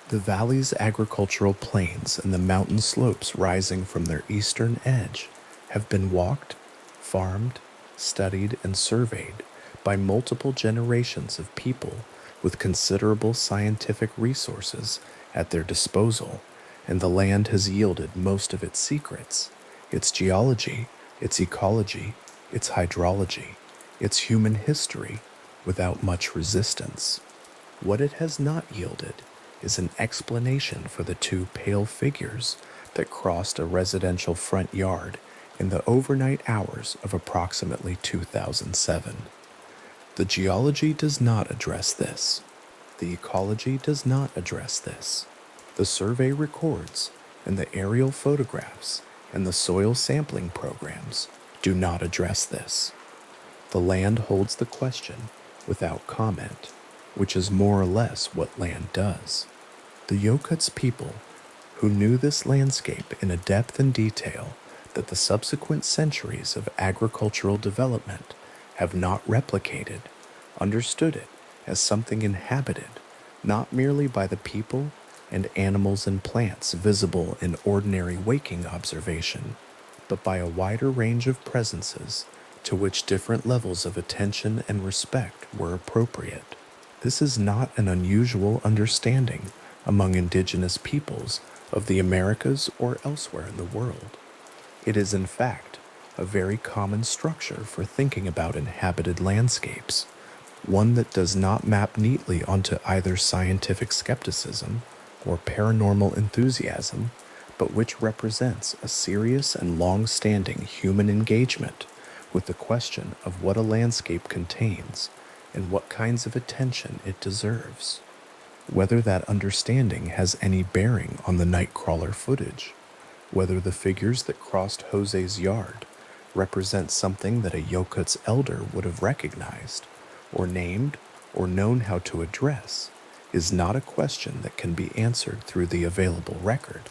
The valley's agricultural plains and the mountain slopes rising from their eastern edge have been walked, farmed, studied, and surveyed by multiple generations of people with considerable scientific resources at their disposal, and the land has yielded most of its secrets, its geology, its ecology, its hydrology, its human history, without much resistance. What it has not yielded is an explanation for the two pale figures that crossed a residential front yard in the overnight hours of approximately 2007. The geology does not address this. The ecology does not address this. The survey records, and the aerial photographs and the soil sampling programs do not address this. The land holds the question without comment, which is more or less what land does. The Yokuts people, who knew this landscape in a depth and detail that the subsequent centuries of agricultural development have not replicated, understood it as something inhabited not merely by the people and animals and plants visible in ordinary waking observation, but by a wider range of presences to which different levels of attention and respect were appropriate. This is not an unusual understanding among indigenous peoples of the Americas or elsewhere in the world. It is, in fact, a very common structure for thinking about inhabited landscapes, one that does not map neatly onto either scientific skepticism or paranormal enthusiasm, but which represents a serious and long-standing human engagement with the question of what a landscape contains and what kinds of attention it deserves. Whether that understanding has any bearing on the Nightcrawler footage, whether the figures that crossed Jose's yard represent something that a Yokut's elder would have recognized, or named, or known how to address, is not a question that can be answered through the available record.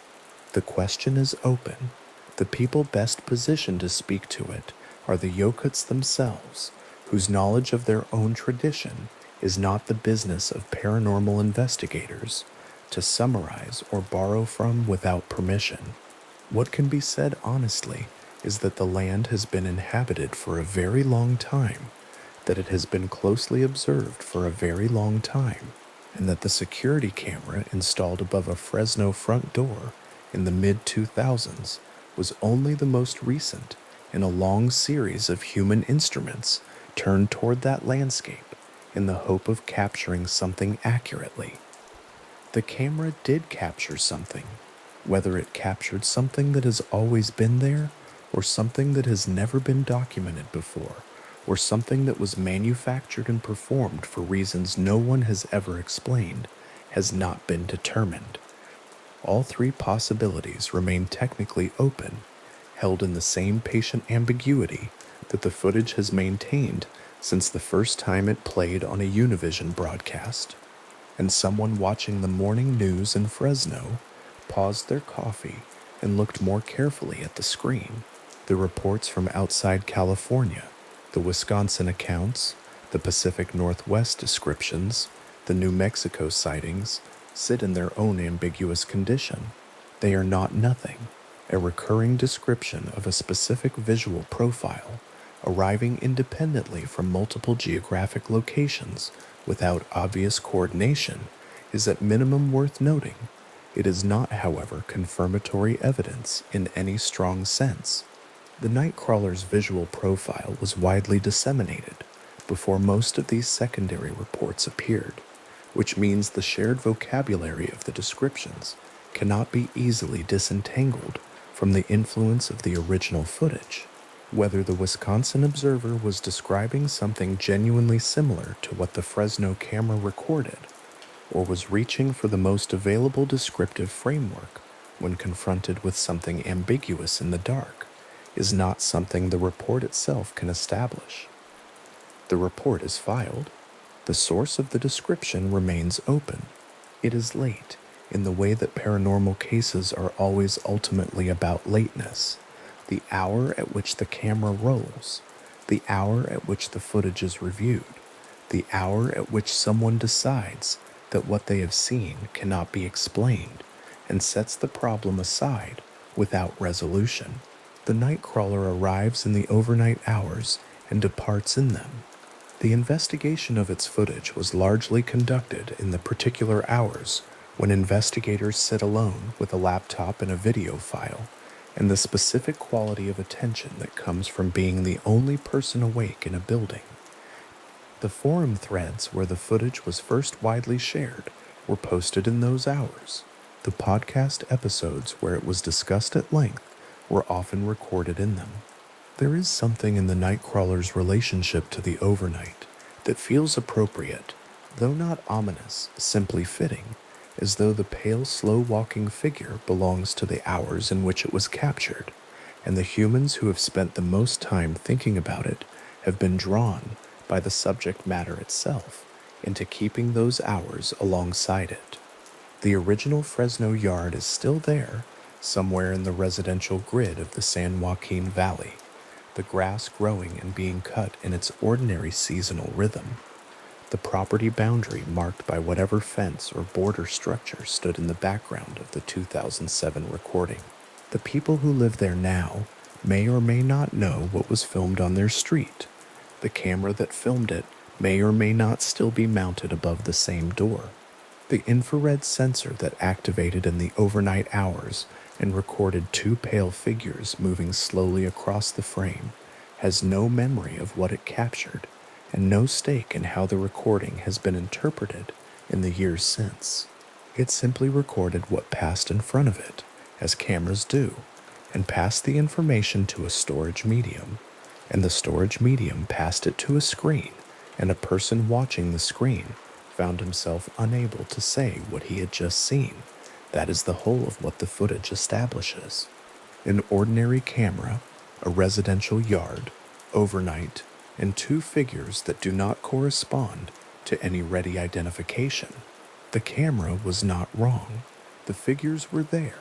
The question is open. The people best positioned to speak to it are the Yokuts themselves, whose knowledge of their own tradition is not the business of paranormal investigators to summarize or borrow from without permission. What can be said honestly is that the land has been inhabited for a very long time, that it has been closely observed for a very long time, and that the security camera installed above a Fresno front door in the mid-2000s was only the most recent in a long series of human instruments turned toward that landscape in the hope of capturing something accurately. The camera did capture something, whether it captured something that has always been there, or something that has never been documented before, or something that was manufactured and performed for reasons no one has ever explained, has not been determined. All three possibilities remain technically open, held in the same patient ambiguity that the footage has maintained since the first time it played on a Univision broadcast, and someone watching the morning news in Fresno paused their coffee and looked more carefully at the screen. The reports from outside California, the Wisconsin accounts, the Pacific Northwest descriptions, the New Mexico sightings sit in their own ambiguous condition. They are not nothing, a recurring description of a specific visual profile, arriving independently from multiple geographic locations without obvious coordination, is at minimum worth noting. It is not, however, confirmatory evidence in any strong sense. The Nightcrawler's visual profile was widely disseminated before most of these secondary reports appeared, which means the shared vocabulary of the descriptions cannot be easily disentangled from the influence of the original footage. Whether the Wisconsin observer was describing something genuinely similar to what the Fresno camera recorded, or was reaching for the most available descriptive framework when confronted with something ambiguous in the dark, is not something the report itself can establish. The report is filed. The source of the description remains open. It is late, in the way that paranormal cases are always ultimately about lateness. The hour at which the camera rolls, the hour at which the footage is reviewed, the hour at which someone decides that what they have seen cannot be explained and sets the problem aside without resolution. The Nightcrawler arrives in the overnight hours and departs in them. The investigation of its footage was largely conducted in the particular hours when investigators sit alone with a laptop and a video file, and the specific quality of attention that comes from being the only person awake in a building. The forum threads where the footage was first widely shared were posted in those hours. The podcast episodes where it was discussed at length were often recorded in them. There is something in the Nightcrawler's relationship to the overnight that feels appropriate, though not ominous, simply fitting, as though the pale, slow-walking figure belongs to the hours in which it was captured, and the humans who have spent the most time thinking about it have been drawn by the subject matter itself into keeping those hours alongside it. The original Fresno yard is still there, somewhere in the residential grid of the San Joaquin Valley, the grass growing and being cut in its ordinary seasonal rhythm, the property boundary marked by whatever fence or border structure stood in the background of the 2007 recording. The people who live there now may or may not know what was filmed on their street. The camera that filmed it may or may not still be mounted above the same door. The infrared sensor that activated in the overnight hours and recorded two pale figures moving slowly across the frame has no memory of what it captured and no stake in how the recording has been interpreted in the years since. It simply recorded what passed in front of it, as cameras do, and passed the information to a storage medium, and the storage medium passed it to a screen, and a person watching the screen found himself unable to say what he had just seen. That is the whole of what the footage establishes. An ordinary camera, a residential yard, overnight, and two figures that do not correspond to any ready identification. The camera was not wrong. The figures were there.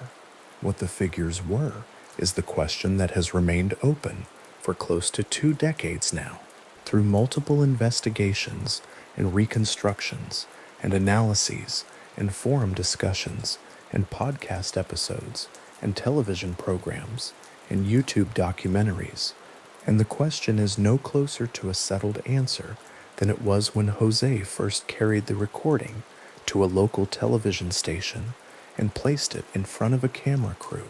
What the figures were is the question that has remained open for close to 2 decades now, through multiple investigations and reconstructions and analyses and forum discussions and podcast episodes and television programs and YouTube documentaries. And the question is no closer to a settled answer than it was when Jose first carried the recording to a local television station and placed it in front of a camera crew.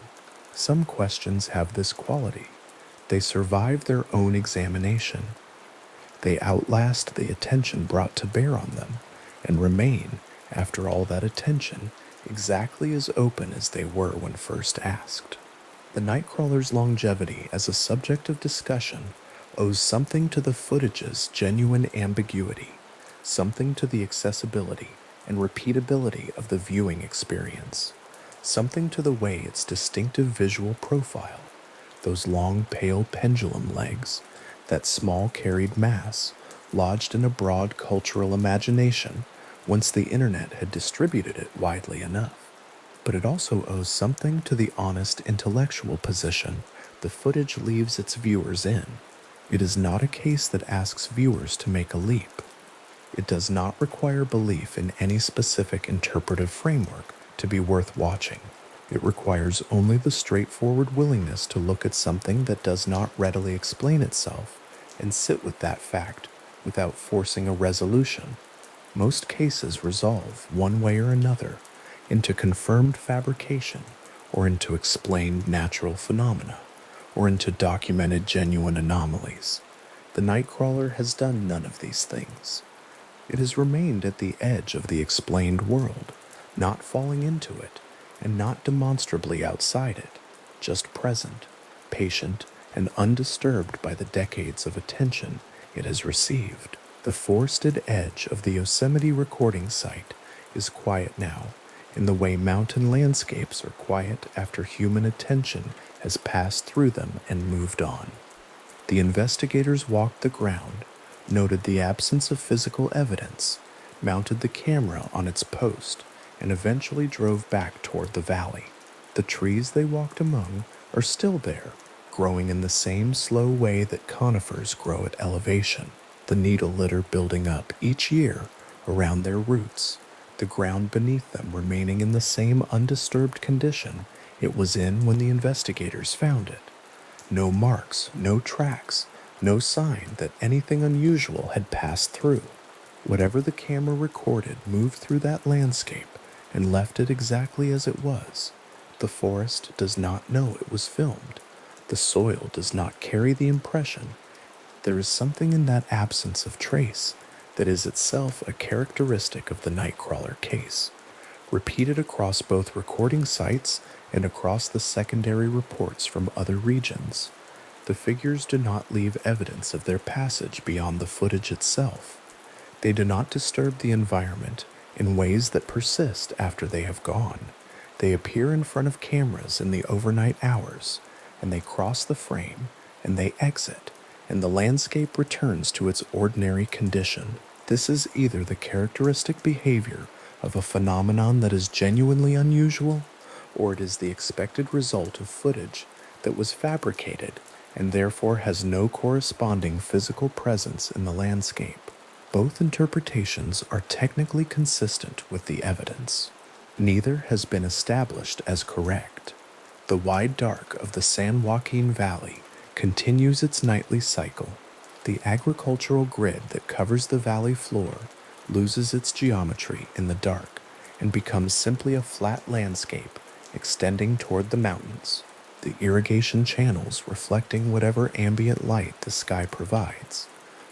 Some questions have this quality. They survive their own examination. They outlast the attention brought to bear on them and remain, after all that attention, exactly as open as they were when first asked. The Nightcrawler's longevity as a subject of discussion owes something to the footage's genuine ambiguity, something to the accessibility and repeatability of the viewing experience, something to the way its distinctive visual profile, those long pale pendulum legs, that small carried mass, lodged in a broad cultural imagination once the internet had distributed it widely enough. But it also owes something to the honest intellectual position the footage leaves its viewers in. It is not a case that asks viewers to make a leap. It does not require belief in any specific interpretive framework to be worth watching. It requires only the straightforward willingness to look at something that does not readily explain itself and sit with that fact without forcing a resolution. Most cases resolve, one way or another, into confirmed fabrication, or into explained natural phenomena, or into documented genuine anomalies. The Nightcrawler has done none of these things. It has remained at the edge of the explained world, not falling into it, and not demonstrably outside it, just present, patient, and undisturbed by the decades of attention it has received. The forested edge of the Yosemite recording site is quiet now, in the way mountain landscapes are quiet after human attention has passed through them and moved on. The investigators walked the ground, noted the absence of physical evidence, mounted the camera on its post, and eventually drove back toward the valley. The trees they walked among are still there, growing in the same slow way that conifers grow at elevation, the needle litter building up each year around their roots, the ground beneath them remaining in the same undisturbed condition it was in when the investigators found it. No marks, no tracks, no sign that anything unusual had passed through. Whatever the camera recorded moved through that landscape and left it exactly as it was. The forest does not know it was filmed. The soil does not carry the impression. There is something in that absence of trace that is itself a characteristic of the Nightcrawler case, repeated across both recording sites and across the secondary reports from other regions. The figures do not leave evidence of their passage beyond the footage itself. They do not disturb the environment in ways that persist after they have gone. They appear in front of cameras in the overnight hours, and they cross the frame, and they exit, and the landscape returns to its ordinary condition. This is either the characteristic behavior of a phenomenon that is genuinely unusual, or it is the expected result of footage that was fabricated and therefore has no corresponding physical presence in the landscape. Both interpretations are technically consistent with the evidence. Neither has been established as correct. The wide dark of the San Joaquin Valley continues its nightly cycle. The agricultural grid that covers the valley floor loses its geometry in the dark and becomes simply a flat landscape extending toward the mountains, the irrigation channels reflecting whatever ambient light the sky provides,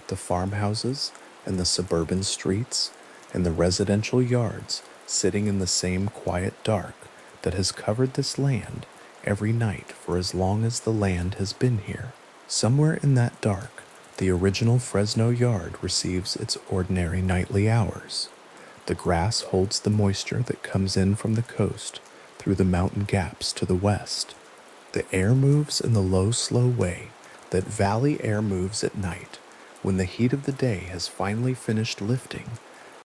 the farmhouses and the suburban streets, and the residential yards sitting in the same quiet dark that has covered this land every night for as long as the land has been here. Somewhere in that dark, the original Fresno yard receives its ordinary nightly hours. The grass holds the moisture that comes in from the coast through the mountain gaps to the west. The air moves in the low, slow way that valley air moves at night when the heat of the day has finally finished lifting